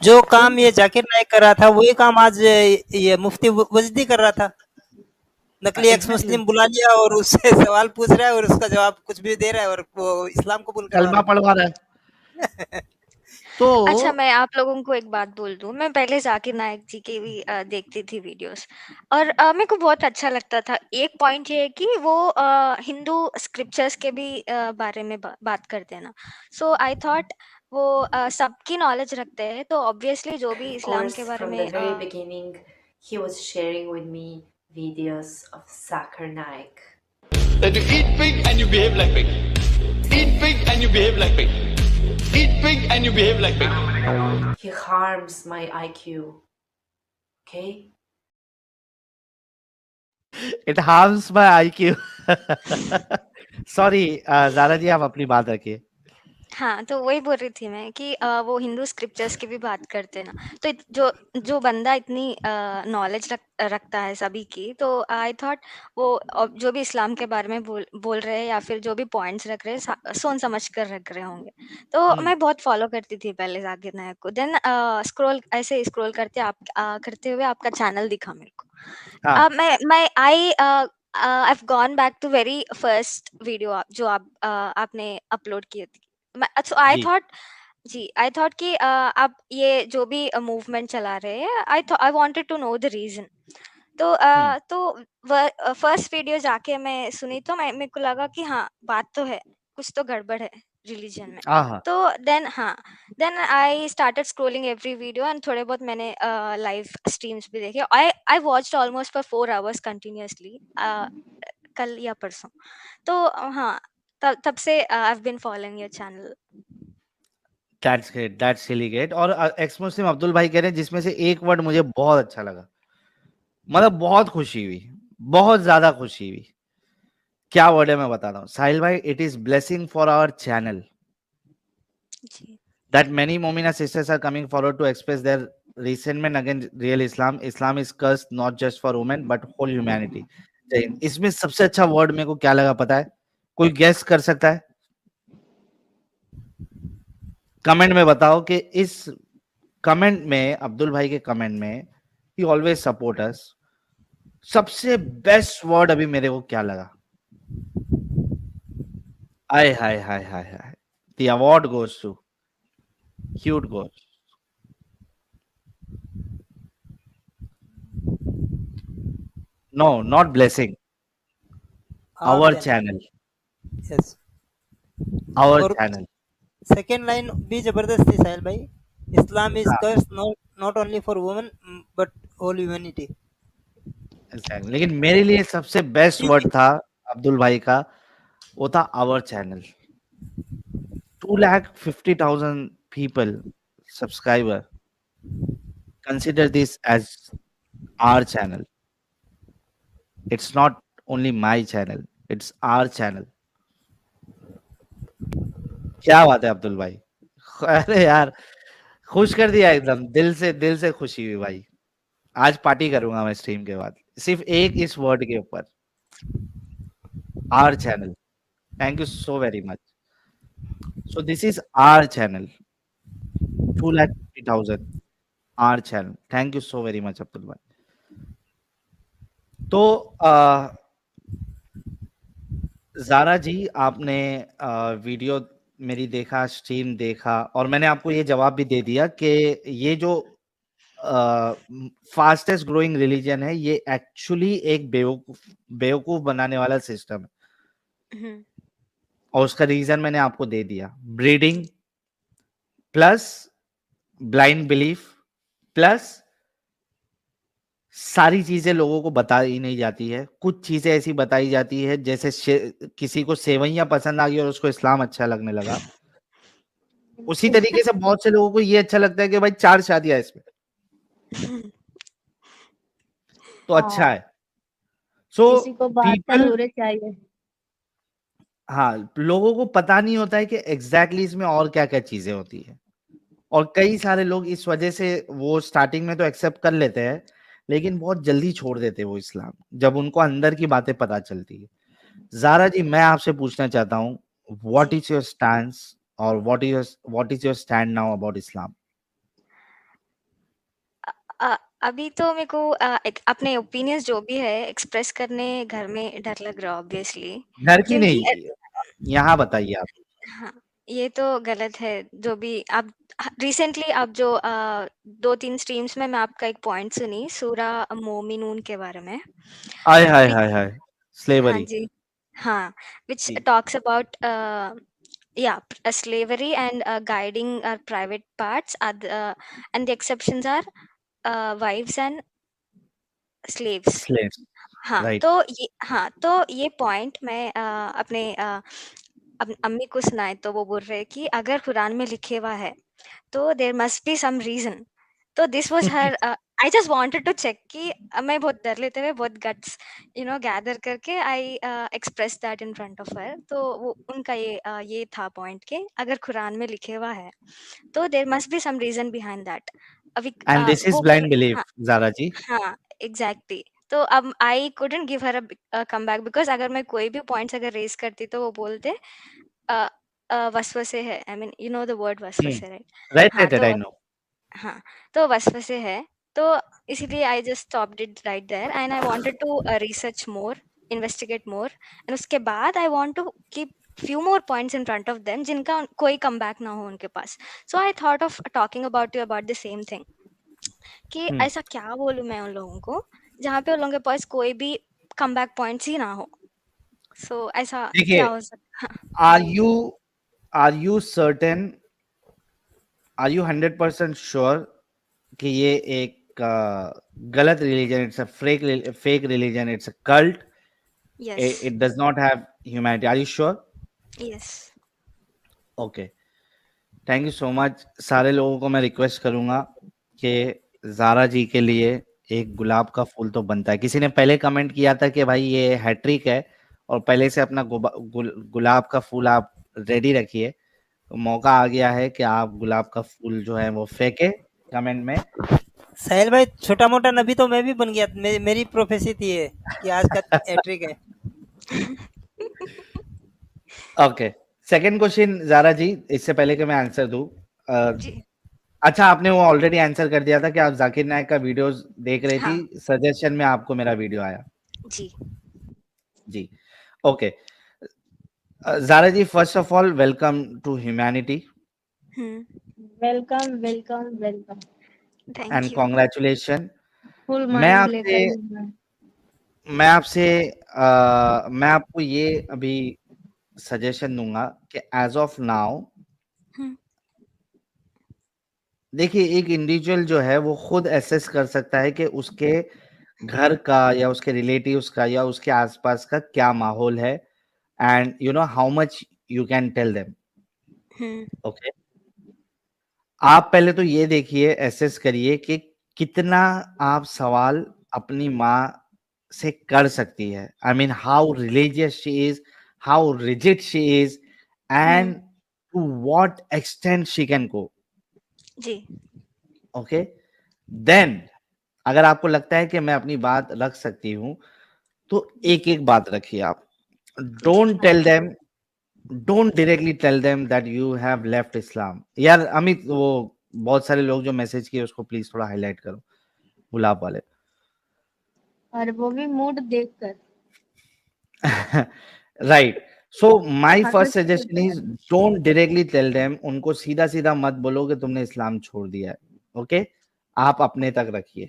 जो काम ये जाकिर नाइक कर रहा था वही काम आज ये मुफ्ती वजदी कर रहा था। नकली एक्स मुस्लिम बुला लिया और उससे सवाल पूछ रहा है और उसका जवाब कुछ भी दे रहा है और वो इस्लाम कबूल करवा कलमा पढ़वा रहा है। तो अच्छा, मैं आप लोगों को एक बात बोल दूं, मैं पहले जाकिर नायक जी की भी देखती थी वीडियोस, और मेरे को बहुत अच्छा लगता था। एक पॉइंट ये है कि वो हिंदू स्क्रिप्चर्स के भी बारे में बात करते हैं ना, सो आई थॉट वो सबकी नॉलेज रखते हैं, तो ऑब्वियसली जो भी Of इस्लाम course, के बारे from में the very beginning, he was sharing with me videos of Zakir Naik. That you eat pig and you behave like pig. Eat pig and you behave like pig. Eat pig and you behave like pig. He harms my IQ. Okay? It harms my IQ. Sorry Zara ji, आप अपनी बात रखिए। हाँ, तो वही बोल रही थी मैं कि वो हिंदू स्क्रिप्चर्स की भी बात करते हैं ना, तो जो बंदा इतनी नॉलेज रखता है सभी की, तो आई थॉट वो जो भी इस्लाम के बारे में बोल रहे हैं या फिर जो भी पॉइंट्स रख रहे हैं सोच समझ कर रख रहे होंगे। तो मैं बहुत फॉलो करती थी पहले जाकिर नायक को, देन स्क्रॉल करते हुए आपका चैनल दिखा मेरे को। हाँ, मैं I've gone back to very first video जो आपने अपलोड की थी। सो आई जी। थॉट आई थॉट कि आप ये जो भी मूवमेंट चला रहे हैं, I wanted to know the reason. तो फर्स्ट वीडियो जाके मैं सुनी, तो मेरे को लगा कि हाँ, बात तो है, कुछ तो गड़बड़ है रिलीजन में। हाँ, तो then I started scrolling every video, and थोड़े बहुत मैंने लाइव स्ट्रीम्स भी देखे। I watched almost for 4 hours continuously, कल या परसों। तो हाँ, तब से I have been following your channel. That's great, that's really great. और एक्स मुस्लिम अब्दुल भाई कह रहे हैं जिसमें से एक वर्ड मुझे बहुत अच्छा लगा, मतलब बहुत खुशी हुई, बहुत ज्यादा खुशी हुई। क्या वर्ड है मैं बताता हूँ साहिल भाई। It is blessing for our channel ji. that many Momina sisters are coming forward to express their resentment against real Islam. Islam is cursed not just for women but whole humanity. जय हिंद। इसमें सबसे अच्छा word मेरे को क्या लगा पता है? कोई गेस कर सकता है? कमेंट में बताओ कि इस कमेंट में, अब्दुल भाई के कमेंट में, ही ऑलवेज सपोर्ट अस, सबसे बेस्ट वर्ड अभी मेरे को क्या लगा? आय हाय हाय हाय हाय, the award goes to cute goes. No, not blessing. Our channel. Yes. Our और channel. सेकेंड लाइन भी जबरदस्त थी साहिल भाई। इस्लाम इज हाँ, curse not only for women but whole humanity. exactly. लेकिन मेरे लिए सबसे बेस्ट वर्ड था अब्दुल भाई का, वो था our channel. 250,000 people subscriber. Consider this as our channel. It's not only my channel, it's our channel. क्या बात है अब्दुल भाई। अरे यार, खुश कर दिया एकदम, दिल से खुशी हुई भाई। आज पार्टी करूंगा मैं स्ट्रीम के बाद, सिर्फ एक इस वर्ड के ऊपर, our channel. Thank you so very much. So this is our channel, 250,000 our channel. Thank you so very much Abdul भाई। तो ज़ारा जी, आपने वीडियो मेरी देखा, स्ट्रीम देखा, और मैंने आपको ये जवाब भी दे दिया कि ये जो फास्टेस्ट ग्रोइंग रिलीजन है, ये एक्चुअली एक बेवकूफ बनाने वाला सिस्टम है, हम्म, और उसका रीजन मैंने आपको दे दिया। Breeding plus blind belief plus सारी चीजें लोगों को बताई नहीं जाती है। कुछ चीजें ऐसी बताई जाती है, जैसे किसी को सेवइयां पसंद आ गई और उसको इस्लाम अच्छा लगने लगा, उसी तरीके से बहुत से लोगों को ये अच्छा लगता है कि भाई 4 शादियां इसमें, तो अच्छा हाँ, है। सो किसी को बहत्तर पीपल, हूरें चाहिए। हाँ, लोगों को पता नहीं होता है कि एग्जैक्टली इसमें और क्या क्या चीजें होती है, और कई सारे लोग इस वजह से वो स्टार्टिंग में तो एक्सेप्ट कर लेते हैं, लेकिन बहुत जल्दी छोड़ देते हैं वो इस्लाम, जब उनको अंदर की बातें पता चलती है। ज़ारा जी, मैं आपसे पूछना चाहता हूँ, व्हाट जी इज योर स्टैंस और what is your stand now about Islam? अभी तो मेरे को अपने ओपिनियंस जो भी है एक्सप्रेस करने घर में डर लग रहा है ऑब्वियसली, घर की क्योंकि नहीं, यहाँ बताइए आप। हाँ, ये तो गलत है जो भी आप रिसेंटली आप जो 2-3 स्ट्रीम्स में मैं आपका एक पॉइंट सुनी सूरा मोमिनून के बारे में, हाय हाय which हाय हाय, हाँ स्लेवरी जी, हाँ, which जी, talks about slavery and guiding our private parts and the exceptions are wives and slaves. Slaves, हाँ, राइट। तो ये पॉइंट मैं अपने अम्मी को सुनाए तो वो बोल रहे हैं कि अगर कुरान में लिखे हुआ है तो there must be some reason. तो this was her I just wanted to check कि मैं बहुत डर लेते हुए बहुत गट्स गैदर करके I express that in front of her. तो वो उनका ये था पॉइंट कि अगर कुरान में लिखे हुआ है तो there must be some reason behind that. अभी एंड दिस इज वो ब्लाइंड बिलीफ, हाँ ज़ारा जी। हाँ, एग्जैक्टली। तो अब I couldn't give her a comeback because अगर मैं कोई भी पॉइंट्स अगर रेज़ करती तो वो बोलते अ वसवसे है। I mean you know the word वसवसे, राइट? राइट हाँ, राइट राइट, तो आई नो। हाँ, तो वसवसे है। तो इसीलिए I just stopped it right there and I wanted to research more, investigate more and उसके बाद I want to keep few more points in front of them जिनका कोई कमबैक ना हो उनके पास। So I thought of talking about you about the same thing कि ऐसा क्या बोलूँ मैं उन लोगों को जहाँ पे उन लोगों के पास कोई भी कमबैक पॉइंट्स ही ना हो। सो ऐसा क्या देखिए, हो सकता? हाँ, आर जी। You are you certain, are you 100% sure कि ये एक गलत religion, it's a fake religion, it's a cult, yes, it does not have humanity? Are you sure? Yes. Okay, thank you so much. सारे लोगों को मैं रिक्वेस्ट करूंगा कि ज़ारा जी के लिए एक गुलाब का फूल तो बनता है। किसी ने पहले कमेंट किया था कि भाई ये हैट्रिक है, और पहले से अपना गुलाब का फूल आप रेडी रखिए, तो मौका आ गया है कि आप गुलाब का फूल जो है वो फेंके कमेंट में। साहिल भाई, छोटा मोटा नबी तो मैं भी बन गया। मेरी प्रोफेसी थी ये कि आज का हैट्रिक है। ओके, सेकंड क्वेश्चन ज़ारा जी, इससे पहले कि मैं आंसर दूं, जी, अच्छा, आपने वो ऑलरेडी आंसर कर दिया था कि आप जाकिर नायक का वीडियोस देख रही हाँ, थी, सजेशन में आपको मेरा वीडियो आया। जी। जी, okay. Zara ji, first of all welcome to humanity hmm, welcome, welcome, welcome. And thank you. Congratulation. Full मैं माइंड आपसे लेकर मिलना है। मैं आपको ये अभी सजेशन दूंगा कि एज ऑफ नाउ, हुँ, देखिए, एक इंडिविजुअल जो है वो खुद एसेस कर सकता है कि उसके घर का या उसके रिलेटिव्स का या उसके आसपास का क्या माहौल है, and you know how much you can tell them. Hmm, okay, आप पहले तो ये देखिए, एसेस करिए कि कितना आप सवाल अपनी माँ से कर सकती है। I mean, how religious she is, how rigid she is, and hmm, to what extent she can go. जी, ओके, देन अगर आपको लगता है कि मैं अपनी बात रख सकती हूँ, तो एक एक बात रखिए आप। जी, don't tell them, don't directly tell them that you have left Islam. यार अमित, वो बहुत सारे लोग जो मैसेज किए उसको प्लीज थोड़ा हाईलाइट करो, गुलाब वाले। और वो भी मूड देखकर। राइट, So my हाँ, first तो suggestion is don't directly tell them, उनको सीधा सीधा मत बोलो कि तुमने इस्लाम छोड़ दिया है, ओके? आप अपने तक रखिए।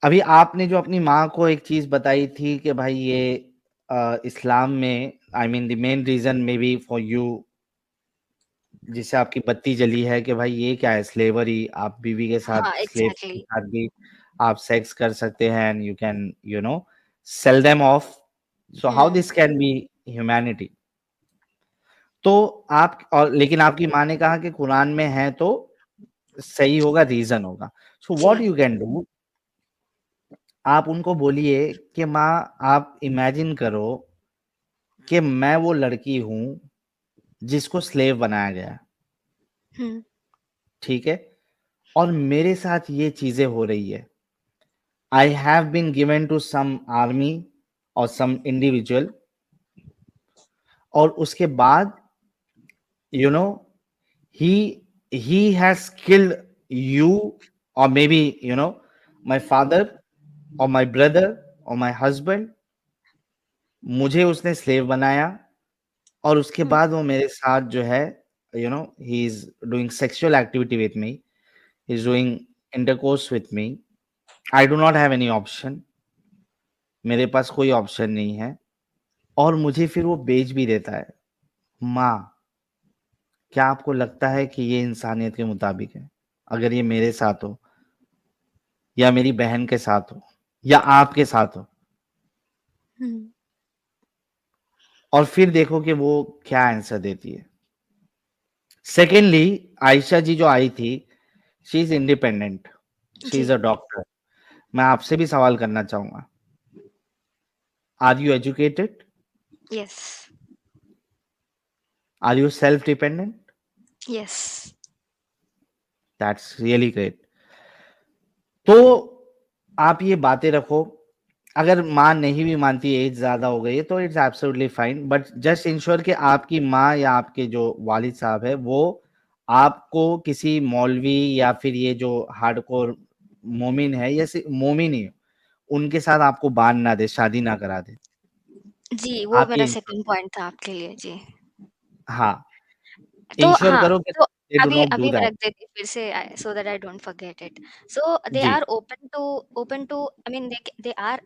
अभी आपने जो अपनी माँ को एक चीज बताई थी कि भाई ये इस्लाम में, I mean the main reason may be for you, जिससे आपकी बत्ती जली है कि भाई ये क्या है, स्लेवरी, आप बीवी के साथ, हाँ, स्लेव के एग्जैक्टली। साथ भी आप सेक्स कर सकते हैं and you can sell them of, so how this can be humanity? तो आप, और लेकिन आपकी माँ ने कहा कि कुरान में है तो सही होगा, रीजन होगा। So what you can do, आप उनको बोलिए कि माँ आप इमेजिन करो कि मैं वो लड़की हूं जिसको स्लेव बनाया गया, हम्म, ठीक है, और मेरे साथ ये चीजें हो रही है। I have been given to some army और सम इंडिविजुअल, और उसके बाद you know he has killed you, or maybe my father or my brother or my husband, मुझे उसने स्लेव बनाया, और उसके बाद वो मेरे साथ जो है he is doing sexual activity with me, he is doing intercourse with me, I do not have any option, मेरे पास कोई ऑप्शन नहीं है, और मुझे फिर वो बेच भी देता है। माँ, क्या आपको लगता है कि ये इंसानियत के मुताबिक है? अगर ये मेरे साथ हो, या मेरी बहन के साथ हो, या आपके साथ हो, और फिर देखो कि वो क्या आंसर देती है। सेकेंडली, आयशा जी जो आई थी, she is independent, she is a doctor. मैं आपसे भी सवाल करना चाहूंगा, are you educated? Yes, are you self dependent? Yes. That's really great. तो आप ये बातें रखो, अगर माँ नहीं भी मानती, एज ज्यादा हो गई है, तो it's absolutely fine, but just ensure कि आपकी माँ या आपके जो वालिद साहब है वो आपको किसी मौलवी या फिर ये जो हार्डकोर मोमिन है, या सिर्फ मोमिन ही, उनके साथ आपको बांध ना दे, शादी ना करा दे। जी, वो आप मेरा ये, सेकंड पॉइंट था आपके लिए। जी। हाँ, तो इंश्योर हाँ, करो कि तो दे डू अभी नॉट डू अभी मैं दैट। रख देती हूँ फिर से, so that I don't forget it. So they जी, are open to I mean they are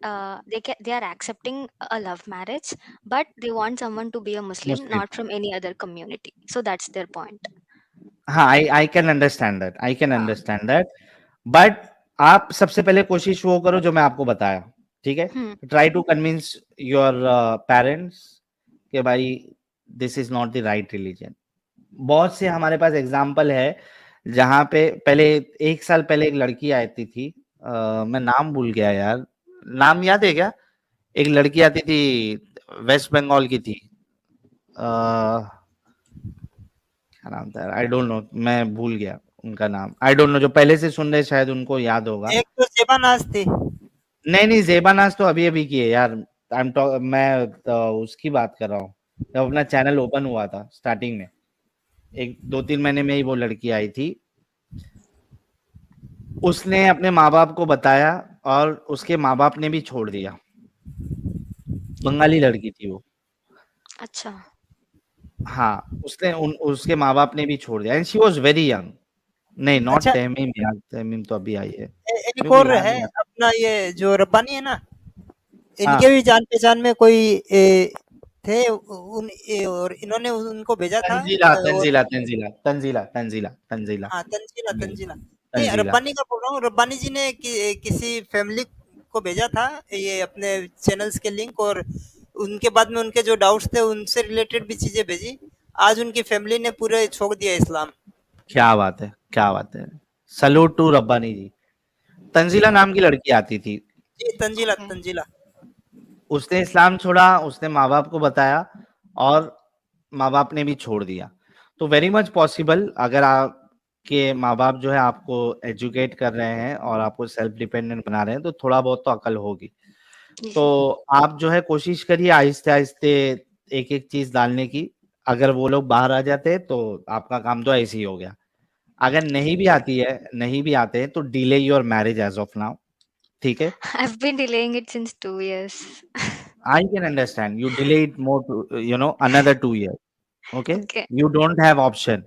accepting a love marriage, but they want someone to be a Muslim, Muslim, not from any other community. So that's their point. हाँ, I can understand that, I can हाँ। Understand that, but आप सबसे पहले कोशिश वो करो जो मैं आपको बताया, ठीक है? Try to convince your parents कि भाई this is not the right religion. बहुत से हमारे पास एग्जाम्पल है जहां पे पहले 1 साल पहले एक लड़की आती थी, मैं नाम भूल गया यार, नाम याद है क्या? एक लड़की आती थी, वेस्ट बंगाल की थी, क्या नाम था? आई डोंट नो, मैं भूल गया उनका नाम, आई डोंट नो, जो पहले से सुन रहे शायद उनको याद होगा। एक तो जेबा नाज थी। नहीं, जेबानाज तो अभी अभी की है यार, मैं तो उसकी बात कर रहा हूँ, जब अपना चैनल ओपन हुआ था स्टार्टिंग में, 2-3 महीने में ही वो लड़की आई थी, उसने अपने माँ बाप को बताया और उसके माँ बाप ने भी छोड़ दिया। बंगाली लड़की थी वो। अच्छा। हाँ, उसके माँ बाप ने भी छोड़ दिया, and she was very young. नहीं, नॉट अच्छा, तहमीम यार, तहमीम तो अभी आई है, एक मेरे को और याद है नहीं आता। अपना, ये जो रब्बानी है ना, हाँ, इनके भी जान पहचान में कोई थे और इन्होंने उनको भेजा था। तंजीला और तंजीला तंजीला तंजीला तंजीला तंजीला हाँ, तंजीला हम्म, तंजीला नहीं, तंजीला। रब्बानी का बोल रहा हूँ। रब्बानी जी ने किसी फैमिली को भेजा था ये अपने चैनल्स के लिंक, और उनके बाद में उनके जो डाउट्स थे उनसे रिलेटेड भी चीजें भेजी। आज उनकी फैमिली ने पूरे छोड़ दिया इस्लाम। क्या बात है, क्या बात है, सलूट टू रब्बानी जी। तंजीला नाम की लड़की आती थी, जी, तंजीला ओके। तंजीला। उसने इस्लाम छोड़ा, उसने माँ बाप को बताया और माँ बाप ने भी छोड़ दिया। तो वेरी मच पॉसिबल, अगर आपके माँ बाप जो है आपको एजुकेट कर रहे हैं और आपको सेल्फ डिपेंडेंट बना रहे हैं, तो थोड़ा बहुत तो अकल होगी। तो आप जो है कोशिश करिए आहिस्ते आहिस्ते एक एक चीज डालने की। अगर वो लोग बाहर आ जाते हैं तो आपका काम तो ऐसे ही हो गया। अगर नहीं भी आती है, नहीं भी आते हैं, तो delay your marriage as of now, ठीक है? I've been delaying it since 2 years. I can understand. You delayed more to, another 2 years. Okay? Okay. You don't have option.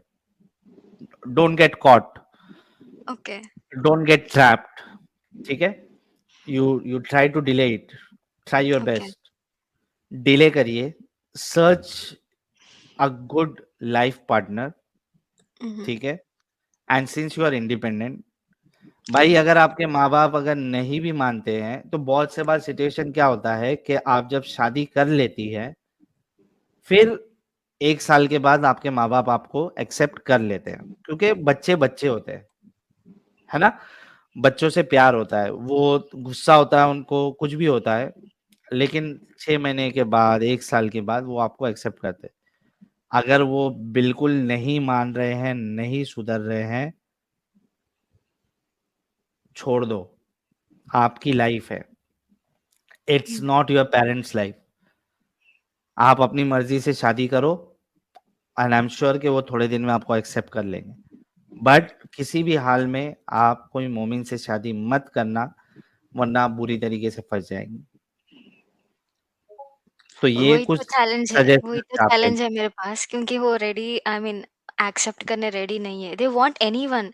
Don't get caught. Okay. Don't get trapped. ठीक है? You try to delay it. Try your Okay. best. Delay करिए. Search a good life partner. Mhm. ठीक है? And since you are independent, भाई अगर आपके माँ बाप अगर नहीं भी मानते हैं तो बहुत से बार सिचुएशन क्या होता है कि आप जब शादी कर लेती है फिर 1 साल के बाद आपके माँ बाप आपको एक्सेप्ट कर लेते हैं क्योंकि बच्चे बच्चे होते हैं, है ना? बच्चों से प्यार होता है, वो गुस्सा होता है उनको, कुछ भी होता है, लेकिन 6 महीने के बाद 1 साल के बाद वो आपको एक्सेप्ट करते हैं। अगर वो बिल्कुल नहीं मान रहे हैं, नहीं सुधर रहे हैं, छोड़ दो, आपकी लाइफ है। It's not your parents life. आप अपनी मर्जी से शादी करो एंड आई एम श्योर कि वो थोड़े दिन में आपको एक्सेप्ट कर लेंगे, बट किसी भी हाल में आप कोई मोमिन से शादी मत करना, वरना आप बुरी तरीके से फंस जाएंगे। तो ये वही तो कुछ चैलेंज है, सजेशन वही तो आपके चैलेंज है मेरे पास, क्योंकि वो रेडी, आई मीन एक्सेप्ट करने रेडी नहीं है। They want anyone,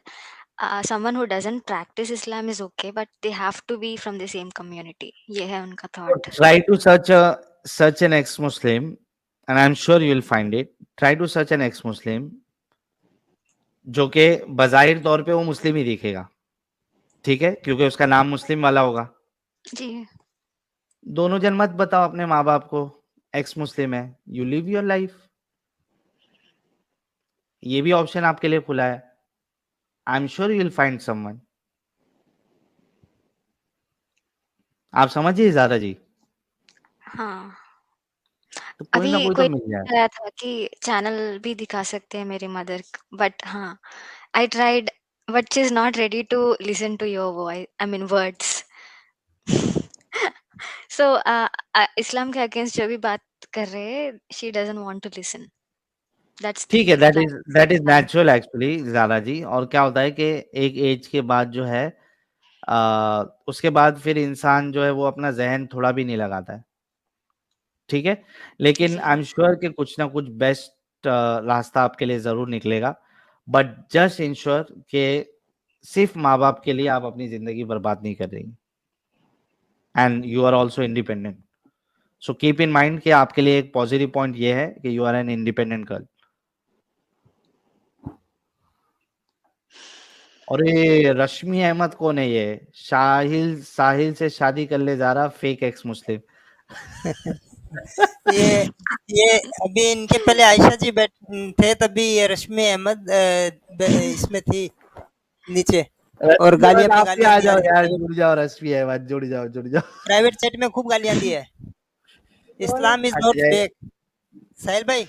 someone who doesn't practice Islam is okay, but they have to be from the same community. ये है उनका thought. Try to search an ex Muslim and I am sure you will find it. Try to search an ex Muslim जो कि बज़ाहिर तौर पे वो मुस्लिम ही दिखेगा, ठीक है, क्योंकि उसका नाम मुस्लिम वाला होगा। जी। दोनों जन मत बताओ अपने माँ बाप को एक्स मुस्लिम है, यू लिव योर लाइफ। ये भी ऑप्शन आपके लिए खुला है। आई am sure you will find someone. आप समझिए ज़ारा जी, हाँ, तो कोई ना अभी कोई तो कोई मिल जाए। कह रहा था कि चैनल भी दिखा सकते हैं मेरी मदर, बट हाँ, I tried, but she is not ready to listen to your voice, I mean words. So Islam के अगेंस्ट जो भी बात कर रहे हैं, she doesn't want to listen. That's ठीक है, the that is natural actually Zara ji. और क्या होता है कि एक एज के बाद जो है उसके बाद फिर इंसान जो है वो अपना ज़हन थोड़ा भी नहीं लगाता है, ठीक है? लेकिन आई एम श्योर कि कुछ ना कुछ बेस्ट रास्ता आपके लिए ज़रूर निकलेगा, बट जस्ट इंश्योर कि सिर्फ माँ-बाप के लिए आप अपनी ज़िंदगी बर्बाद नहीं कर रही and you are also independent. So keep in mind कि आपके लिए एक पॉजिटिव पॉइंट ये है कि you are an independent girl. अरे रश्मि अहमद कौन है ये? साहिल से शादी कर ले ज़ारा, फेक एक्स मुस्लिम। ये अभी इनके पहले आयशा जी थे, तभी ये रश्मि अहमद इसमें थी नीचे, और गालियां पे आप भी गालियां आ दिया जाओ यार, है। जुड़ जाओ रश्मि अहमद, जुड़ जाओ। प्राइवेट चैट में खूब गालियां दी है। Islam is not fake. साहिल भाई,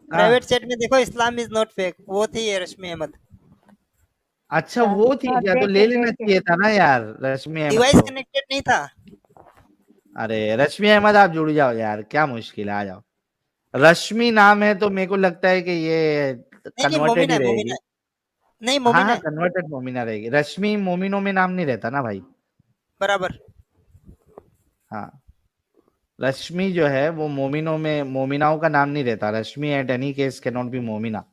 प्राइवेट चैट में देखो, इस्लाम इज नॉट फेक, वो थी ये रश्मि अहमद। अच्छा वो थी क्या? तो ले लेना चाहिए था ना यार रश्मि अहमद डिवाइस को। कनेक्टेड नहीं था। अरे रश्मि अहमद आप जुड़ जाओ यार, क्या मुश्किल है, आ जाओ। रश्मि नाम है तो मेरे को लगता है कि ये नहीं, कन्वर्टेड मोमिना ही है, रहेगी। नहीं हाँ मोमिना हाँ, है, कन्वर्टेड मोमिना रहेगी। रश्मि मोमिनों में नाम नहीं रहता ना भाई। बराबर। हाँ, रश्मि जो है वो मोमिनों में, मोमिनाओं का नाम नहीं रहता। Rashmi at any case can not be मोमिना।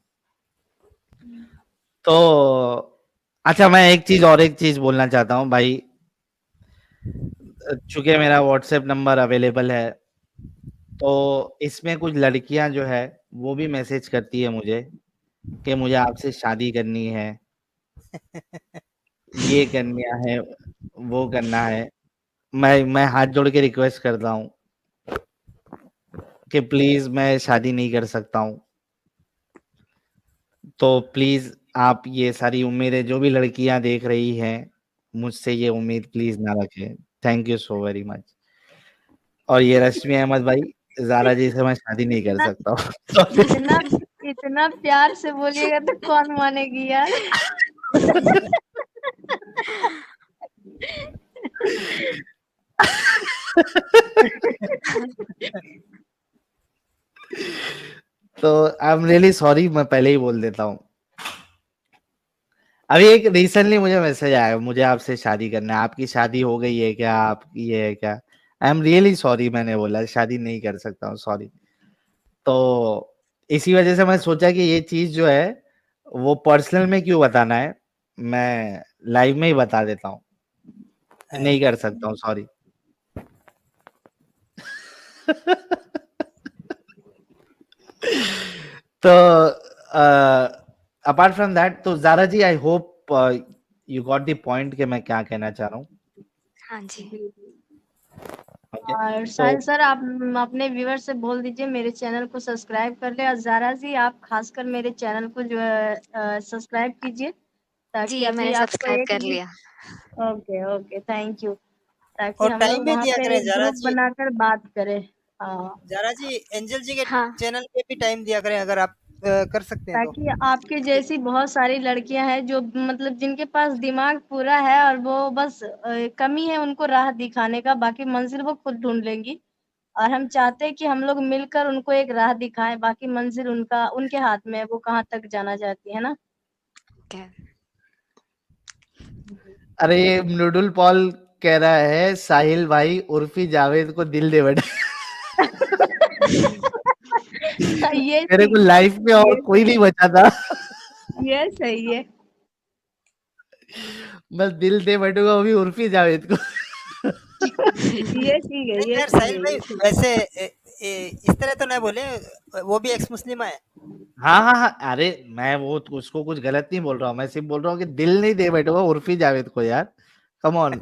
तो अच्छा, मैं एक चीज बोलना चाहता हूँ भाई, चूंकि मेरा व्हाट्सएप नंबर अवेलेबल है, तो इसमें कुछ लड़कियां जो है वो भी मैसेज करती है मुझे कि मुझे आपसे शादी करनी है, ये करना है, वो करना है। मैं हाथ जोड़ के रिक्वेस्ट करता हूँ कि प्लीज मैं शादी नहीं कर सकता हूँ, तो प्लीज आप ये सारी उम्मीदें जो भी लड़कियां देख रही हैं, मुझसे ये उम्मीद प्लीज ना रखें। Thank you so very much. और ये रश्मि अहमद भाई, ज़ारा जी से मैं शादी नहीं कर सकता हूँ। इतना इतना प्यार से बोलिएगा तो कौन मानेगी यार। तो आई एम रियली सॉरी, मैं पहले ही बोल देता हूँ। अभी एक रिसेंटली मुझे मैसेज आया, मुझे आपसे शादी करना है, आपकी शादी हो गई है क्या, आपकी ये है क्या? आई एम रियली सॉरी, मैंने बोला शादी नहीं कर सकता हूँ, सॉरी। तो इसी वजह से मैं सोचा कि ये चीज जो है वो पर्सनल में क्यों बताना है, मैं लाइव में ही बता देता हूँ, नहीं कर सकता हूँ, सॉरी। तो अपार्ट फ्रॉम दैट, तो Zara ji I hope you got the point कि मैं क्या कहना चाह रहा हूँ। हाँ जी। ओके, और तो साहिल सर, आप अपने व्यूअर से बोल दीजिए मेरे चैनल को सब्सक्राइब कर ले, और जारा जी आप खासकर मेरे चैनल को जो है सब्सक्राइब कीजिए, ताकि जी, अभी मैंने आपको सब्सक्राइब एक कर लिया। ओके ओके, थैंक यू, ताकि और हम टाइम लोग भी वहाँ दिया पे करें एक जारा ग्रुप जी। बनाकर बात करें। हाँ, जारा जी, एंजल जी के हाँ। चैनल पे भी टाइम दिया करें अगर आप कर सकते हैं तो। ताकि आपके जैसी बहुत सारी लड़कियां हैं जो मतलब जिनके पास दिमाग पूरा है, और वो बस कमी है उनको राह दिखाने का, बाकी मंजिल वो खुद ढूंढ लेंगी। और हम चाहते हैं कि हम लोग मिलकर उनको एक राह दिखाएं, बाकी मंजिल उनका उनके हाथ में है, वो कहाँ तक जाना चाहती है ना। ओके। अरे ये नूडुल पॉल कह रहा है साहिल भाई उर्फी जावेद को दिल दे बैठे। ये मेरे को लाइफ में और ये कोई नहीं बचा था, ये सही है। मैं दिल दे बैठूंगा वो भी उर्फी जावेद को। ये ठीक है, नहीं ये यार ठीक साहिल है, भाई, ये ठीक वैसे इस तरह तो नहीं बोले, वो भी एक्स मुस्लिम है। हाँ हाँ हाँ, अरे मैं वो उसको कुछ गलत नहीं बोल रहा हूँ, मैं सिर्फ बोल रहा हूँ कि दिल नहीं दे बैठूंगा उर्फी जावेद को यार, कम ऑन।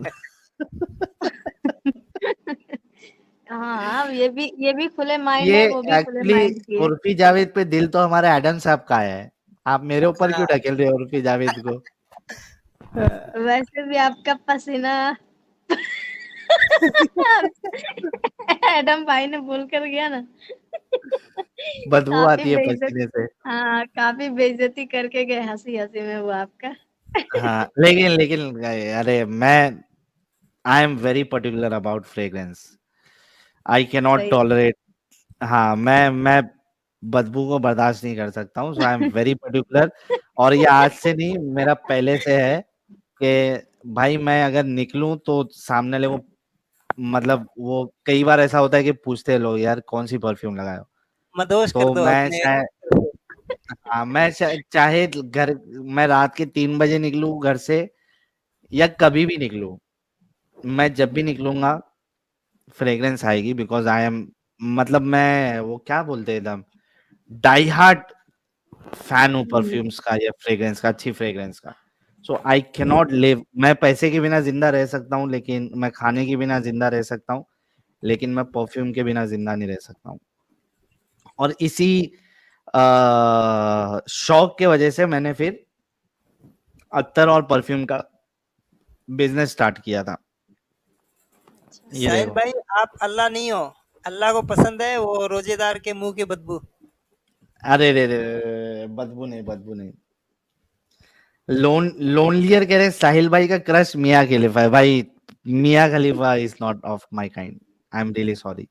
हाँ, ये भी खुले माइंड ये है, वो भी खुले एक्चुअली माइंड की है। उर्फी जावेद पे दिल तो हमारे एडम साहब का है, आप मेरे ऊपर क्यों हाँ। ढकेल रहे हो उर्फी जावेद को? वैसे भी आपका पसीना एडम भाई ने बोल कर गया ना। बदबू काफी आती है बेइज्जत, पसीने से। हाँ काफी बेइज्जती करके गए हंसी हंसी में वो आपका। हाँ, लेकिन लेकिन अरे मैं I am very particular about fragrance, I can not सही। टॉलरेट। हाँ, मैं बदबू को बर्दाश्त नहीं कर सकता हूँ, सो आई एम वेरी पर्टिकुलर। और ये आज से नहीं, मेरा पहले से है कि भाई मैं अगर निकलूं तो सामने वाले को, मतलब वो कई बार ऐसा होता है कि पूछते हैं लोग यार कौन सी परफ्यूम लगाए हो, मदहोश कर तो दो मैं अपने। चाहे, हाँ मैं चाहे घर, मैं रात के 3 बजे निकलूं घर से या कभी भी निकलूं, मैं जब भी निकलूंगा फ्रेग्रेंस आएगी, बिकॉज आई एम, मतलब मैं वो क्या बोलते हैं एकदम डाई हार्ट फैन हूँ परफ्यूम्स का या फ्रेग्रेंस का, अच्छी फ्रेग्रेंस का। सो आई कैन नॉट लिव, मैं पैसे के बिना जिंदा रह सकता हूँ, लेकिन मैं खाने के बिना जिंदा रह सकता हूँ, लेकिन मैं परफ्यूम के बिना जिंदा नहीं रह सकता हूँ। और इसी शौक के वजह से मैंने फिर अत्तर और परफ्यूम का बिजनेस स्टार्ट किया था। ये साहिल देखो, भाई, आप अल्लाह नहीं हो, अल्लाह को पसंद है वो रोजेदार के मुंह की बदबू। अरे रे रे रे, बदबू नहीं, बदबू नहीं। लोनलियर कह रहे हैं साहिल भाई का क्रश मिया खलीफा है भाई, Mia Khalifa is not of my kind, I am really sorry.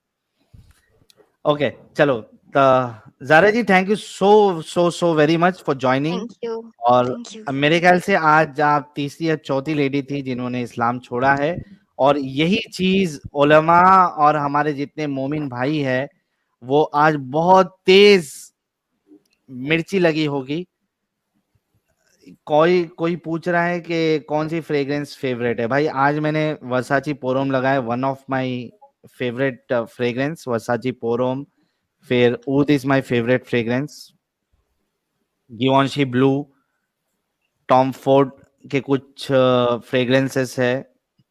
Okay चलो, Zara ji thank you so so so very much for joining. Thank you. और थैंक यू। मेरे ख्याल से आज आप तीसरी या चौथी लेडी थी जिन्होंने इस्लाम छोड़ा है, और यही चीज उलमा और हमारे जितने मोमिन भाई है वो आज बहुत तेज मिर्ची लगी होगी। कोई कोई पूछ रहा है कि कौन सी फ्रेग्रेंस फेवरेट है, भाई आज मैंने वर्साची पोरोम लगाया, one of my favourite fragrance Versace pour homme. फिर ऊद is my favourite fragrance, Givenchy Blue, Tom Ford के कुछ फ्रेग्रेंसेस है,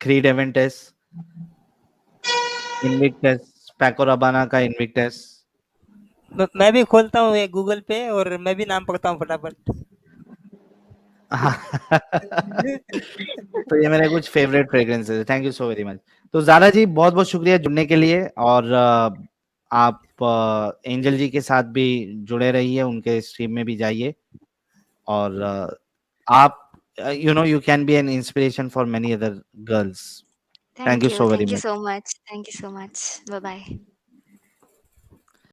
क्रीड एवेंटेस, इनविक्टस, पैको रबाना का इनविक्टस। मैं भी खोलता हूँ ये गूगल पे और मैं भी नाम पढ़ता हूँ फटाफट। तो ये मेरे कुछ फेवरेट फ्रेग्रेंसेस है, thank you so very much. तो ज़ारा जी बहुत बहुत शुक्रिया जुड़ने के लिए, और आप एंजल जी के साथ भी जुड़े रहिए, उनके स्ट्रीम में भी जाइए, और आप you know you can be an inspiration for many other girls. Thank you so very Thank you much. so much. Thank you so much. Bye bye.